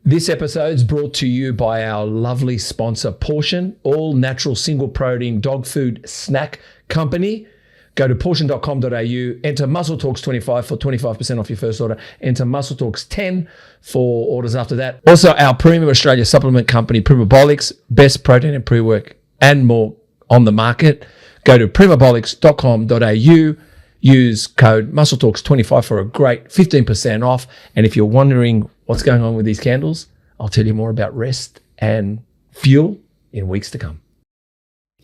This episode is brought to you by our lovely sponsor, Pawtion, all natural single protein dog food snack company. Go to pawtion.com.au, enter Muscle Talks 25 for 25% off your first order. Enter Muscle Talks 10 for orders after that. Also, our premium Australia supplement company, Primabolics, best protein and pre-work and more on the market. Go to primabolics.com.au. Use code MuscleTalks25 for a great 15% off. And if you're wondering what's going on with these candles, I'll tell you more about rest and fuel in weeks to come.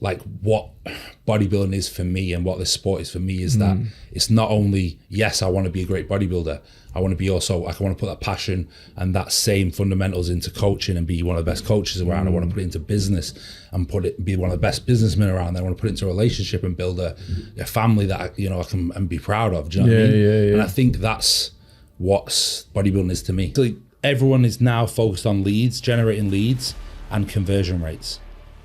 Like what bodybuilding is for me and what this sport is for me is that it's not only, yes, I want to be a great bodybuilder. I want to be also, like, I want to put that passion and that same fundamentals into coaching and be one of the best coaches around. I want to put it into business and be one of the best businessmen around. I want to put it into a relationship and build a family that I can and be proud of. Do you know what I mean? Yeah. And I think that's what bodybuilding is to me. So everyone is now focused on leads, generating leads and conversion rates.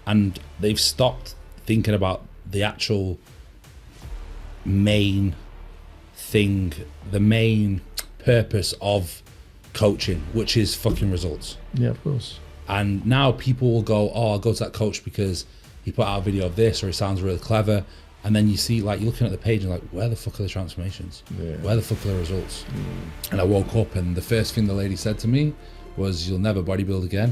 And they've stopped thinking about the actual main thing, the main purpose of coaching, which is fucking results. Yeah, of course. And now people will go, oh, I'll go to that coach because he put out a video of this or he sounds really clever. And then you see, like, you're looking at the page and like, where the fuck are the transformations? Yeah. Where the fuck are the results? And I woke up and the first thing the lady said to me was, you'll never bodybuild again.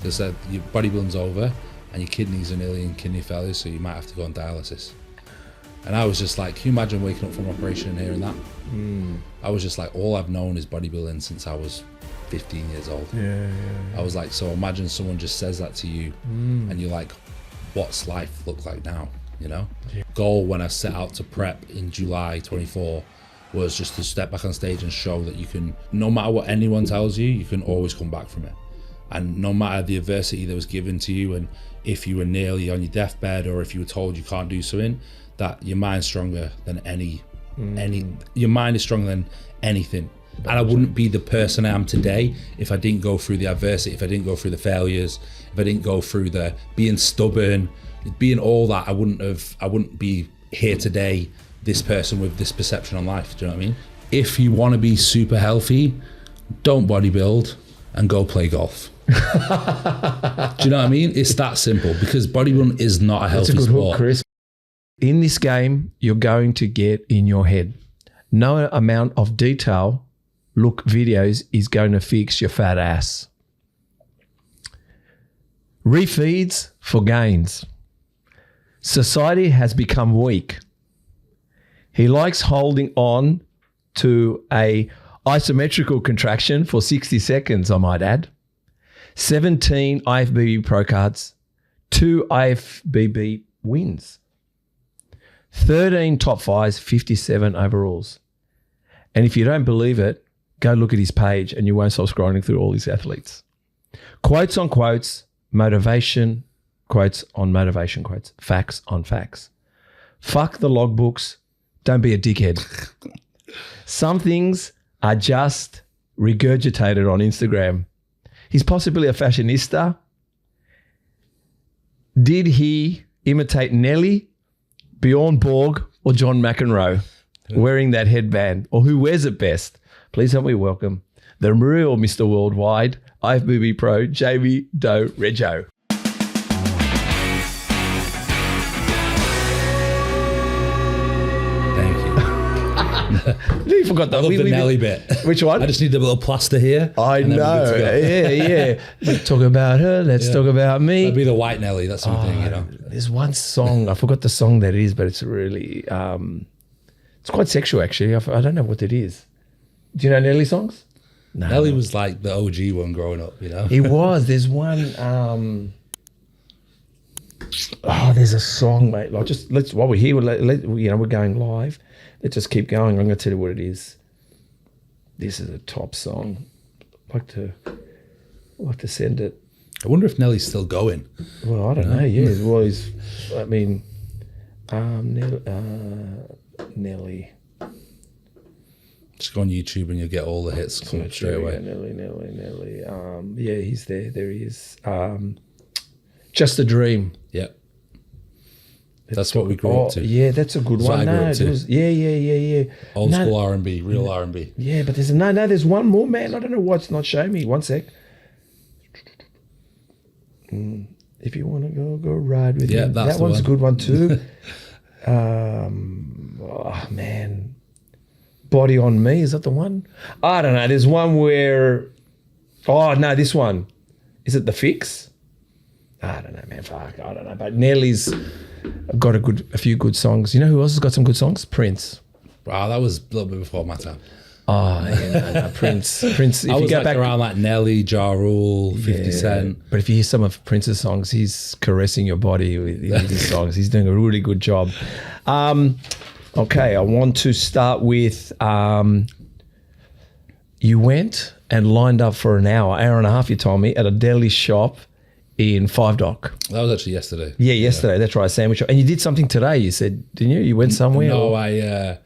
They said, your bodybuilding's over and your kidneys are nearly in kidney failure, so you might have to go on dialysis. And I was just like, can you imagine waking up from operation and hearing that? I was just like, all I've known is bodybuilding since I was 15 years old. Yeah. I was like, so imagine someone just says that to you and you're like, what's life look like now, you know? Yeah. Goal when I set out to prep in July 24 was just to step back on stage and show that you can, no matter what anyone tells you, you can always come back from it. And no matter the adversity that was given to you, and if you were nearly on your deathbed or if you were told you can't do something, that your mind's stronger than your mind is stronger than anything. And I wouldn't be the person I am today if I didn't go through the adversity, if I didn't go through the failures, if I didn't go through the being stubborn, being all that. I wouldn't be here today, this person with this perception on life. Do you know what I mean? If you want to be super healthy, don't bodybuild and go play golf. Do you know what I mean? It's that simple, because bodybuilding is not a healthy That's a good sport. Hook, Chris. In this game, you're going to get in your head. No amount of detail look videos is going to fix your fat ass. Refeeds for gains. Society has become weak. He likes holding on to a isometrical contraction for 60 seconds, I might add. 17 IFBB Pro cards, 2 IFBB wins, 13 top 5s, 57 overalls. And if you don't believe it, go look at his page and you won't stop scrolling through all his athletes. Quotes on quotes, motivation quotes on motivation quotes, facts on facts. Fuck the logbooks. Don't be a dickhead. Some things are just regurgitated on Instagram. He's possibly a fashionista. Did he imitate Nelly, Bjorn Borg, or John McEnroe wearing that headband? Or who wears it best? Please help me welcome the real Mr. Worldwide, IFBB Pro, Jamie Do Rego. You forgot that. I love the Nelly bit. Which one? I just need a little plaster here. I know. Yeah. Let's talk about her. Let's talk about me. That'd be the white Nelly. That's something, you know. There's one song. I forgot the song that it is, but it's really, it's quite sexual actually. I don't know what it is. Do you know Nelly songs? No. Nelly was like the OG one growing up, you know. He was. There's one. There's a song, mate. Like, just while we're here, we're going live. Let's just keep going. I'm going to tell you what it is. This is a top song. I'd like to send it. I wonder if Nelly's still going. Well, I don't know. Yeah. Well, Nelly. Just go on YouTube and you'll get all the hits come up straight away. Nelly. Yeah, he's there. There he is. Just a Dream. Yeah. That's what we grew up to. Yeah, that's a good one. Yeah. Old school R&B, real R&B. Yeah, but there's one more, man. I don't know why it's not showing me. One sec. If you want to go ride with Yeah, him. that's That the one's one. a good one too. Oh man, Body on Me, is that the one? I don't know. There's one where, oh no, this one. Is it The Fix? I don't know, man. Fuck, I don't know. But Nelly's got a few good songs. You know who else has got some good songs? Prince. Wow, that was a little bit before my time. Oh, yeah, no, Prince. Prince. If I you was go like back around like Nelly, Ja Rule, 50 Cent. But if you hear some of Prince's songs, he's caressing your body with his songs. He's doing a really good job. Okay, I want to start with you went and lined up for an hour and a half, you told me, at a deli shop in Five Dock. That was actually yesterday. Yeah, yesterday. That's right, sandwich shop. And you did something today, you said, didn't you? You went somewhere? No, or? I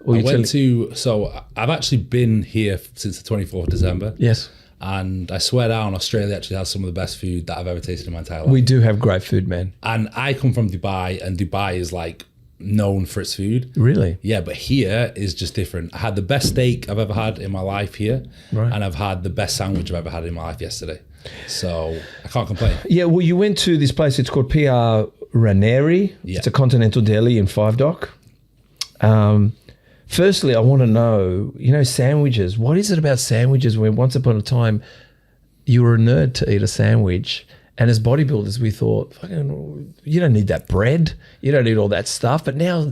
went to, so I've actually been here since the 24th of December. Yes. And I swear down, Australia actually has some of the best food that I've ever tasted in my entire life. We do have great food, man. And I come from Dubai, and Dubai is like known for its food. Really? Yeah, but here is just different. I had the best steak I've ever had in my life here, Right. and I've had the best sandwich I've ever had in my life yesterday. So I can't complain. Yeah, well, you went to this place, it's called Pia Ranieri. Yeah. It's a continental deli in Five Dock. Firstly, I want to know, sandwiches. What is it about sandwiches when once upon a time you were a nerd to eat a sandwich, and as bodybuilders we thought, fucking, you don't need that bread, you don't need all that stuff. But now,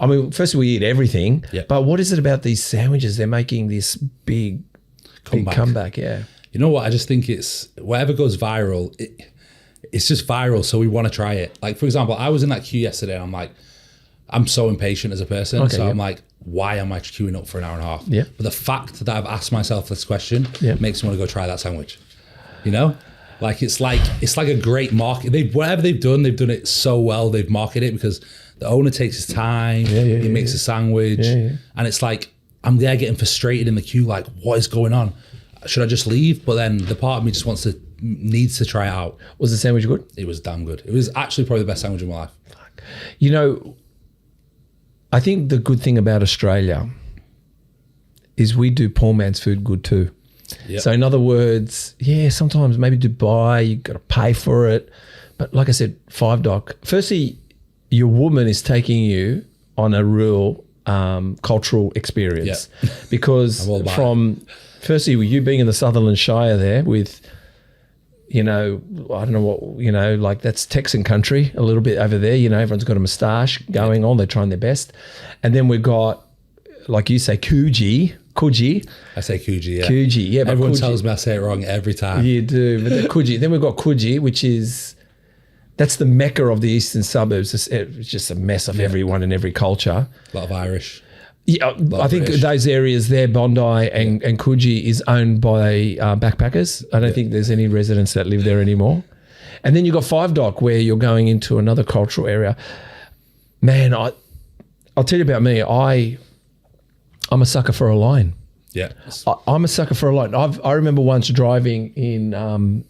I mean, firstly we eat everything, but what is it about these sandwiches? They're making this big comeback, yeah. You know what? I just think it's whatever goes viral, it's just viral. So we want to try it. Like, for example, I was in that queue yesterday and I'm like, I'm so impatient as a person. Okay, I'm like, why am I queuing up for an hour and a half? Yeah. But the fact that I've asked myself this question makes me want to go try that sandwich. Like it's like a great market. Whatever they've done it so well. They've marketed it because the owner takes his time. He makes a sandwich. And it's like, I'm there getting frustrated in the queue. Like, what is going on? Should I just leave? But then the part of me just needs to try it out. Was the sandwich good? It was damn good. It was actually probably the best sandwich in my life. I think the good thing about Australia is we do poor man's food good too. Yep. So in other words, sometimes maybe Dubai, you got to pay for it. But like I said, Five Dock, firstly, your woman is taking you on a real cultural experience. Yep. Because firstly, with you being in the Sutherland Shire there with, I don't know what, like that's Texan country a little bit over there. Everyone's got a moustache going on. They're trying their best. And then we've got, like you say, Coogee. I say Coogee, yeah. Coogee, yeah. Everyone tells me I say it wrong every time. You do, but the Coogee. Then we've got Coogee, that's the mecca of the eastern suburbs. It's just a mess of everyone and every culture. A lot of Irish. Yeah, I think those areas there, Bondi and Coogee, is owned by backpackers. I don't think there's any residents that live there anymore. And then you've got Five Dock where you're going into another cultural area. Man, I'll tell you about me. I'm a sucker for a line. Yeah. I'm a sucker for a line. I remember once driving in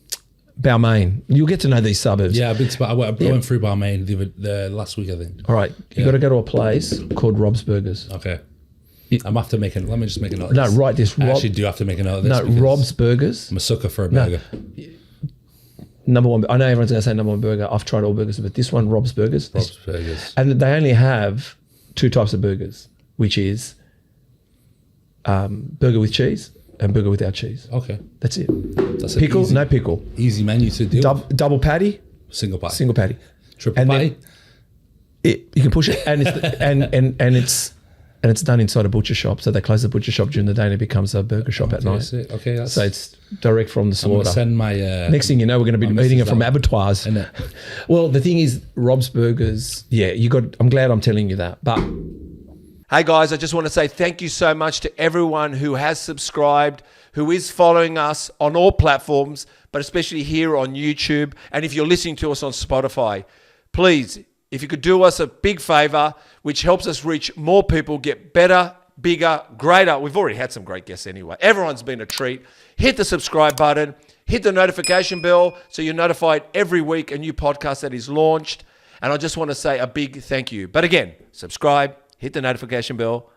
Balmain. You'll get to know these suburbs. Yeah, I went through Balmain the last week, I think. All right. You got to go to a place called Rob's Burgers. Okay. Let me just make a note of No, this. write this. I actually do have to make a note of this. No, Rob's Burgers. I'm a sucker for a burger. Number one. I know everyone's going to say number one burger. I've tried all burgers, but this one, Rob's Burgers. Rob's Burgers. And they only have two types of burgers, which is burger with cheese and burger without cheese. Okay. That's it. That's pickle, no pickle. Easy menu to do. Double patty. Single patty. Single patty. Triple and patty. You can push it, and it's and it's done inside a butcher shop. So they close the butcher shop during the day, and it becomes a burger shop at night. Okay, so it's direct from the slaughter. Send my. Next thing you know, we're going to be eating it from abattoirs. Well, the thing is, Rob's Burgers. Yeah, I'm glad I'm telling you that, but. Hey guys, I just want to say thank you so much to everyone who has subscribed, who is following us on all platforms, but especially here on YouTube. And if you're listening to us on Spotify, please, if you could do us a big favor, which helps us reach more people, get better, bigger, greater. We've already had some great guests anyway. Everyone's been a treat. Hit the subscribe button, hit the notification bell so you're notified every week a new podcast that is launched. And I just want to say a big thank you. But again, subscribe, hit the notification bell,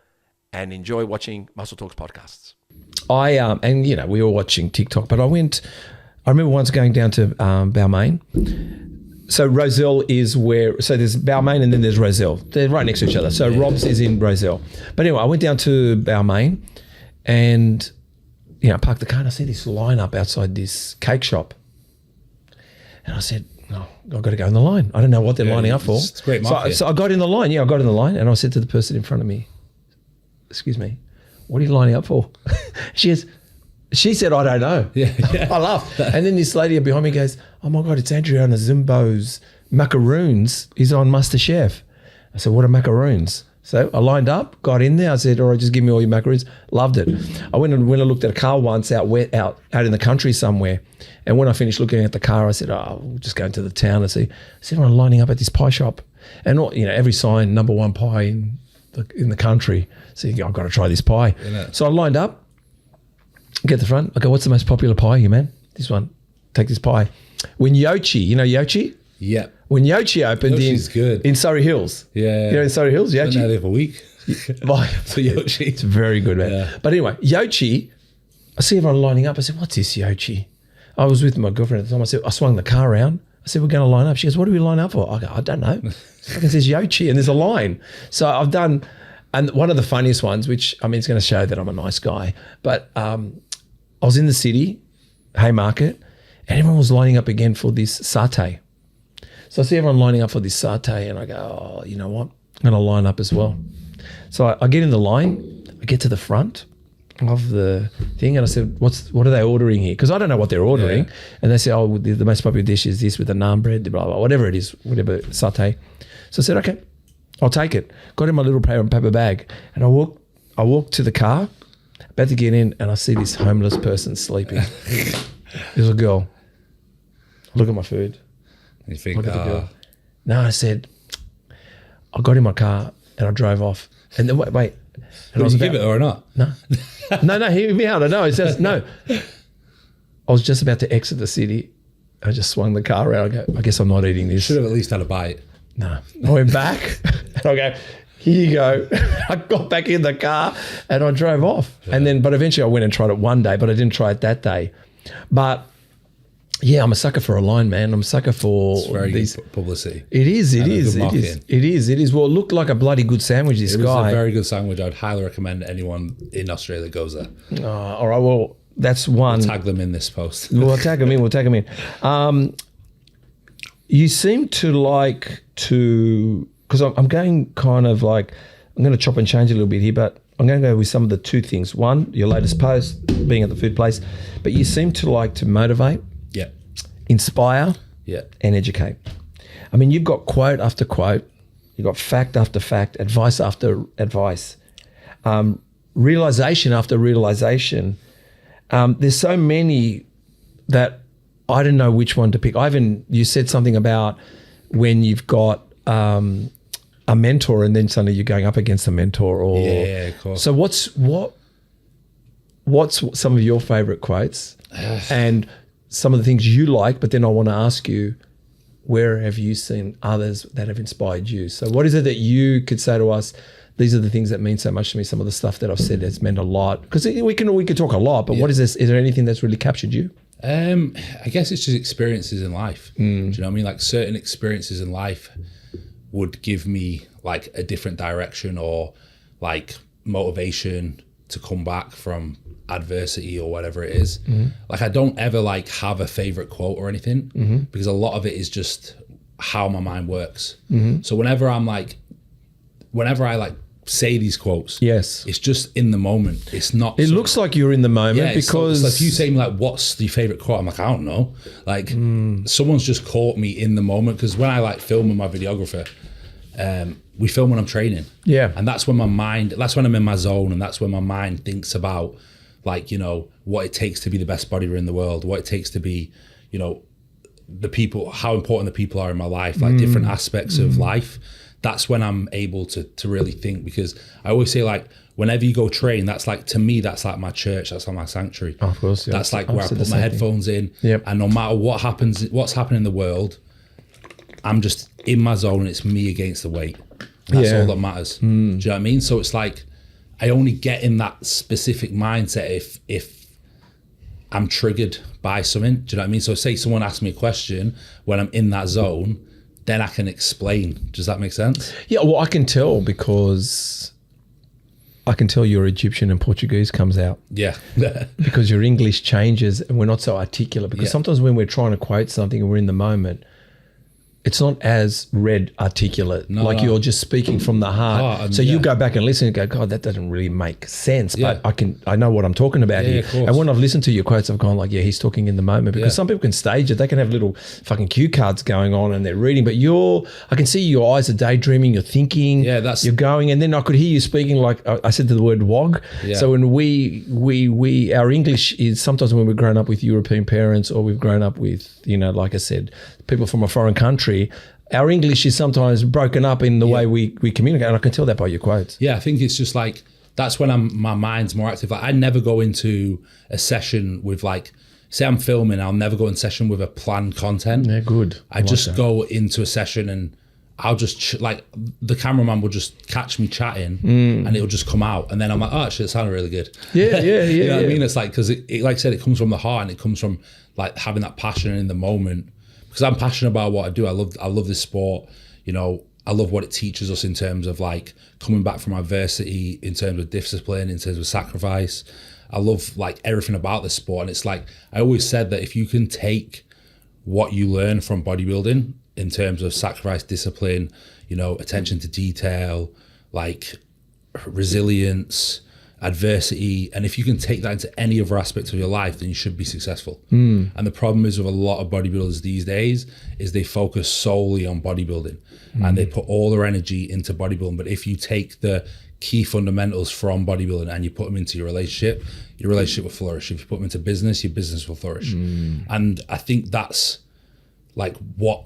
and enjoy watching Muscle Talks podcasts. And we were watching TikTok, but I went I remember once going down to Balmain. So Roselle is where, so there's Balmain and then there's Roselle. They're right next to each other. So Rob's is in Roselle. But anyway, I went down to Balmain and, I parked the car and I see this line up outside this cake shop. And I said, no, I've got to go in the line. I don't know what they're lining up for. It's a great market. So I got in the line. Yeah, I got in the line and I said to the person in front of me, excuse me, what are you lining up for? She said, I don't know. Yeah. I laughed. And then this lady behind me goes, oh my God, it's Adriana Zimbo's macaroons. He's on MasterChef. I said, what are macaroons? So I lined up, got in there. I said, all right, just give me all your macaroons. Loved it. I went and looked at a car once out in the country somewhere. And when I finished looking at the car, I said, we'll just go into the town and see. I said, everyone lining up at this pie shop. And every sign, number one pie in the country. So I've got to try this pie. Yeah. So I lined up, get the front. I go, what's the most popular pie here, man? This one. Take this pie. When Yochi, you know Yochi? Yeah. When Yochi opened good. in Surrey Hills. Yeah. In Surrey Hills, Yochi. I've been there the other week. So Yochi. It's very good, man. Yeah. But anyway, Yochi, I see everyone lining up. I said, what's this Yochi? I was with my girlfriend at the time. I swung the car around. I said, we're going to line up. She goes, what do we line up for? I go, I don't know. It says Yochi and there's a line. So I've done, and one of the funniest ones, which, it's going to show that I'm a nice guy, but I was in the city, Haymarket, and everyone was lining up again for this satay. So I see everyone lining up for this satay and I go, you know what? I'm going to line up as well. So I get in the line, I get to the front of the thing and I said, what are they ordering here? Because I don't know what they're ordering. Yeah. And they say, the most popular dish is this with the naan bread, blah, blah, whatever it is, whatever satay. So I said, okay, I'll take it. Got in my little paper bag and I walked to the car, about to get in, and I see this homeless person sleeping. There's a girl. Look at my food. You think, look at the girl. No, I said, I got in my car and I drove off. And then wait. And Did you give it or not? No. No, hear me out. No, it says no. I was just about to exit the city. I just swung the car around. I go, I guess I'm not eating this. Should have at least had a bite. No. I went back and I go, here you go. I got back in the car and I drove off. Yeah. But eventually I went and tried it one day, but I didn't try it that day. But yeah, I'm a sucker for a line, man. I'm a sucker for it's very good publicity. It is. Well, it looked like a bloody good sandwich, this guy. It was a very good sandwich. I'd highly recommend anyone in Australia goes there. All right, well, that's one. We'll tag them in this post. We'll tag them in. You seem to like to, because I'm going kind of like, I'm going to chop and change a little bit here, but I'm going to go with some of the two things. One, your latest post, being at the food place, but you seem to like to motivate, inspire, and educate. You've got quote after quote, you've got fact after fact, advice after advice, realization after realization. There's so many that I don't know which one to pick. You said something about when you've got a mentor and then suddenly you're going up against a mentor. Yeah, of course. So what's some of your favorite quotes and some of the things you like, but then I want to ask you, where have you seen others that have inspired you? So what is it that you could say to us, these are the things that mean so much to me, some of the stuff that I've said has meant a lot? Because we could talk a lot, but what is this? Is there anything that's really captured you? I guess it's just experiences in life. Do you know what I mean? Like certain experiences in life would give me like a different direction or like motivation to come back from adversity or whatever it is. Like I don't ever like have a favorite quote or anything because a lot of it is just how my mind works. So whenever I say these quotes, it's just in the moment. It's not. It looks like you're in the moment because if you say to me like, "What's your favorite quote?" I'm like, I don't know. Like someone's just caught me in the moment because when I like film with my videographer, we film when I'm training. Yeah, and that's when my mind. That's when I'm in my zone, and that's when my mind thinks about like what it takes to be the best bodybuilder in the world, what it takes to be, the people, how important the people are in my life, like different aspects of life. That's when I'm able to really think, because I always say like whenever you go train, that's like, to me, that's like my church, that's like my sanctuary. Of course, yeah. That's like where I put my headphones in, and no matter what's happening in the world, I'm just in my zone and it's me against the weight. That's all that matters. Do you know what I mean? So it's like I only get in that specific mindset I'm triggered by something. Do you know what I mean? So say someone asks me a question when I'm in that zone, then I can explain. Does that make sense? Yeah, well, I can tell because I can tell your Egyptian and Portuguese comes out. Yeah. Because your English changes and we're not so articulate. Because sometimes when we're trying to quote something and we're in the moment, it's not as articulate. Like you're just speaking from the heart. So you go back and listen and go, God, that doesn't really make sense. But I know what I'm talking about here. And when I've listened to your quotes, I've gone like, yeah, he's talking in the moment. Because some people can stage it. They can have little fucking cue cards going on and they're reading. But I can see your eyes are daydreaming. You're thinking. Yeah, you're going. And then I could hear you speaking like I said the word wog. Yeah. So when our English is sometimes when we've grown up with European parents or we've grown up with, like I said, people from a foreign country, our English is sometimes broken up in the way we communicate, and I can tell that by your quotes. Yeah, I think it's just like that's when my mind's more active. Like I never go into a session with like, say I'm filming, I'll never go in session with a planned content. Yeah, good. I just go into a session and I'll just like the cameraman will just catch me chatting and it'll just come out, and then I'm like, oh, actually, it sounded really good. Yeah. You know what I mean? It's like because it, like I said, it comes from the heart and it comes from like having that passion in the moment. Because I'm passionate about what I do. I love this sport. I love what it teaches us in terms of like coming back from adversity, in terms of discipline, in terms of sacrifice. I love like everything about this sport. And it's like, I always said that if you can take what you learn from bodybuilding in terms of sacrifice, discipline, attention to detail, like resilience, adversity, and if you can take that into any other aspect of your life, then you should be successful. And the problem is with a lot of bodybuilders these days is they focus solely on bodybuilding and they put all their energy into bodybuilding. But if you take the key fundamentals from bodybuilding and you put them into your relationship will flourish. If you put them into business, your business will flourish. And I think that's like what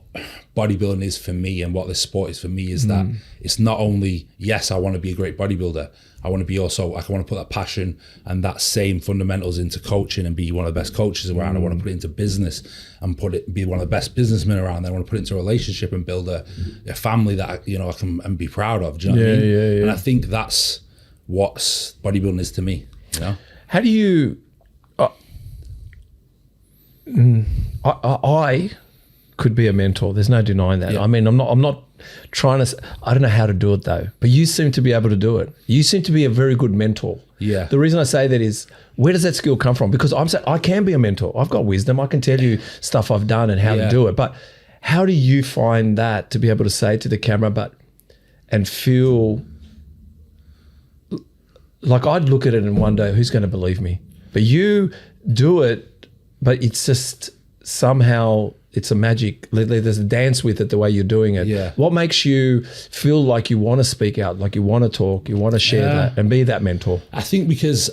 bodybuilding is for me and what this sport is for me is that it's not only, yes, I want to be a great bodybuilder, I want to be also, like, I want to put that passion and that same fundamentals into coaching and be one of the best coaches around. I want to put it into business and be one of the best businessmen around. I want to put it into a relationship and build a family that I can and be proud of. Do you know what I mean? Yeah. And I think that's what bodybuilding is to me. How do you? I could be a mentor. There's no denying that. I mean, I'm not trying to. I don't know how to do it though, but you seem to be able to do it. You seem to be a very good mentor. Yeah. The reason I say that is, where does that skill come from? Because I'm saying I can be a mentor. I've got wisdom. I can tell you stuff I've done and how to do it. But how do you find that to be able to say to the camera, and feel like I'd look at it and wonder who's going to believe me? But you do it, but it's just somehow. It's a magic. There's a dance with it, the way you're doing it. Yeah. What makes you feel like you want to speak out, like you want to talk, you want to share that and be that mentor? I think because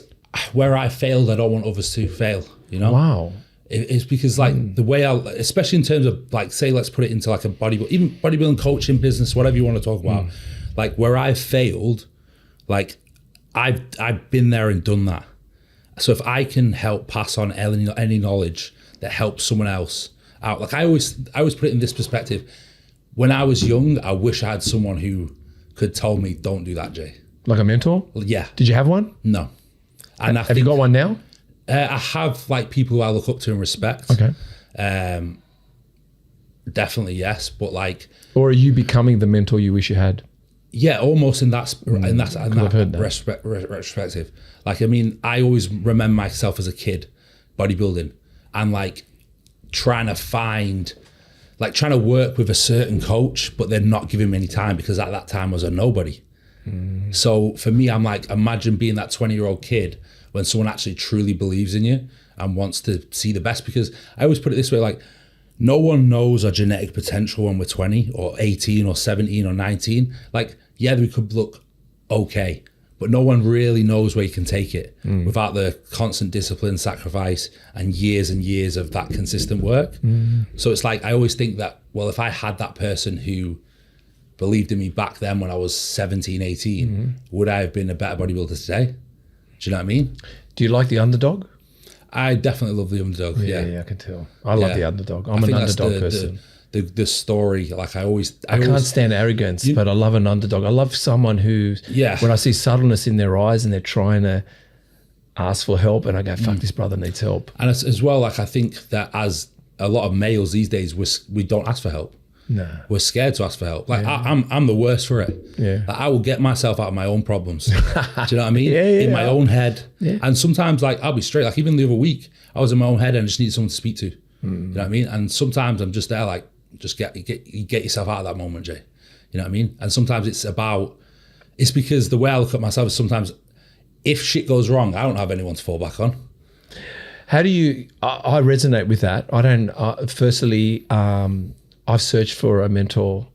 where I failed, I don't want others to fail, Wow. It's because like the way especially in terms of like, say, let's put it into like even bodybuilding, coaching, business, whatever you want to talk about, like where I failed, like I've been there and done that. So if I can help pass on any knowledge that helps someone else out. Like I always put it in this perspective. When I was young, I wish I had someone who could tell me, don't do that, Jay. Like a mentor? Yeah. Did you have one? No. And have you got one now? I have like people who I look up to and respect. Okay. Definitely yes, but like. Or are you becoming the mentor you wish you had? Yeah, almost in that perspective. Like, I mean, I always remember myself as a kid bodybuilding and like trying to work with a certain coach, but they're not giving me any time because at that time I was a nobody. So for me, I'm like, imagine being that 20-year-old kid when someone actually truly believes in you and wants to see the best. Because I always put it this way, like, no one knows our genetic potential when we're 20 or 18 or 17 or 19. Like, yeah, we could look okay, but no one really knows where you can take it without the constant discipline, sacrifice, and years of that consistent work. So it's like, I always think that, well, if I had that person who believed in me back then when I was 17, 18, would I have been a better bodybuilder today? Do you know what I mean? Do you like the underdog? I definitely love the underdog. Yeah, I can tell. I love the underdog. I'm an underdog person. The story, like I can't stand arrogance, but I love an underdog. I love someone who, when I see subtleness in their eyes and they're trying to ask for help, and I go, fuck, this brother needs help. And as well, like I think that as a lot of males these days, we don't ask for help. No. We're scared to ask for help. Like I'm the worst for it. Yeah. Like, I will get myself out of my own problems. Do you know what I mean? Yeah. In my own head. Yeah. And sometimes like I'll be straight. Like even the other week, I was in my own head and I just needed someone to speak to. You know what I mean? And sometimes I'm just there like, just get yourself out of that moment, Jay. You know what I mean? And sometimes it's because the way I look at myself is sometimes if shit goes wrong, I don't have anyone to fall back on. How do you, I resonate with that. I don't, firstly, I've searched for a mentor.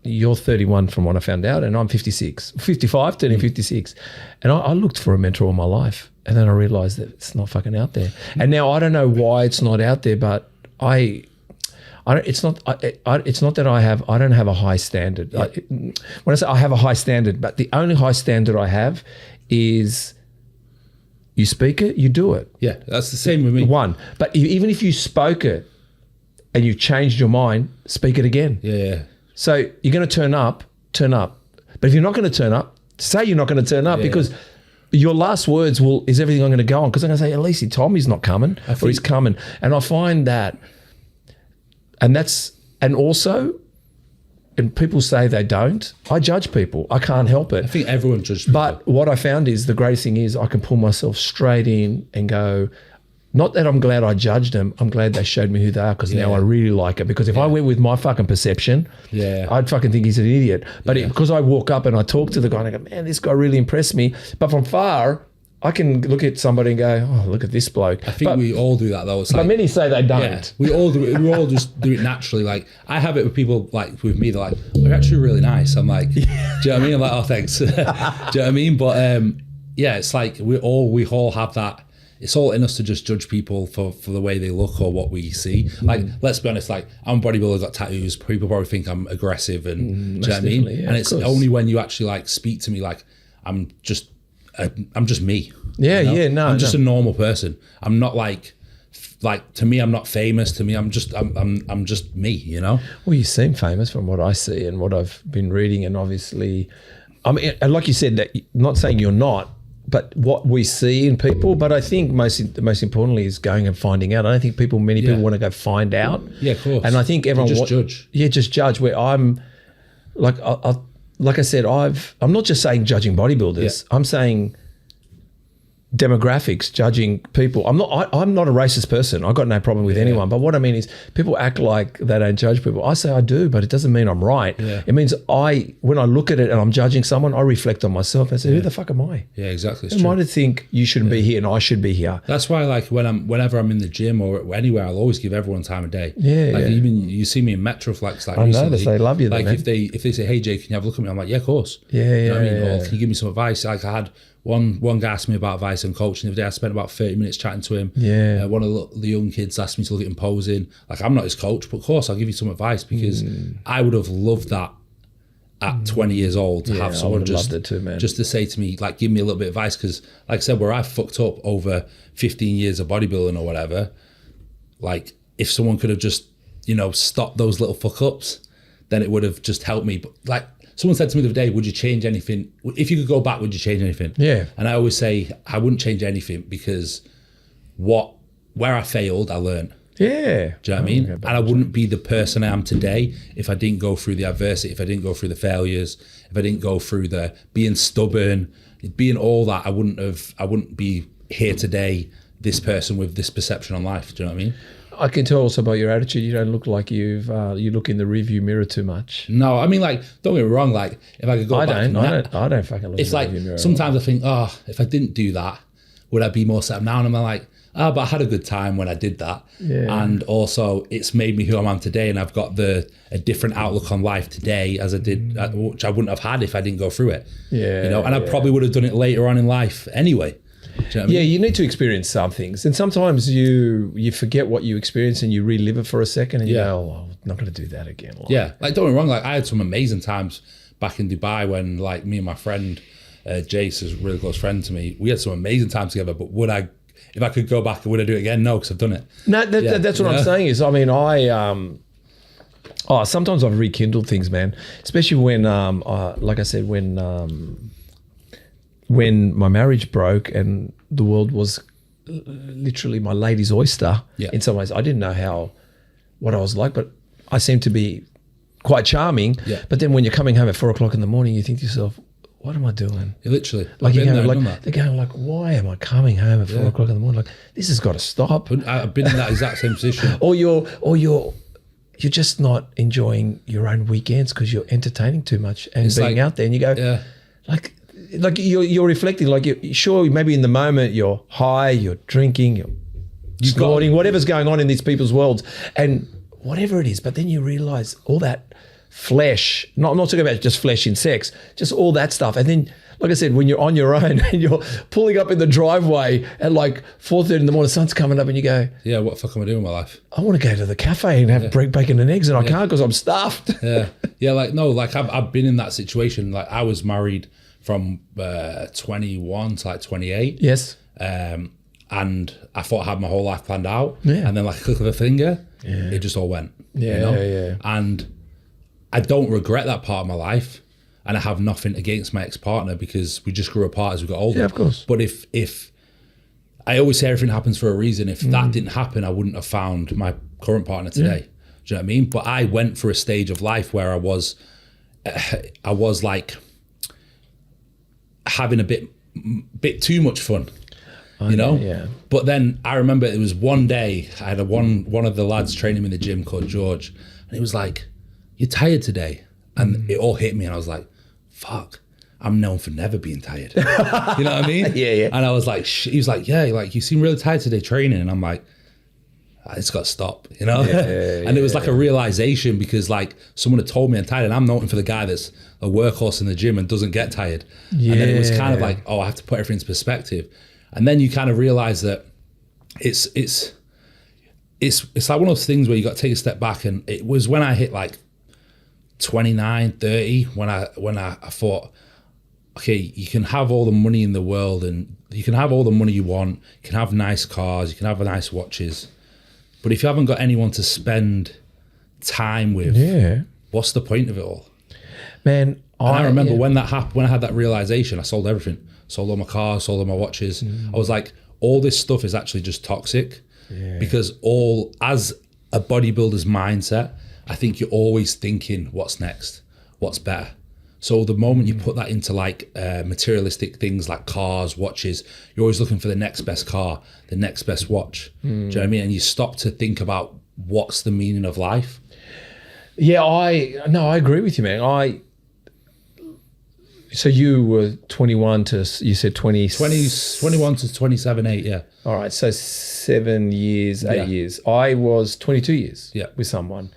You're 31 from what I found out, and I'm 55, turning 56. And I looked for a mentor all my life. And then I realized that it's not fucking out there. And now I don't know why it's not out there, but it's not that I don't have a high standard. Yeah. When I say I have a high standard, but the only high standard I have is you speak it, you do it. Yeah, that's the same with me. One. But even if you spoke it and you changed your mind, speak it again. Yeah. So you're going to turn up. But if you're not going to turn up, say you're not going to turn up because your last words is everything I'm going to go on, because I'm going to say, at least he told me he's not coming or he's coming. And I find that, and also, and people say they don't, I judge people. I can't help it. I think everyone judges people. But what I found is the greatest thing is I can pull myself straight in and go, not that I'm glad I judged them, I'm glad they showed me who they are, because now I really like it. Because if I went with my fucking perception, I'd fucking think he's an idiot. But because I walk up and I talk to the guy and I go, man, this guy really impressed me. But from far, I can look at somebody and go, oh, look at this bloke. I think we all do that though. It's but like, many say they don't. Yeah, we all do it. We all just do it naturally. Like I have it with people, like with me, they're like, oh, you're actually really nice. I'm like, do you know what I mean? I'm like, oh, thanks. Do you know what I mean? But it's like we all have that. It's all in us to just judge people for the way they look or what we see. Like, let's be honest, like I'm a bodybuilder, got tattoos. People probably think I'm aggressive and do you know what I mean? Yeah, and it's only when you actually like speak to me, like I'm just me. Yeah, you know? no. I'm just a normal person. I'm not like to me, I'm not famous. To me, I'm just me, you know? Well, you seem famous from what I see and what I've been reading, and obviously, I mean, and like you said, that not saying you're not, but what we see in people. But I think most importantly is going and finding out. I don't think many people want to go find out. Yeah, of course. And I think everyone just judge. Yeah, just judge. Where I'm, like I said, I'm not just saying judging bodybuilders. I'm saying demographics, judging people. I'm not a racist person. I've got no problem with anyone. But what I mean is people act like they don't judge people. I say I do, but it doesn't mean I'm right. Yeah. It means when I look at it and I'm judging someone, I reflect on myself and say, who the fuck am I? Yeah, exactly. Who am I to think you shouldn't be here and I should be here? That's why, like, whenever I'm in the gym or anywhere, I'll always give everyone time of day. Yeah, like even you see me in Metroflex, like I recently, know they love you. Like though, if they say, hey Jay, can you have a look at me? I'm like, yeah, of course. Yeah, you know what I mean? yeah. Or can you give me some advice? Like I had one guy asked me about advice on coaching the other day. I spent about 30 minutes chatting to him. Yeah. One of the young kids asked me to look at him posing. Like I'm not his coach, but of course I'll give you some advice, because I would have loved that at 20 years old to have someone just to say to me, like, give me a little bit of advice. Because like I said, where I fucked up over 15 years of bodybuilding or whatever, like if someone could have just, stopped those little fuck ups, then it would have just helped me. But like someone said to me the other day, would you change anything? If you could go back, would you change anything? Yeah. And I always say I wouldn't change anything, because where I failed, I learned. Yeah. Do you know what I mean? And I wouldn't be the person I am today if I didn't go through the adversity, if I didn't go through the failures, if I didn't go through the being stubborn, being all that. I wouldn't be here today, this person with this perception on life. Do you know what I mean? I can tell also by your attitude, you don't look like you look in the rearview mirror too much. No, I mean, like, don't get me wrong. Like, if I could go back, I don't fucking look. It's in like the rearview mirror sometimes I think, if I didn't do that, would I be more set up now? And I'm like, but I had a good time when I did that. Yeah. And also, it's made me who I am today, and I've got a different outlook on life today as I did, which I wouldn't have had if I didn't go through it. Yeah. And I probably would have done it later on in life anyway. Do you know what I mean? Yeah, you need to experience some things, and sometimes you forget what you experienced and you relive it for a second, and you go, "Oh, I'm not going to do that again." Yeah, like don't get me wrong. Like I had some amazing times back in Dubai when, like, me and my friend Jace is a really close friend to me. We had some amazing times together. But if I could go back, would I do it again? No, because I've done it. No, that's what I'm saying. Is I mean, sometimes I've rekindled things, man. Especially when, like I said, when. when my marriage broke and the world was literally my lady's oyster in some ways. I didn't know what I was like, but I seemed to be quite charming. Yeah. But then when you're coming home at 4 o'clock in the morning, you think to yourself, what am I doing? Literally. Like you're going, like, they're going like, why am I coming home at 4 o'clock in the morning? Like, this has got to stop. I've been in that exact same position. or you're just not enjoying your own weekends because you're entertaining too much and being out there. And you go, like you're reflecting, like you're sure maybe in the moment you're high, you're drinking, you're snorting, whatever's going on in these people's worlds, and whatever it is. But then you realize all that flesh, I'm not talking about just flesh in sex, just all that stuff. And then, like I said, when you're on your own and you're pulling up in the driveway at like 4:30 in the morning, the sun's coming up and you go, yeah, what the fuck am I doing with my life? I want to go to the cafe and have bacon and eggs and I can't because I'm stuffed. Yeah, like, no, like I've been in that situation. Like I was married from 21 to like 28. Yes. And I thought I had my whole life planned out. Yeah. And then like a click of a finger, it just all went. Yeah. And I don't regret that part of my life. And I have nothing against my ex-partner because we just grew apart as we got older. Yeah, of course. But if I always say everything happens for a reason. If that didn't happen, I wouldn't have found my current partner today. Do you know what I mean? But I went for a stage of life where I was like having a bit too much fun, you know? Yeah. But then I remember it was one day, I had one of the lads training me in the gym called George, and he was like, "You're tired today?" And it all hit me and I was like, fuck, I'm known for never being tired. You know what I mean? Yeah. And I was like, he was like, yeah, like you seem really tired today training. And I'm like, it's got to stop, you know? And it was like a realization because like someone had told me I'm tired and I'm known for the guy that's a workhorse in the gym and doesn't get tired. And then it was kind of like, oh, I have to put everything into perspective. And then you kind of realize that it's like one of those things where you got to take a step back. And it was when I hit like 29, 30, when I thought, okay, you can have all the money in the world and you can have all the money you want, you can have nice cars, you can have nice watches, but if you haven't got anyone to spend time with, what's the point of it all? Man, I remember when that happened, when I had that realization, I sold everything. Sold all my cars, sold all my watches. I was like, all this stuff is actually just toxic because as a bodybuilder's mindset, I think you're always thinking, what's next? What's better? So the moment you put that into like materialistic things like cars, watches, you're always looking for the next best car, the next best watch. Do you know what I mean? And you stop to think about what's the meaning of life. Yeah, I agree with you, man. So you were 21 to, you said 21 to 27, 8, yeah. All right, so 7 years, 8 years. I was 22 years with someone.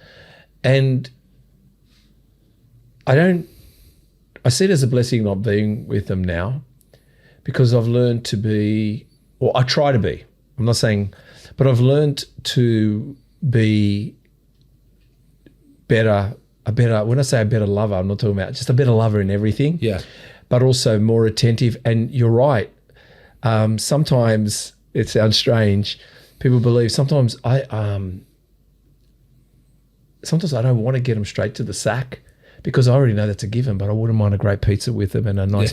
And I see it as a blessing not being with them now because I've learned to be, or I try to be, I'm not saying, but I've learned to be better, when I say a better lover, I'm not talking about just a better lover in everything. Yeah. But also more attentive. And you're right. Sometimes it sounds strange. People believe sometimes I don't want to get them straight to the sack because I already know that's a given, but I wouldn't mind a great pizza with them and a nice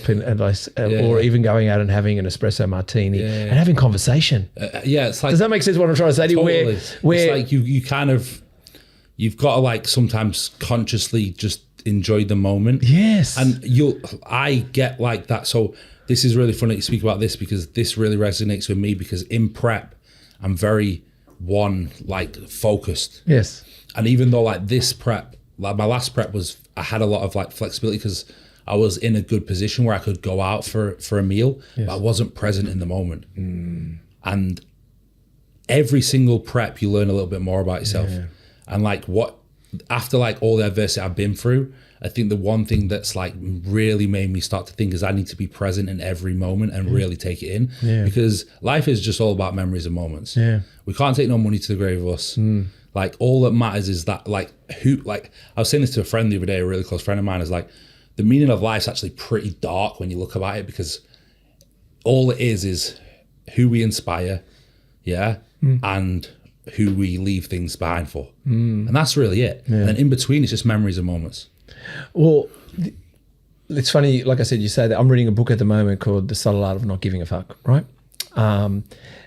or even going out and having an espresso martini and having conversation. It's like, does that make sense what I'm trying to say to you? Where it's like you kind of, you've got to like sometimes consciously just enjoy the moment. Yes. And I get like that. So this is really funny to speak about this because this really resonates with me because in prep, I'm very focused. Yes. And even though like this prep, like my last prep I had a lot of like flexibility because I was in a good position where I could go out for a meal, but I wasn't present in the moment. And every single prep, you learn a little bit more about yourself. And like after like all the adversity I've been through, I think the one thing that's like really made me start to think is I need to be present in every moment and really take it in because life is just all about memories and moments. We can't take no money to the grave of us. Like all that matters is that I was saying this to a friend the other day, a really close friend of mine, is like the meaning of life is actually pretty dark when you look about it because all it is who we inspire, and who we leave things behind for. And that's really it. And in between it's just memories and moments. Well, it's funny, like I said, you say that. I'm reading a book at the moment called The Subtle Art of Not Giving a Fuck, right?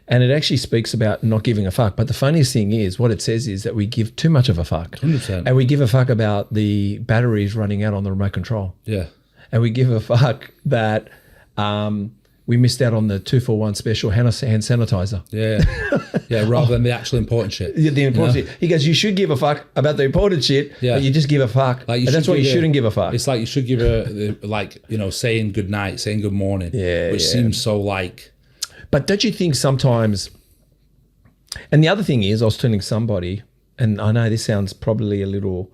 And it actually speaks about not giving a fuck. But the funniest thing is, what it says is that we give too much of a fuck. 100%. And we give a fuck about the batteries running out on the remote control. Yeah. And we give a fuck that we missed out on the 2-for-1 special hand sanitizer. Yeah, rather than the actual important shit. Yeah, the important shit. He goes, you should give a fuck about the important shit, but you just give a fuck. Like and that's why you shouldn't give a fuck. It's like you should give saying good night, saying good morning, which seems so like... But don't you think sometimes, and the other thing is, I was telling somebody, and I know this sounds probably a little,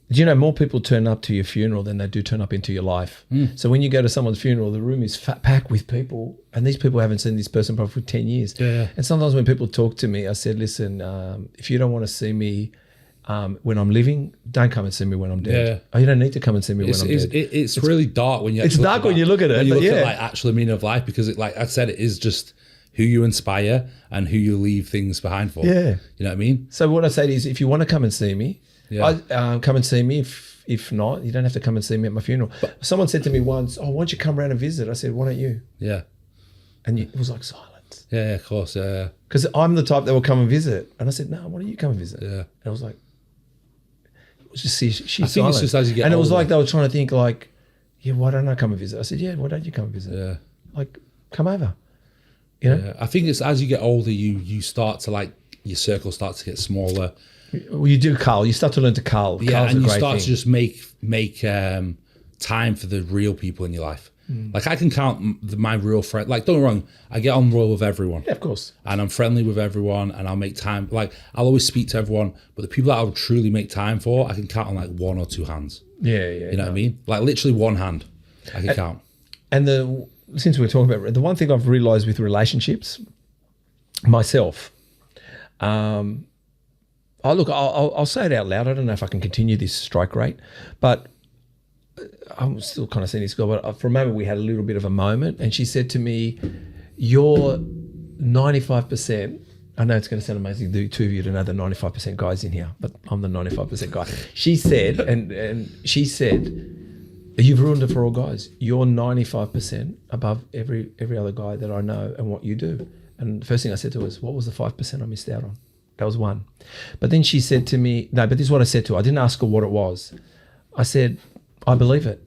do you know, more people turn up to your funeral than they do turn up into your life. So when you go to someone's funeral, the room is packed with people, and these people haven't seen this person probably for 10 years. Yeah. And sometimes when people talk to me, I said, listen, if you don't want to see me when I'm living, don't come and see me when I'm dead. Yeah. Oh, you don't need to come and see me when I'm dead. It's really dark when you. It's dark when you look at it. When you look at like actual meaning of life, because like I said, it is just who you inspire and who you leave things behind for. Yeah, you know what I mean. So what I say is, if you want to come and see me, come and see me. If not, you don't have to come and see me at my funeral. But someone said to me once, "Oh, why don't you come around and visit?" I said, "Why don't you?" Yeah, and it was like silence. Yeah, of course. Yeah, because I'm the type that will come and visit, and I said, "No, why don't you come and visit?" Yeah, and I was like. Was just she's I think it's just as you get and older. It was like they were trying to think like, yeah, why don't I come and visit? I said, yeah, why don't you come and visit? Yeah, like come over. You know? Yeah. I think it's as you get older, you start to like your circle starts to get smaller. Well, you do cull. You start to learn to cull. Yeah, Cull's and a you great start thing. to just make time for the real people in your life. Like I can count my real friend. Like don't get me wrong, I get on well with everyone. Yeah, of course. And I'm friendly with everyone, and I'll make time. Like I'll always speak to everyone, but the people that I'll truly make time for, I can count on like 1 or 2 hands. Yeah. You know what I mean? Like literally 1 hand, I can count. And since we're talking about the one thing I've realized with relationships, myself, I'll say it out loud. I don't know if I can continue this strike rate, but. I'm still kind of seeing this girl, but for a moment we had a little bit of a moment, and she said to me, "You're 95%." I know it's going to sound amazing, the two of you to know the 95% guys in here, but I'm the 95% guy. She said, and she said, "You've ruined it for all guys. You're 95% above every other guy that I know and what you do." And the first thing I said to her was, "What was the 5% I missed out on?" That was one. But then she said to me, no, but this is what I said to her. I didn't ask her what it was. I said, I believe it.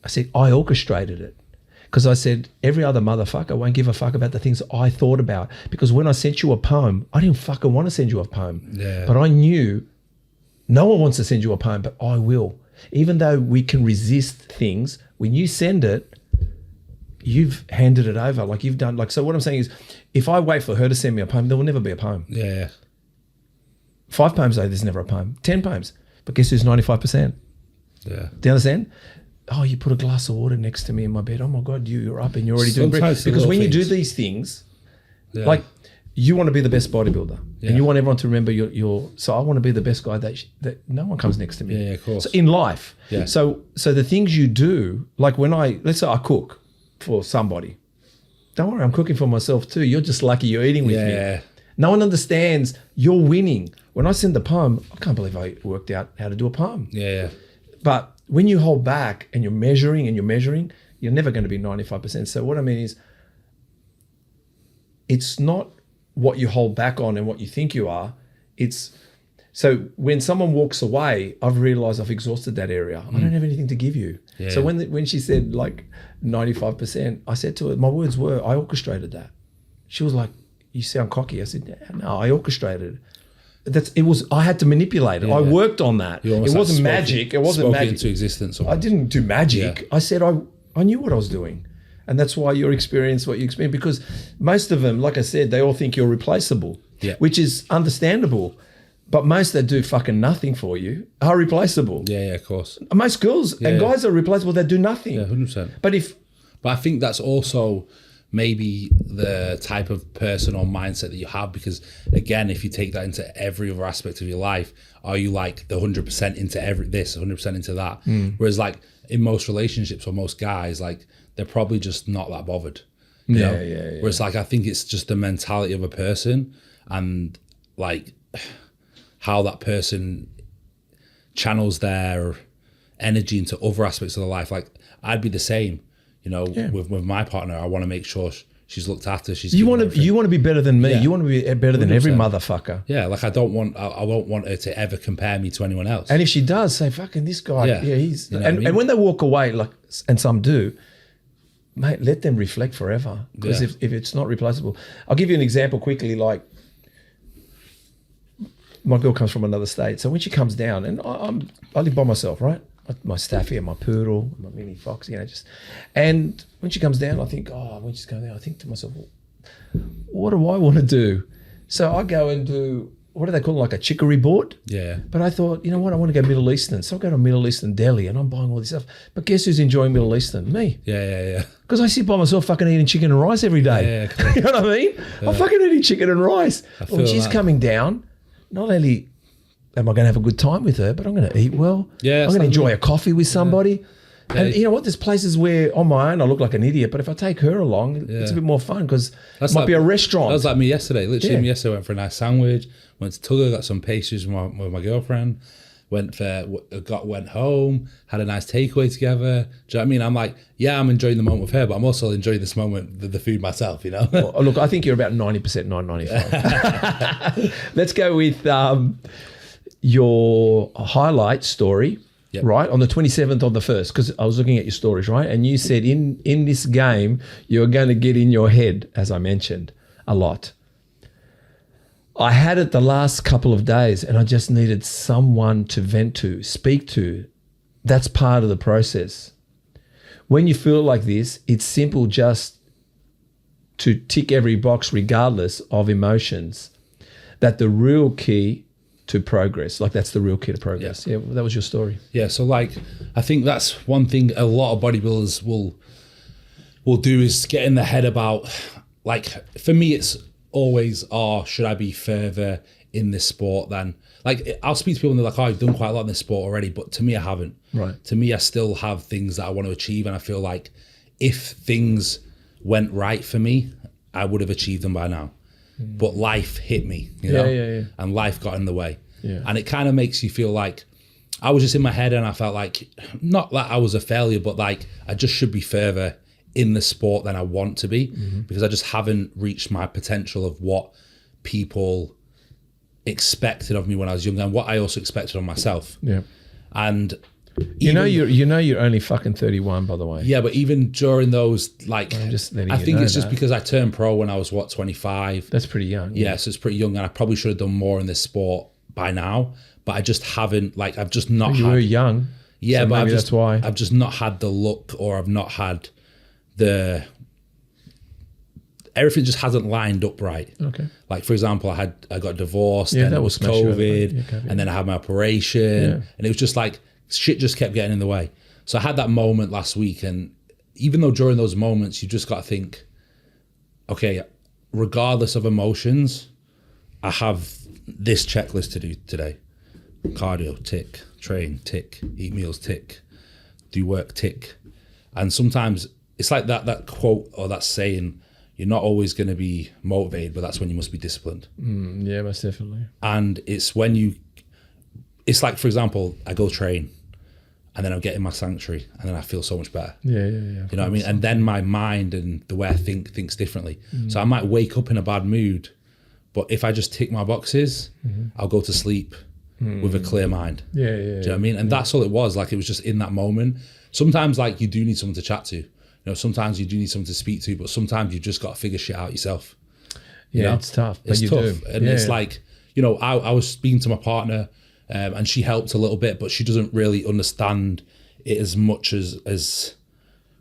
I said, I orchestrated it. Because I said, every other motherfucker won't give a fuck about the things I thought about. Because when I sent you a poem, I didn't fucking want to send you a poem. Yeah. But I knew no one wants to send you a poem, but I will. Even though we can resist things, when you send it, you've handed it over. Like you've done, like, so what I'm saying is, if I wait for her to send me a poem, there will never be a poem. Yeah. 5 poems, though, there's never a poem. 10 poems. But guess who's 95%? Yeah. Do you understand? Oh, you put a glass of water next to me in my bed. Oh my God, you're up and you're already doing great. Because when you do these things, like you want to be the best bodybuilder, and you want everyone to remember your. So I want to be the best guy that no one comes next to me. Yeah, of course. So in life, Yeah. So the things you do, like when let's say I cook for somebody. Don't worry, I'm cooking for myself too. You're just lucky you're eating with me. No one understands you're winning. When I send the poem, I can't believe I worked out how to do a poem. Yeah. But when you hold back and you're measuring, you're never going to be 95%. So what I mean is, it's not what you hold back on and what you think you are. It's so when someone walks away, I've realized I've exhausted that area. I don't have anything to give you. Yeah. So when she said like 95%, I said to her, my words were, I orchestrated that. She was like, you sound cocky. I said, no, I orchestrated it. I had to manipulate it. Yeah. I worked on that. It wasn't magic. It wasn't magic into existence. I didn't do magic. I said I knew what I was doing. And that's why you experience what you experience, because most of them, like I said, they all think you're replaceable, which is understandable. But most that do fucking nothing for you are replaceable. Yeah, of course. Most girls and guys are replaceable that do nothing. Yeah, 100%. But I think that's also maybe the type of person or mindset that you have, because again, if you take that into every other aspect of your life, are you like the 100% into 100% into that? Whereas like in most relationships or most guys, like they're probably just not that bothered. You know? Whereas like I think it's just the mentality of a person and like how that person channels their energy into other aspects of the life. Like I'd be the same, you know, Yeah. with my partner. I want to make sure she's looked after. You want to be better than me. Yeah. You want to be better than every 100%. motherfucker. Yeah, like I don't want her to ever compare me to anyone else. And if she does, say, fucking this guy, Yeah. he's... You know what I mean? And when they walk away, like, and some do, mate, let them reflect forever. Because Yeah. if it's not replaceable... I'll give you an example quickly, like, my girl comes from another state. So when she comes down, and I live by myself, right? My Staffy and my poodle, my mini fox, you know, just... And when she comes down, I think, when she's going down, I think to myself, what do I want to do? So I go and do... What do they call it? Like a chicory board? Yeah. But I thought, you know what? I want to go Middle Eastern. So I go to Middle Eastern deli and I'm buying all this stuff. But guess who's enjoying Middle Eastern? Me. Yeah. Because I sit by myself fucking eating chicken and rice every day. Yeah. You know what I mean? I'm fucking eating chicken and rice. feel When she's that. coming down, not only am I going to have a good time with her, but I'm going to eat well. Yeah, I'm going to enjoy a coffee with somebody. And you know what? There's places where on my own I look like an idiot, but if I take her along, it's a bit more fun because it might be a restaurant. That was like me yesterday. Literally, Yeah. me yesterday. Went for a nice sandwich. Went to Tugger, got some pastries with my girlfriend. Went home, had a nice takeaway together. Do you know what I mean? I'm like, yeah, I'm enjoying the moment with her, but I'm also enjoying this moment, the food myself. You know. Well, look, I think you're about 90%, 95. Let's go with your highlight story. Yep. Right, on the 27th of the 1st, because I was looking at your stories, right? And you said in this game, you're going to get in your head, as I mentioned, a lot. I had it the last couple of days and I just needed someone to vent to, speak to. That's part of the process. When you feel like this, it's simple just to tick every box regardless of emotions. That the real key to progress, like that's the real key to progress. Yeah, that was your story. Yeah, so like I think that's one thing a lot of bodybuilders will do is get in their head about, like for me it's always, should I be further in this sport than, like I'll speak to people and they're like, I've done quite a lot in this sport already, but to me I haven't. Right. To me I still have things that I want to achieve, and I feel like if things went right for me, I would have achieved them by now. But life hit me, you know, and life got in the way. Yeah. And it kind of makes you feel like I was just in my head and I felt like, not that I was a failure, but like I just should be further in the sport than I want to be, because I just haven't reached my potential of what people expected of me when I was younger and what I also expected of myself. Yeah. And You know you're only fucking 31, by the way. yeah, but even during those, like, I'm just letting I you think know it's just that. because I turned pro when I was 25. That's pretty young. Yeah, so it's pretty young, and I probably should have done more in this sport by now, but I just haven't, like, I've just not You had... were young. Yeah, so but maybe that's why. I've just not had the look, or I've not had the... Everything just hasn't lined up right. Okay. Like, for example, I got divorced, Yeah, then that it will was smash you over, COVID, yeah, COVID. and then I had my operation, and it was just like, shit just kept getting in the way. So I had that moment last week, and even though during those moments, you just got to think, okay, regardless of emotions, I have this checklist to do today. Cardio, tick. Train, tick. Eat meals, tick. Do work, tick. And sometimes it's like that quote or that saying, you're not always going to be motivated, but that's when you must be disciplined. Yeah, most definitely. And it's when it's like, for example, I go train and then I'm getting my sanctuary and then I feel so much better. Yeah. You know what I mean? And then my mind and the way I thinks differently. So I might wake up in a bad mood, but if I just tick my boxes, I'll go to sleep with a clear mind. Yeah. Do you know what I mean? And that's all it was. Like, it was just in that moment. Sometimes, like, you do need someone to chat to. You know, sometimes you do need someone to speak to, but sometimes you just got to figure shit out yourself. Yeah, You know? it's tough. But It's you tough. do. And it's like, you know, I was speaking to my partner and she helped a little bit, but she doesn't really understand it as much as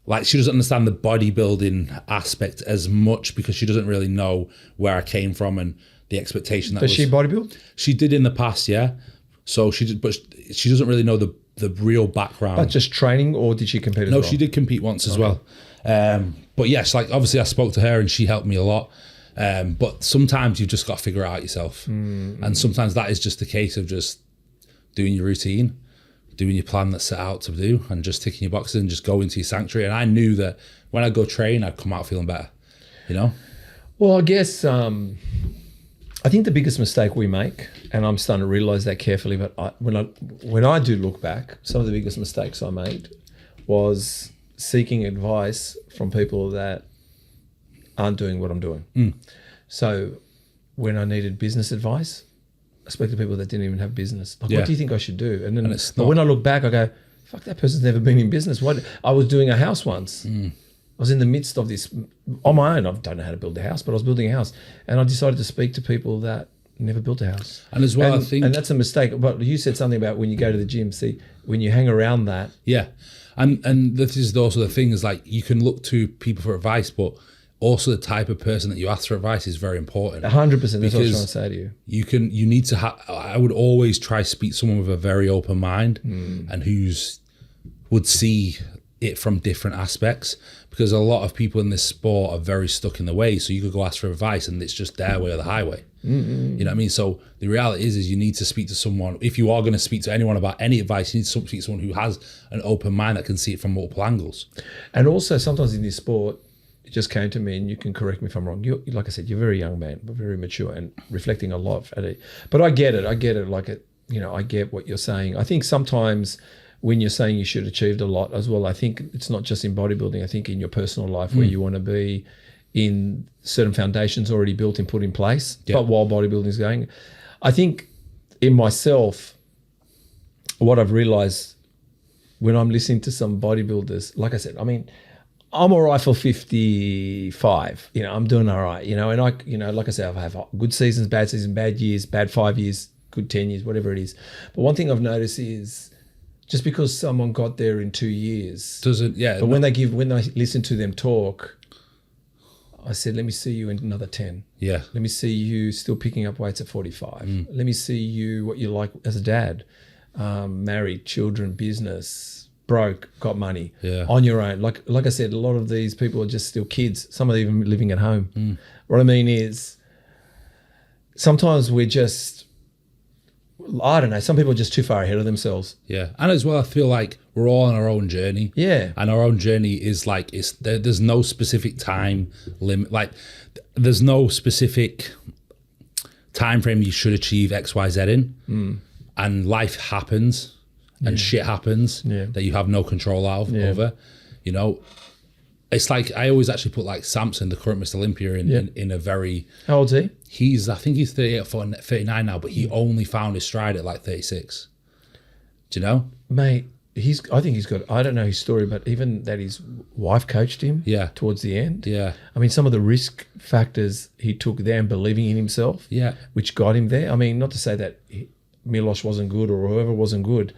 like, she doesn't understand the bodybuilding aspect as much because she doesn't really know where I came from and the expectation that Does she bodybuild? She did in the past, yeah. So she did, but she doesn't really know the real background. But just training, or did she compete as well? No, she did compete once as well. But yes, like, obviously I spoke to her and she helped me a lot. But sometimes you've just got to figure it out yourself. And sometimes that is just a case of just doing your routine, doing your plan that's set out to do, and just ticking your boxes and just go into your sanctuary. And I knew that when I go train, I'd come out feeling better, you know? Well, I guess I think the biggest mistake we make, and I'm starting to realize that carefully, but when I do look back, some of the biggest mistakes I made was seeking advice from people that aren't doing what I'm doing. So when I needed business advice, I spoke to people that didn't even have business. Like, what do you think I should do? And then when I look back, I go, fuck, that person's never been in business. What? I was doing a house once. I was in the midst of this on my own. I don't know how to build a house, but I was building a house, and I decided to speak to people that never built a house. And as well, I think, and that's a mistake. But you said something about when you go to the gym. See, when you hang around that, and this is also the thing is like you can look to people for advice, but also the type of person that you ask for advice is very important. 100%. That's what I was trying to say to you. You need to have. I would always try to speak to someone with a very open mind and would see it from different aspects, because a lot of people in this sport are very stuck in the way. So you could go ask for advice and it's just their way or the highway. You know what I mean? So the reality is you need to speak to someone. If you are going to speak to anyone about any advice, you need to speak to someone who has an open mind that can see it from multiple angles. And also sometimes in this sport, it just came to me, and you can correct me if I'm wrong. You're, like I said, you're a very young man, but very mature and reflecting a lot at it. But I get it. Like it, I get what you're saying. I think sometimes when you're saying you should achieve a lot as well, I think it's not just in bodybuilding. I think in your personal life where you want to be in certain foundations already built and put in place, but while bodybuilding is going. I think in myself, what I've realized when I'm listening to some bodybuilders, like I said, I mean, I'm all right for 55. I'm doing all right, and I, like I said, I have good seasons, bad years, bad 5 years, good 10 years, whatever it is. But one thing I've noticed is just because someone got there in 2 years doesn't, But when I listen to them talk, I said, let me see you in another 10. Yeah. Let me see you still picking up weights at 45. Let me see you what you like as a dad, married, children, business, broke, got money, on your own. Like I said, a lot of these people are just still kids. Some are even living at home. What I mean is sometimes we're just, I don't know, some people are just too far ahead of themselves. Yeah. And as well, I feel like we're all on our own journey. Yeah. And our own journey is like, there's no specific time limit. Like there's no specific time frame you should achieve X, Y, Z in. And life happens and shit happens that you have no control over, It's like, I always actually put like Samson, the current Mr. Olympia in a very... How old is he? I think he's 38 or 39 now, but he only found his stride at like 36. Do you know? Mate, I think he's got, I don't know his story, but even that his wife coached him towards the end. Yeah. I mean, some of the risk factors he took there and believing in himself, which got him there. I mean, not to say that Milosh wasn't good or whoever wasn't good,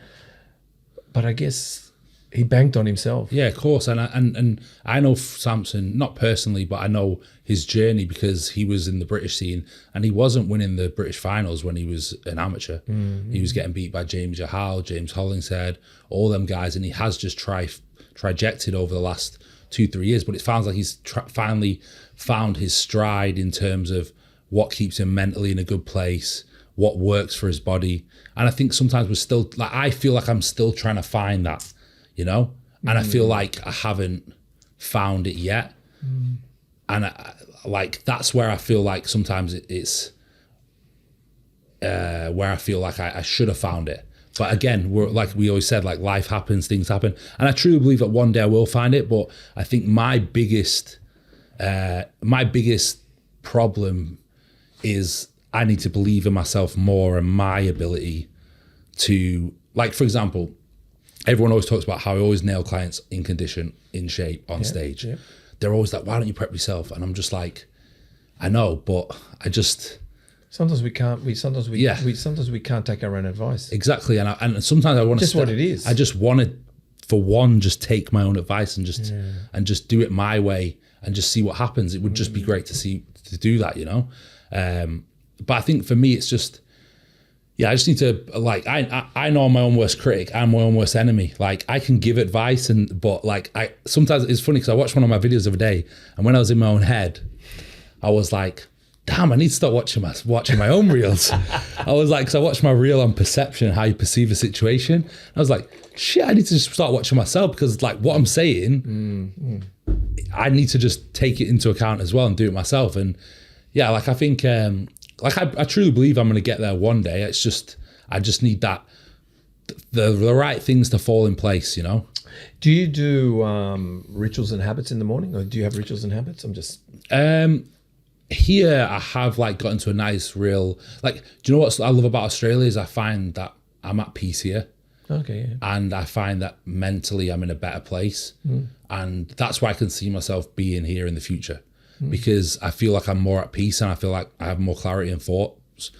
but I guess he banked on himself. Yeah, of course. And I know Samson, not personally, but I know his journey because he was in the British scene and he wasn't winning the British finals when he was an amateur. He was getting beat by James Jahal, James Hollingshead, all them guys. And he has just trajected over the last 2-3 years. But it sounds like he's finally found his stride in terms of what keeps him mentally in a good place, what works for his body. And I think sometimes we're still, like, I feel like I'm still trying to find that. And I feel like I haven't found it yet. And that's where I feel like sometimes it's where I feel like I should have found it. But again, we're like we always said, like life happens, things happen. And I truly believe that one day I will find it. But I think my biggest problem is I need to believe in myself more and my ability to, like, for example, everyone always talks about how I always nail clients in condition, in shape, on stage. Yeah. They're always like, why don't you prep yourself? And I'm just like, I know, but I just... Sometimes we can't take our own advice. Exactly. And sometimes I want to... Just what it is. I just want to, for one, just take my own advice and just do it my way and just see what happens. It would just be great to do that, But I think for me, it's just... Yeah, I just need to, like, I know I'm my own worst critic. I'm my own worst enemy. Like, I can give advice, but sometimes it's funny because I watched one of my videos the other day, and when I was in my own head, I was like, damn, I need to start watching my own reels. I was like, because I watched my reel on perception and how you perceive a situation. I was like, shit, I need to just start watching myself because, like, what I'm saying, I need to just take it into account as well and do it myself. And yeah, like, I think like I truly believe I'm going to get there one day. It's just I just need that the right things to fall in place, you know. Do you do rituals and habits in the morning, or do you have rituals and habits? I'm just here I have like got into a nice real like. Do you know what I love about Australia is I find that I'm at peace here. Okay, yeah. And I find that mentally I'm in a better place, and that's why I can see myself being here in the future, because I feel like I'm more at peace and I feel like I have more clarity in thoughts.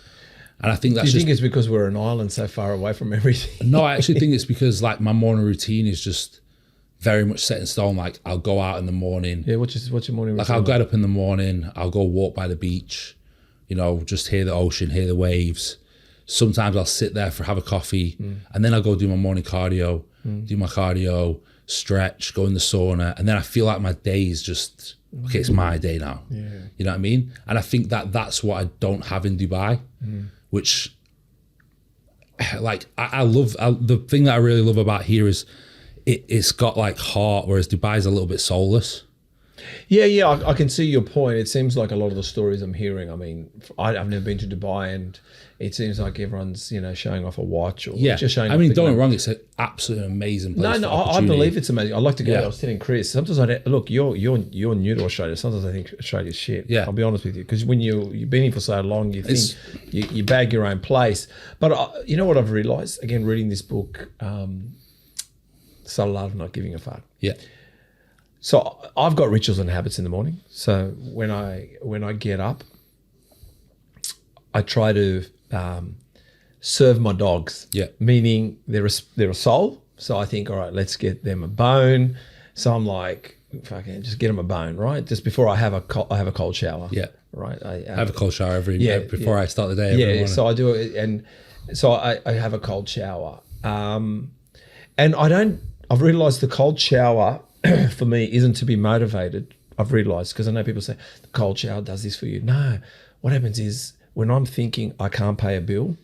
And I think that's Do you think it's because we're an island so far away from everything? No, I actually think it's because like my morning routine is just very much set in stone. Like I'll go out in the morning. Yeah, what's your morning routine? Like I'll get up in the morning, I'll go walk by the beach, you know, just hear the ocean, hear the waves. Sometimes I'll sit there have a coffee, and then I'll go do my morning cardio, do my cardio, stretch, go in the sauna, and then I feel like my day is just, okay, it's my day now. Yeah. You know what I mean? And I think that that's what I don't have in Dubai, which, like, I love, the thing that I really love about here is it's got like heart, whereas Dubai is a little bit soulless. Yeah, I can see your point. It seems like a lot of the stories I'm hearing, I mean, I've never been to Dubai, and it seems like everyone's, you know, showing off a watch or just showing off. I mean, don't get me wrong, it's an absolutely amazing place. No, I believe it's amazing. I'd like to go there. I was telling Chris, sometimes look, you're new to Australia. Sometimes I think Australia's shit. Yeah. I'll be honest with you, because when you've been here for so long, you think you bag your own place. But you know what I've realised, again, reading this book, Subtle Art of Not Giving a Fuck. Yeah. So I've got rituals and habits in the morning. So when I get up, I try to serve my dogs. Yeah. Meaning they're a soul. So I think, all right, let's get them a bone. So I'm like, fucking just get them a bone, right? Just before I have a cold shower. Yeah. Right. I have a cold shower before I start the day. Every morning. So I do it, and so I have a cold shower. And I've realised the cold shower for me isn't to be motivated. I've realised, because I know people say the cold shower does this for you. No, what happens is when I'm thinking I can't pay a bill,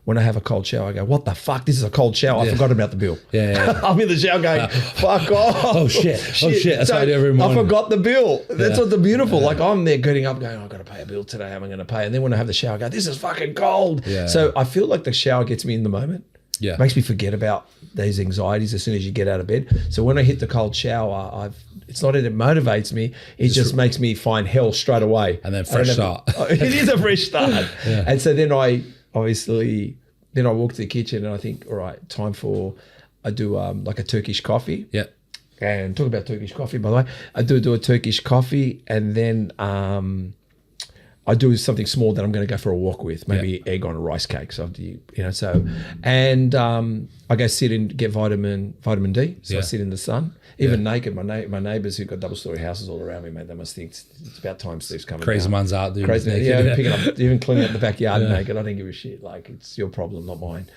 when I have a cold shower, I go, what the fuck? This is a cold shower. I forgot about the bill. Yeah. I'm in the shower going, fuck off. Oh shit. That's what I do every morning. I forgot the bill. That's what's beautiful. Like I'm there getting up going, I've got to pay a bill today. How am I going to pay? And then when I have the shower, I go, this is fucking cold. Yeah. So I feel like the shower gets me in the moment. Yeah. Makes me forget about these anxieties as soon as you get out of bed. So when I hit the cold shower, it's not that it motivates me, it just makes me find hell straight away. And then fresh start. It is a fresh start. Yeah. And so then I walk to the kitchen and I think, all right, I do like a Turkish coffee. Yeah. And talk about Turkish coffee, by the way. I do a Turkish coffee, and then I do something small that I'm going to go for a walk with, maybe egg on a rice cake. So I go sit and get vitamin D. So I sit in the sun, even naked. My neighbours who've got double-story houses all around me, mate, they must think it's about time Steve's coming. Crazy down. man's out doing crazy. Picking up, even cleaning up the backyard naked. I don't give a shit. Like, it's your problem, not mine.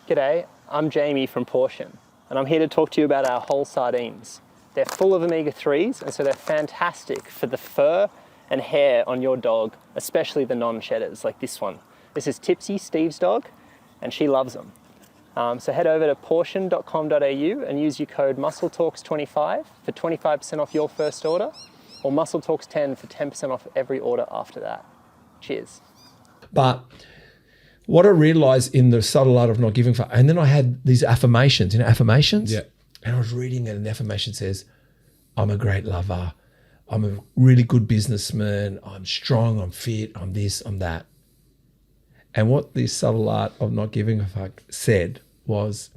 G'day, I'm Jamie from Pawtion, and I'm here to talk to you about our whole sardines. They're full of omega-3s, and so they're fantastic for the fur and hair on your dog, especially the non-shedders like this one. This is Tipsy, Steve's dog, and she loves them. So head over to pawtion.com.au and use your code MuscleTalks25 for 25% off your first order, or MuscleTalks10 for 10% off every order after that. Cheers. But what I realised in the Subtle Art of Not Giving Fuck, and then I had these affirmations, affirmations? Yeah. And I was reading it, and the affirmation says, I'm a great lover, I'm a really good businessman, I'm strong, I'm fit, I'm this, I'm that. And what the Subtle Art of Not Giving a Fuck said was,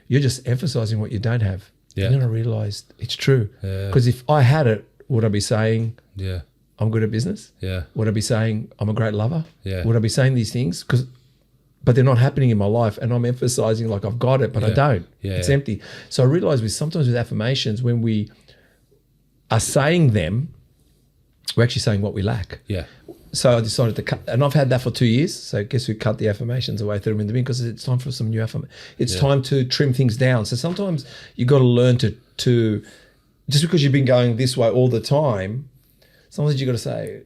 you're just emphasizing what you don't have. Yeah. And then I realized it's true. Because if I had it, would I be saying, I'm good at business? Yeah. Would I be saying, I'm a great lover? Yeah. Would I be saying these things? But they're not happening in my life, and I'm emphasizing like I've got it, but I don't. Yeah. It's empty. So I realized sometimes with affirmations, when we are saying them, we're actually saying what we lack. Yeah. So I decided to cut, and I've had that for 2 years. So guess who cut the affirmations away, threw them in the bin, because it's time for some new affirmations. It's time to trim things down. So sometimes you got to learn to just because you've been going this way all the time, sometimes you got to say,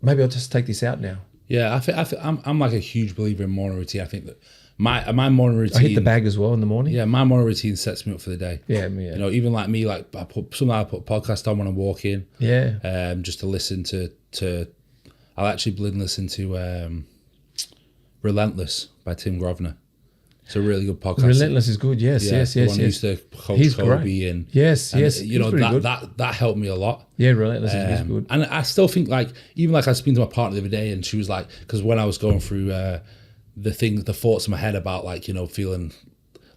maybe I'll just take this out now. Yeah, I think I'm like a huge believer in morning routine. I think that my morning routine. I hit the bag as well in the morning. Yeah, my morning routine sets me up for the day. Yeah. You know, even like me, like I put podcast on when I walk in. Yeah. Just to listen to. I'll actually listen to Relentless by Tim Grosvenor. It's a really good podcast. Relentless is good. Yes, yes, the yes, one who yes. used to coach He's Kobe great. and Yes, and, yes. you know, he's pretty that helped me a lot. Yeah, Relentless is good. And I still think, like, even like I was speaking to my partner the other day, and she was like, because when I was going through the thoughts in my head about, like, you know, feeling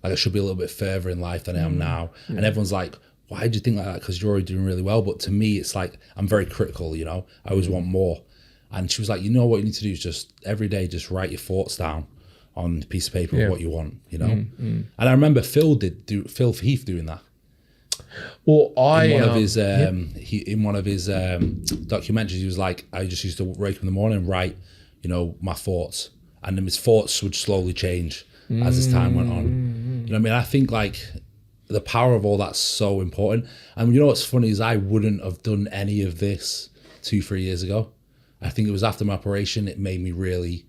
like I should be a little bit further in life than I am now, and everyone's like, why do you think like that? Because you're already doing really well. But to me, it's like I'm very critical. You know, I always want more. And she was like, you know, what you need to do is just every day just write your thoughts down on a piece of paper of what you want, you know. And I remember Phil Heath doing that. Well, in one of his documentaries, he was like, I just used to wake up in the morning and write, you know, my thoughts, and then his thoughts would slowly change as his time went on. You know what I mean? I think like the power of all that's so important. And you know what's funny is I wouldn't have done any of this 2-3 years ago. I think it was after my operation, it made me really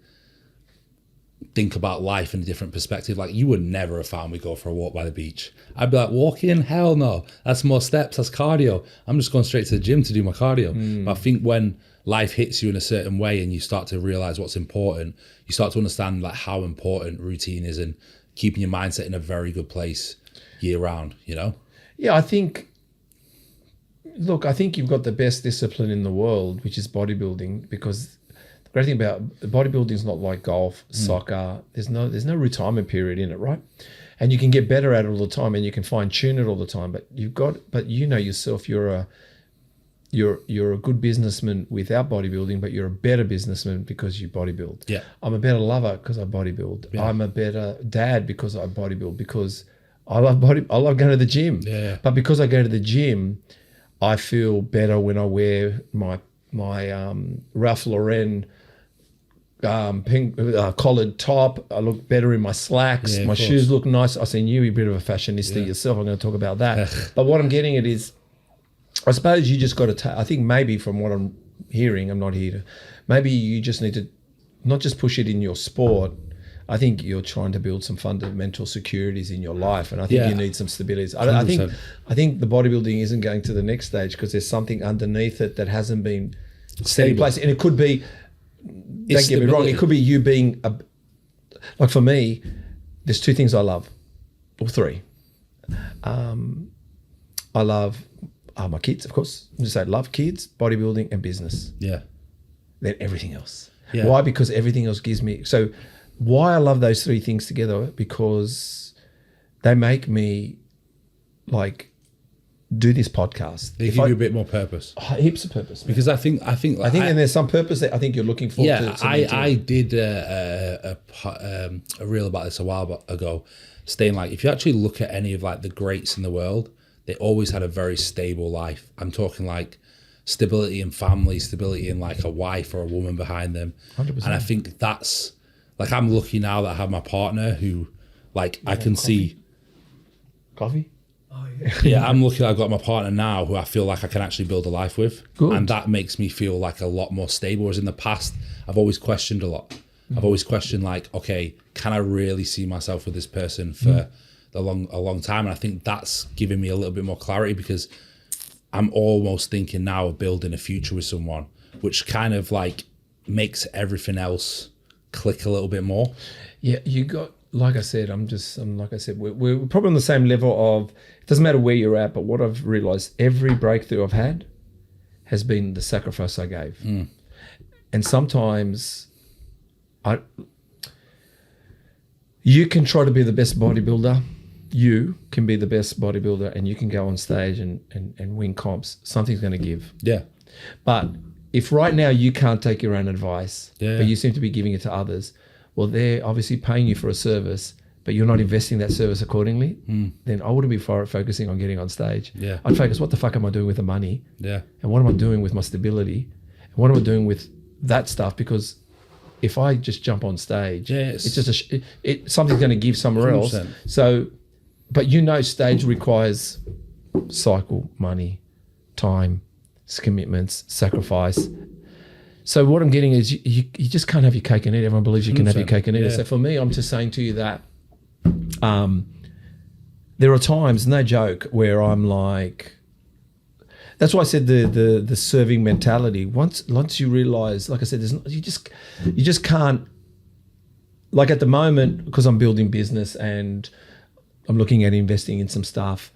think about life in a different perspective. Like, you would never have found me go for a walk by the beach. I'd be like, walking? Hell no. That's more steps, that's cardio. I'm just going straight to the gym to do my cardio. But I think when life hits you in a certain way and you start to realize what's important, you start to understand like how important routine is and keeping your mindset in a very good place year round, you know? Yeah, I think you've got the best discipline in the world, which is bodybuilding, because the great thing about bodybuilding is not like golf, soccer. There's no retirement period in it, right? And you can get better at it all the time, and you can fine tune it all the time. But you know yourself, you're a good businessman without bodybuilding, but you're a better businessman because you bodybuild. Yeah. I'm a better lover because I bodybuild. Yeah. I'm a better dad because I bodybuild, because I love going to the gym. Yeah. But because I go to the gym, I feel better when I wear my Ralph Lauren pink collared top. I look better in my slacks. Yeah, my shoes look nice. I seen you're a bit of a fashionista yourself. I'm going to talk about that. But what I'm getting at is, I suppose you just got to I think maybe from what I'm hearing, I'm not here to, maybe you just need to not just push it in your sport. I think you're trying to build some fundamental securities in your life, and I think you need some stability. I think the bodybuilding isn't going to the next stage because there's something underneath it that hasn't been set in place, and it could be. Don't get me wrong. It could be you being like, for me, there's two things I love, or three. I love my kids, of course. I'm just saying, love kids, bodybuilding, and business. Yeah. Then everything else. Yeah. Why? Because everything else gives me. So why I love those three things together, because they make me like do this podcast. They give you a bit more purpose. Heaps of purpose. Because I think, and there's some purpose that I think you're looking for. Yeah, I did a reel about this a while ago, saying like, if you actually look at any of like the greats in the world, they always had a very stable life. I'm talking like stability in family, stability in like a wife or a woman behind them. 100%. And I think that's like, I'm lucky now that I have my partner who, like, I can see. Coffee? Oh, yeah. Yeah, I'm lucky I've got my partner now who I feel like I can actually build a life with. Good. And that makes me feel like a lot more stable. Whereas in the past, I've always questioned a lot. I've always questioned like, okay, can I really see myself with this person for a long time? And I think that's giving me a little bit more clarity, because I'm almost thinking now of building a future with someone, which kind of like makes everything else click a little bit more. Yeah, you got, like I said, we're probably on the same level of, it doesn't matter where you're at, but what I've realized, every breakthrough I've had has been the sacrifice I gave. And sometimes you can try to be the best bodybuilder. You can be the best bodybuilder and you can go on stage and win comps. Something's going to give. Yeah. But if right now you can't take your own advice, Yeah. but you seem to be giving it to others, well, they're obviously paying you for a service, but you're not investing that service accordingly, then I wouldn't be focusing on getting on stage. Yeah. I'd focus, what the fuck am I doing with the money? Yeah. And what am I doing with my stability? And what am I doing with that stuff? Because if I just jump on stage, Yes. it's just something's going to give somewhere 100%. else. So, but stage requires cycle, money, time, commitments, sacrifice. So what I'm getting is you just can't have your cake and eat it. Everyone believes you can have your cake and eat it. Yeah. So for me, I'm just saying to you that there are times, no joke, where I'm like, That's why I said the serving mentality. Once you realize, like I said, you just can't. Like at the moment, because I'm building business and I'm looking at investing in some stuff.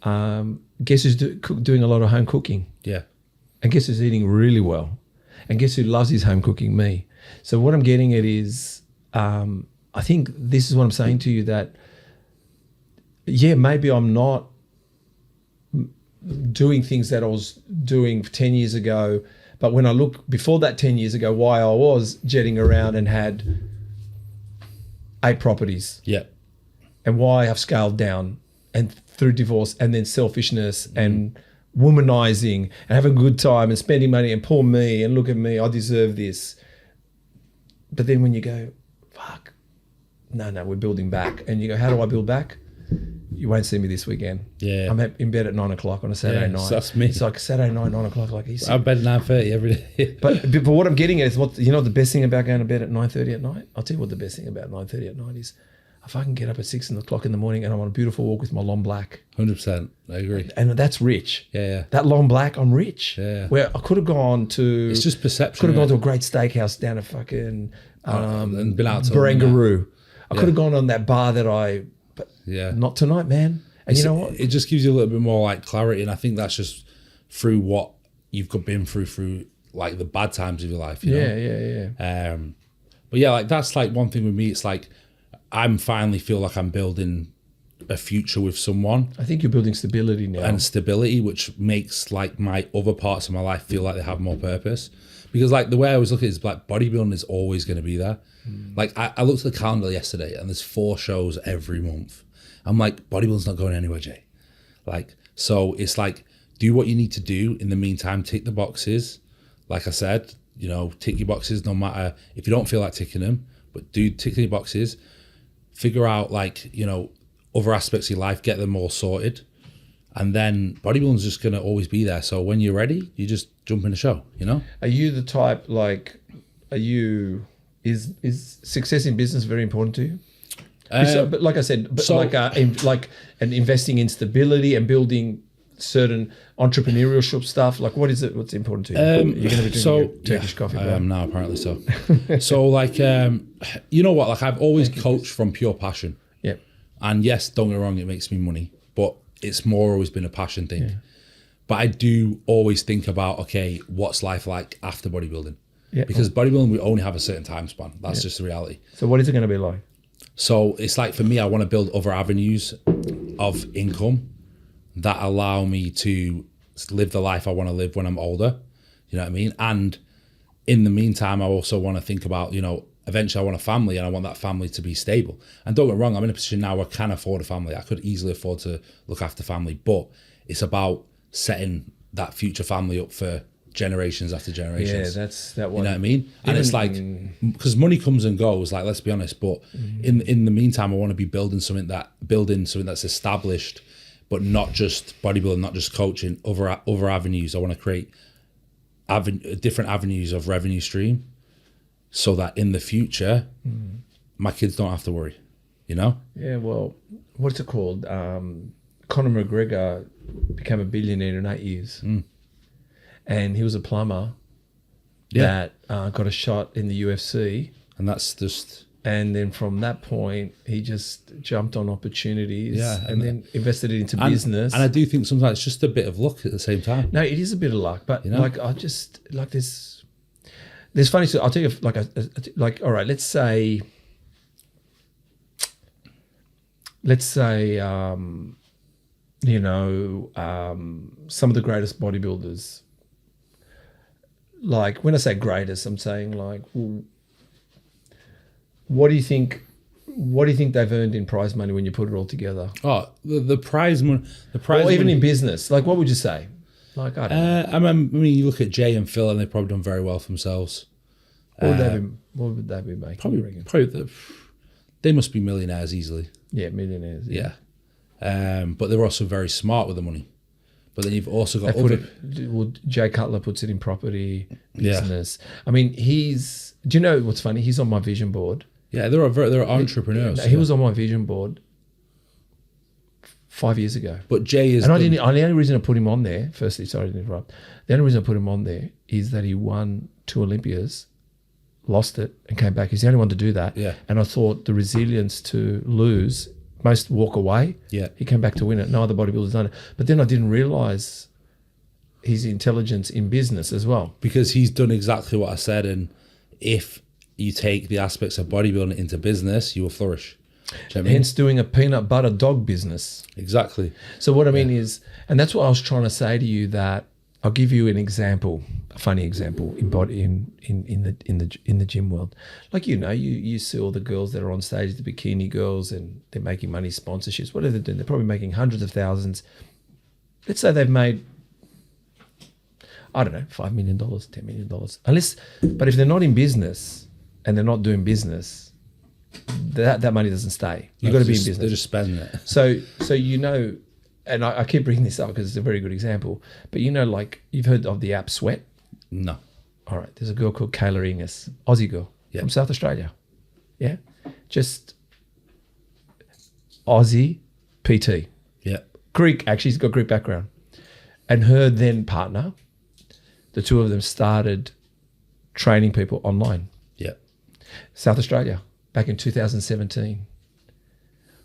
Guess who's doing a lot of home cooking? Yeah. And guess who's eating really well? And guess who loves his home cooking? Me. So what I'm getting at is, I think this is what I'm saying to you, that yeah, maybe I'm not doing things that I was doing 10 years ago, but when I look before that 10 years ago, why I was jetting around and had 8 properties. Yeah. And why I've scaled down, and through divorce and then selfishness and womanizing and having a good time and spending money and poor me and look at me, I deserve this. But then when you go, fuck, no, we're building back. And you go, how do I build back? You won't see me this weekend. Yeah. I'm in bed at 9 o'clock on a Saturday night. So that's me. It's like Saturday night, 9 o'clock. Like he's I'm bed at 9:30 every day. but what I'm getting at is what the best thing about going to bed at 9:30 at night? I'll tell you what the best thing about 9:30 at night is. If I can get up at 6 o'clock in the morning and I'm on a beautiful walk with my long black. 100%. I agree. And that's rich. Yeah. That long black, I'm rich. Yeah. Where I could have gone to. It's just perception. Could have gone to a great steakhouse down at fucking and been out to Barangaroo. I could have gone on that bar that but not tonight, man. And you know what? It just gives you a little bit more like clarity, and I think that's just through what you've been through like the bad times of your life. You know? Yeah. But yeah, like that's like one thing with me. It's like I'm finally feel like I'm building a future with someone. I think you're building stability now. And stability, which makes like my other parts of my life feel like they have more purpose. Because like the way I was looking at it is like bodybuilding is always going to be there. Like I looked at the calendar yesterday and there's 4 shows every month. I'm like, bodybuilding's not going anywhere, Jay. Like, so it's like, do what you need to do. In the meantime, tick the boxes. Like I said, tick your boxes no matter if you don't feel like ticking them, but do tick your boxes. Figure out like, other aspects of your life, get them all sorted. And then bodybuilding's just going to always be there. So when you're ready, you just jump in the show, Are you the type, is success in business very important to you? But like I said, and investing in stability and building certain entrepreneurship stuff. Like, what's important to you? You're going to be drinking your Turkish coffee. I am now, apparently so. So, like, you know what? Like, I've always coached from pure passion. Yeah. And yes, don't get me wrong, it makes me money, but it's more always been a passion thing. Yeah. But I do always think about, okay, what's life like after bodybuilding? Yeah. Because bodybuilding, we only have a certain time span. That's just the reality. So what is it going to be like? So it's like, for me, I want to build other avenues of income that allow me to live the life I want to live when I'm older. You know what I mean? And in the meantime, I also want to think about, eventually I want a family and I want that family to be stable. And don't get me wrong, I'm in a position now where I can afford a family. I could easily afford to look after family, but it's about setting that future family up for generations after generations. Yeah, that's that one. You know what I mean? And it's like, because money comes and goes, like, let's be honest, but in the meantime, I want to be building something that's established, but not just bodybuilding, not just coaching, other avenues. I want to create different avenues of revenue stream so that in the future, my kids don't have to worry, Yeah, well, what's it called? Conor McGregor became a billionaire in 8 years. And he was a plumber that got a shot in the UFC. And that's just... And then from that point, he just jumped on opportunities and then invested it into business. And I do think sometimes it's just a bit of luck at the same time. No, it is a bit of luck. But like, I just, like this, there's funny, so I'll tell you, like, all right, let's say, some of the greatest bodybuilders, like, when I say greatest, I'm saying like, what do you think they've earned in prize money when you put it all together? Oh, the prize money, or even in business, like, what would you say? Like, I don't know. I mean, you look at Jay and Phil, and they've probably done very well for themselves. What would they be making? Probably they must be millionaires easily. Yeah, millionaires. Yeah. But they're also very smart with the money. But then you've also got Jay Cutler puts it in property, business. Yeah. I mean, do you know what's funny? He's on my vision board. Yeah, they're entrepreneurs. He was on my vision board 5 years ago. But Jay is. And the only reason I put him on there, firstly, sorry to interrupt. The only reason I put him on there is that he won 2 Olympias, lost it, and came back. He's the only one to do that. Yeah. And I thought the resilience to lose, most walk away. Yeah. He came back to win it. No other bodybuilder's done it. But then I didn't realise his intelligence in business as well. Because he's done exactly what I said. And if you take the aspects of bodybuilding into business, you will flourish. Do you know what I mean? Hence doing a peanut butter dog business. Exactly. So what I mean is, and that's what I was trying to say to you, that I'll give you an example, a funny example in the gym world. Like, you see all the girls that are on stage, the bikini girls, and they're making money, sponsorships. What are they doing? They're probably making hundreds of thousands. Let's say they've made, I don't know, $5 million, $10 million. But if they're not in business and they're not doing business, that money doesn't stay. You've got to be in business. They're just spending it. So and I keep bringing this up because it's a very good example, but like, you've heard of the app Sweat? No. All right, there's a girl called Kayla Inges, Aussie girl from South Australia. Yeah, just Aussie PT. Yeah. Greek, actually, she's got Greek background. And her then partner, the two of them started training people online. Yeah. South Australia, back in 2017.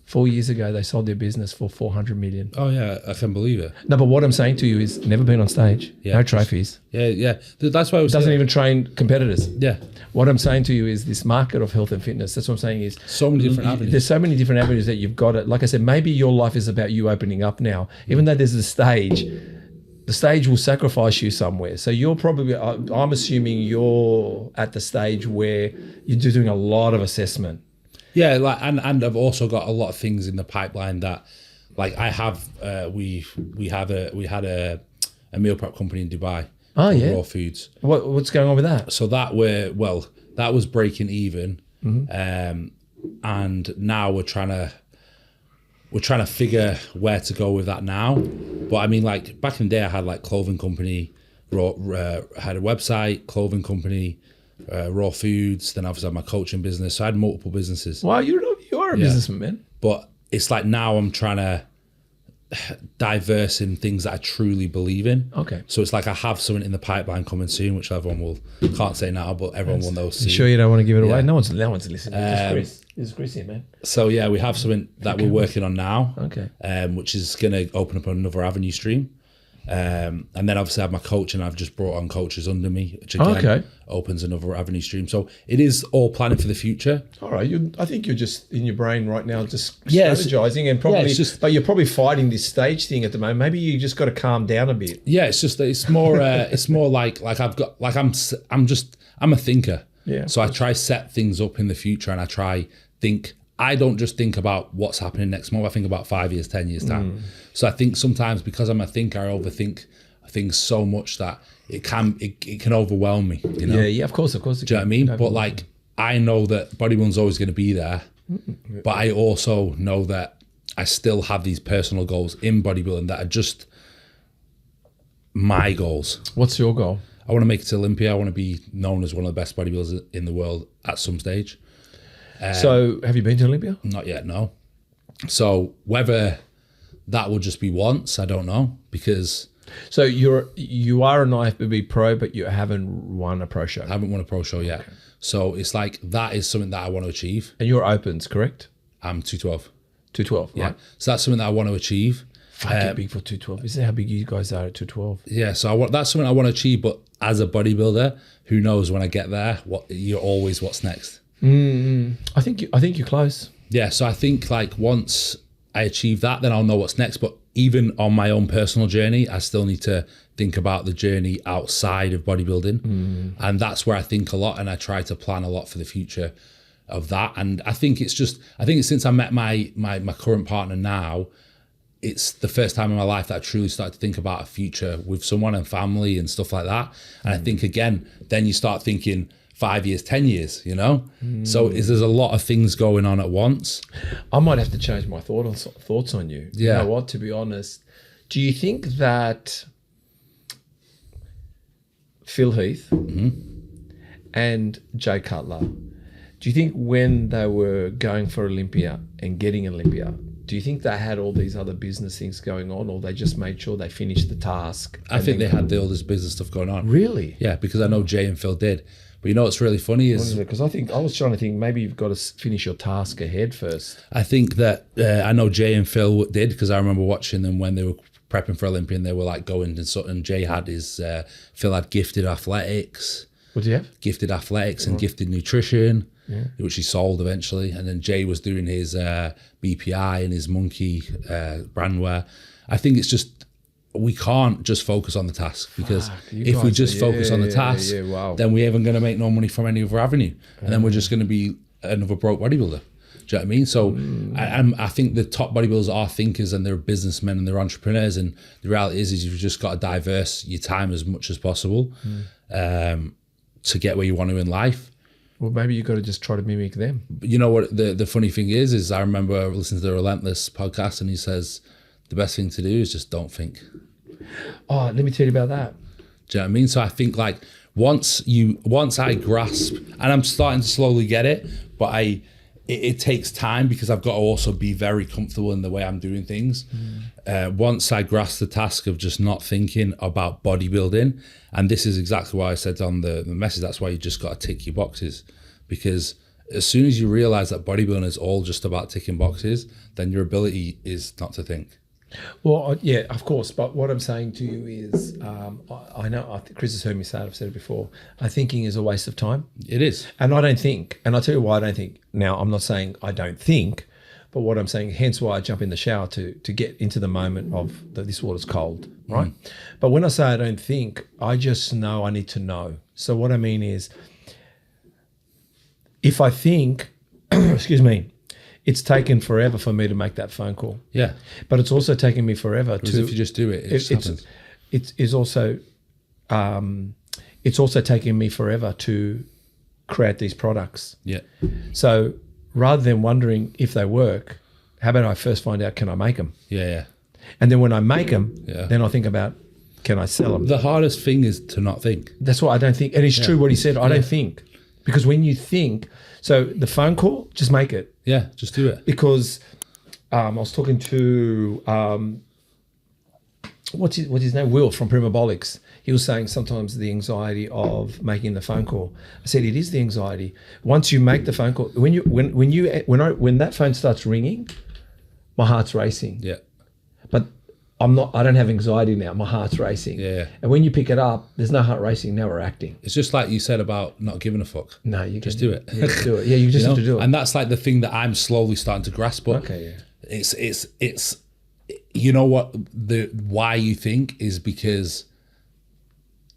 4 years ago, they sold their business for 400 million. Oh yeah, I can believe it. No, but what I'm saying to you is, never been on stage, no trophies. Yeah. That's why I was Doesn't even train competitors. Yeah. What I'm saying to you is, this market of health and fitness, that's what I'm saying is, So many different avenues. There's so many different avenues that you've got it. Like I said, maybe your life is about you opening up now. Even though there's the stage will sacrifice you somewhere. So you're probably, I'm assuming you're at the stage where you're doing a lot of assessment. Yeah, like and I've also got a lot of things in the pipeline that, like, I have. We had a meal prep company in Dubai. Oh yeah, Raw Foods. What's going on with that? So that was breaking even, and now we're trying to figure where to go with that now. But I mean, like, back in the day, I had like clothing company, had a website, clothing company. Raw Foods, then obviously I had my coaching business. So I had multiple businesses. Wow, you are a businessman, man. But it's like, now I'm trying to diverse in things that I truly believe in. Okay. So it's like, I have something in the pipeline coming soon, which everyone can't say now, but everyone will know soon. You sure you don't want to give it away? Yeah. No one's listening. This is Chris here, man. So yeah, we have something that we're working on now. Okay. Which is going to open up another avenue stream. And then obviously I have my coach, and I've just brought on coaches under me, which again opens another avenue stream. So it is all planning for the future. All right, I think you're just in your brain right now, just strategizing, and probably, but you're probably fighting this stage thing at the moment. Maybe you just got to calm down a bit. Yeah, it's more like I've got, like, I'm a thinker. Yeah. So I try set things up in the future, and I don't just think about what's happening next month. I think about 5 years, 10 years time. So I think sometimes, because I'm a thinker, I overthink things so much that it can overwhelm me. Yeah, of course. Do you know what I mean? But like, I know that bodybuilding's always going to be there, but I also know that I still have these personal goals in bodybuilding that are just my goals. What's your goal? I want to make it to Olympia. I want to be known as one of the best bodybuilders in the world at some stage. So have you been to Olympia? Not yet, no. So whether that will just be once, I don't know, because... So you are an IFBB Pro, but you haven't won a pro show. I haven't won a pro show yet. Okay. So it's like, that is something that I want to achieve. And you're opens, correct? I'm 212. 212, yeah. Right. So that's something that I want to achieve. Fucking big for 212. Is that how big you guys are at 212? Yeah, so that's something I want to achieve, but as a bodybuilder, who knows when I get there, you're always what's next. I think you're close. Yeah, so I think, like, once I achieve that, then I'll know what's next. But even on my own personal journey, I still need to think about the journey outside of bodybuilding. And that's where I think a lot, and I try to plan a lot for the future of that. And I think it's since I met my current partner now, it's the first time in my life that I truly started to think about a future with someone and family and stuff like that. And I think, again, then you start thinking 5 years, 10 years, So there's a lot of things going on at once. I might have to change my thoughts on you. Yeah. You know what, to be honest, do you think that Phil Heath and Jay Cutler, do you think when they were going for Olympia and getting Olympia, do you think they had all these other business things going on, or they just made sure they finished the task? I think they had all this business stuff going on. Really? Yeah, because I know Jay and Phil did. But you know what's really funny is... Because I was trying to think, maybe you've got to finish your task ahead first. I think that I know Jay and Phil did, because I remember watching them when they were prepping for Olympia, and they were like going and Jay had his... Phil had gifted athletics. What do you have? Gifted athletics and gifted nutrition, yeah. which he sold eventually. And then Jay was doing his BPI and his Monkey brandwear. I think it's just... we can't just focus on the task, because if we just focus on the task, then we ain't going to make no money from any other avenue. And then we're just going to be another broke bodybuilder. Do you know what I mean? So I think the top bodybuilders are thinkers, and they're businessmen and they're entrepreneurs. And the reality is you've just got to diverse your time as much as possible to get where you want to in life. Well, maybe you've got to just try to mimic them. But you know what the funny thing is I remember listening to the Relentless podcast, and he says the best thing to do is just don't think. Oh, let me tell you about that. Do you know what I mean? So I think like once I grasp, and I'm starting to slowly get it, but it takes time, because I've got to also be very comfortable in the way I'm doing things. Once I grasp the task of just not thinking about bodybuilding, and this is exactly what I said on the message, that's why you just got to tick your boxes, because as soon as you realize that bodybuilding is all just about ticking boxes, then your ability is not to think. Well, yeah, of course. But what I'm saying to you is, I know Chris has heard me say it, I've said it before, thinking is a waste of time. It is. And I don't think, and I'll tell you why I don't think. Now, I'm not saying I don't think, but what I'm saying, hence why I jump in the shower to get into the moment of this water's cold, right? But when I say I don't think, I just know I need to know. So what I mean is, if I think, excuse me, it's taken forever for me to make that phone call. Yeah. But it's also taken me forever to... if you just do it, it just happens. It's also taking me forever to create these products. Yeah. So rather than wondering if they work, how about I first find out, can I make them? Yeah. And then when I make them, then I think about, can I sell them? The hardest thing is to not think. That's what I don't think. And it's true what he said. I don't think. Because when you think, so the phone call, just make it. Yeah, just do it. Because I was talking to, what's his name? Will from Primabolics. He was saying sometimes the anxiety of making the phone call. I said, it is the anxiety. Once you make the phone call, when that phone starts ringing, my heart's racing. Yeah. But I don't have anxiety now. My heart's racing. Yeah. And when you pick it up, there's no heart racing. Now we're acting. It's just like you said about not giving a fuck. No, you just do it. Yeah, do it. Yeah, you just have to do it. And that's like the thing that I'm slowly starting to grasp. But okay, yeah. It's you know what, why you think is because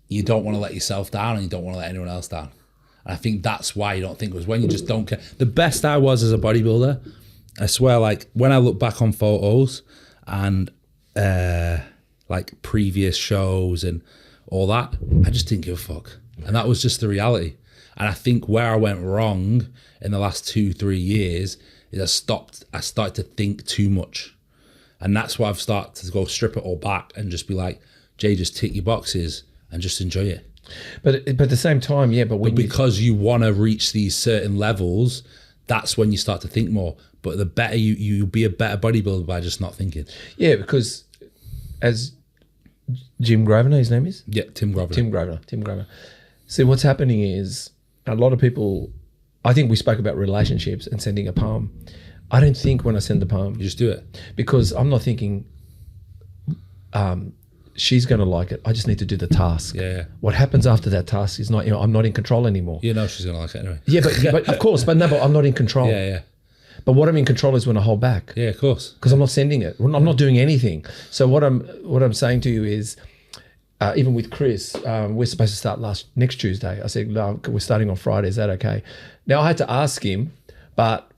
you don't want to let yourself down, and you don't want to let anyone else down. And I think that's why you don't think, was when you just don't care. The best I was as a bodybuilder, I swear, like when I look back on photos and like previous shows and all that, I just didn't give a fuck. And that was just the reality. And I think where I went wrong in the last 2-3 years is I started to think too much. And that's why I've started to go strip it all back and just be like, Jay, just tick your boxes and just enjoy it. But at the same time, yeah, but because you want to reach these certain levels, that's when you start to think more. But the better you'll be a better bodybuilder by just not thinking. Yeah, because as Jim Grosvenor, his name is? Yeah, Tim Grosvenor. Tim Grosvenor. See, what's happening is a lot of people, I think we spoke about relationships and sending a poem. I don't think when I send the poem. You just do it. Because I'm not thinking she's going to like it. I just need to do the task. Yeah. What happens after that task is not, I'm not in control anymore. You know she's going to like it anyway. Yeah, but of course, but I'm not in control. Yeah. But what I'm in control is when I hold back. Yeah, of course. Because I'm not sending it. I'm not doing anything. So what I'm saying to you is, even with Chris, we're supposed to start next Tuesday. I said, no, we're starting on Friday. Is that okay? Now I had to ask him, but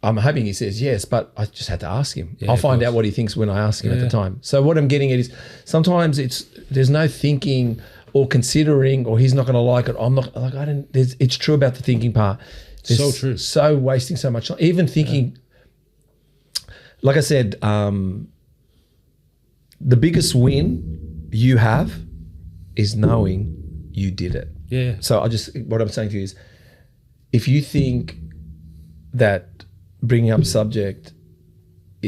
I'm hoping he says yes, but I just had to ask him. Yeah, I'll find out what he thinks when I ask him at the time. So what I'm getting at is sometimes there's no thinking or considering, or he's not going to like it. I'm not like, it's true about the thinking part. So true. So wasting so much time. Even thinking, like I said, the biggest win you have is knowing you did it. Yeah. So what I'm saying to you is, if you think that bringing up subject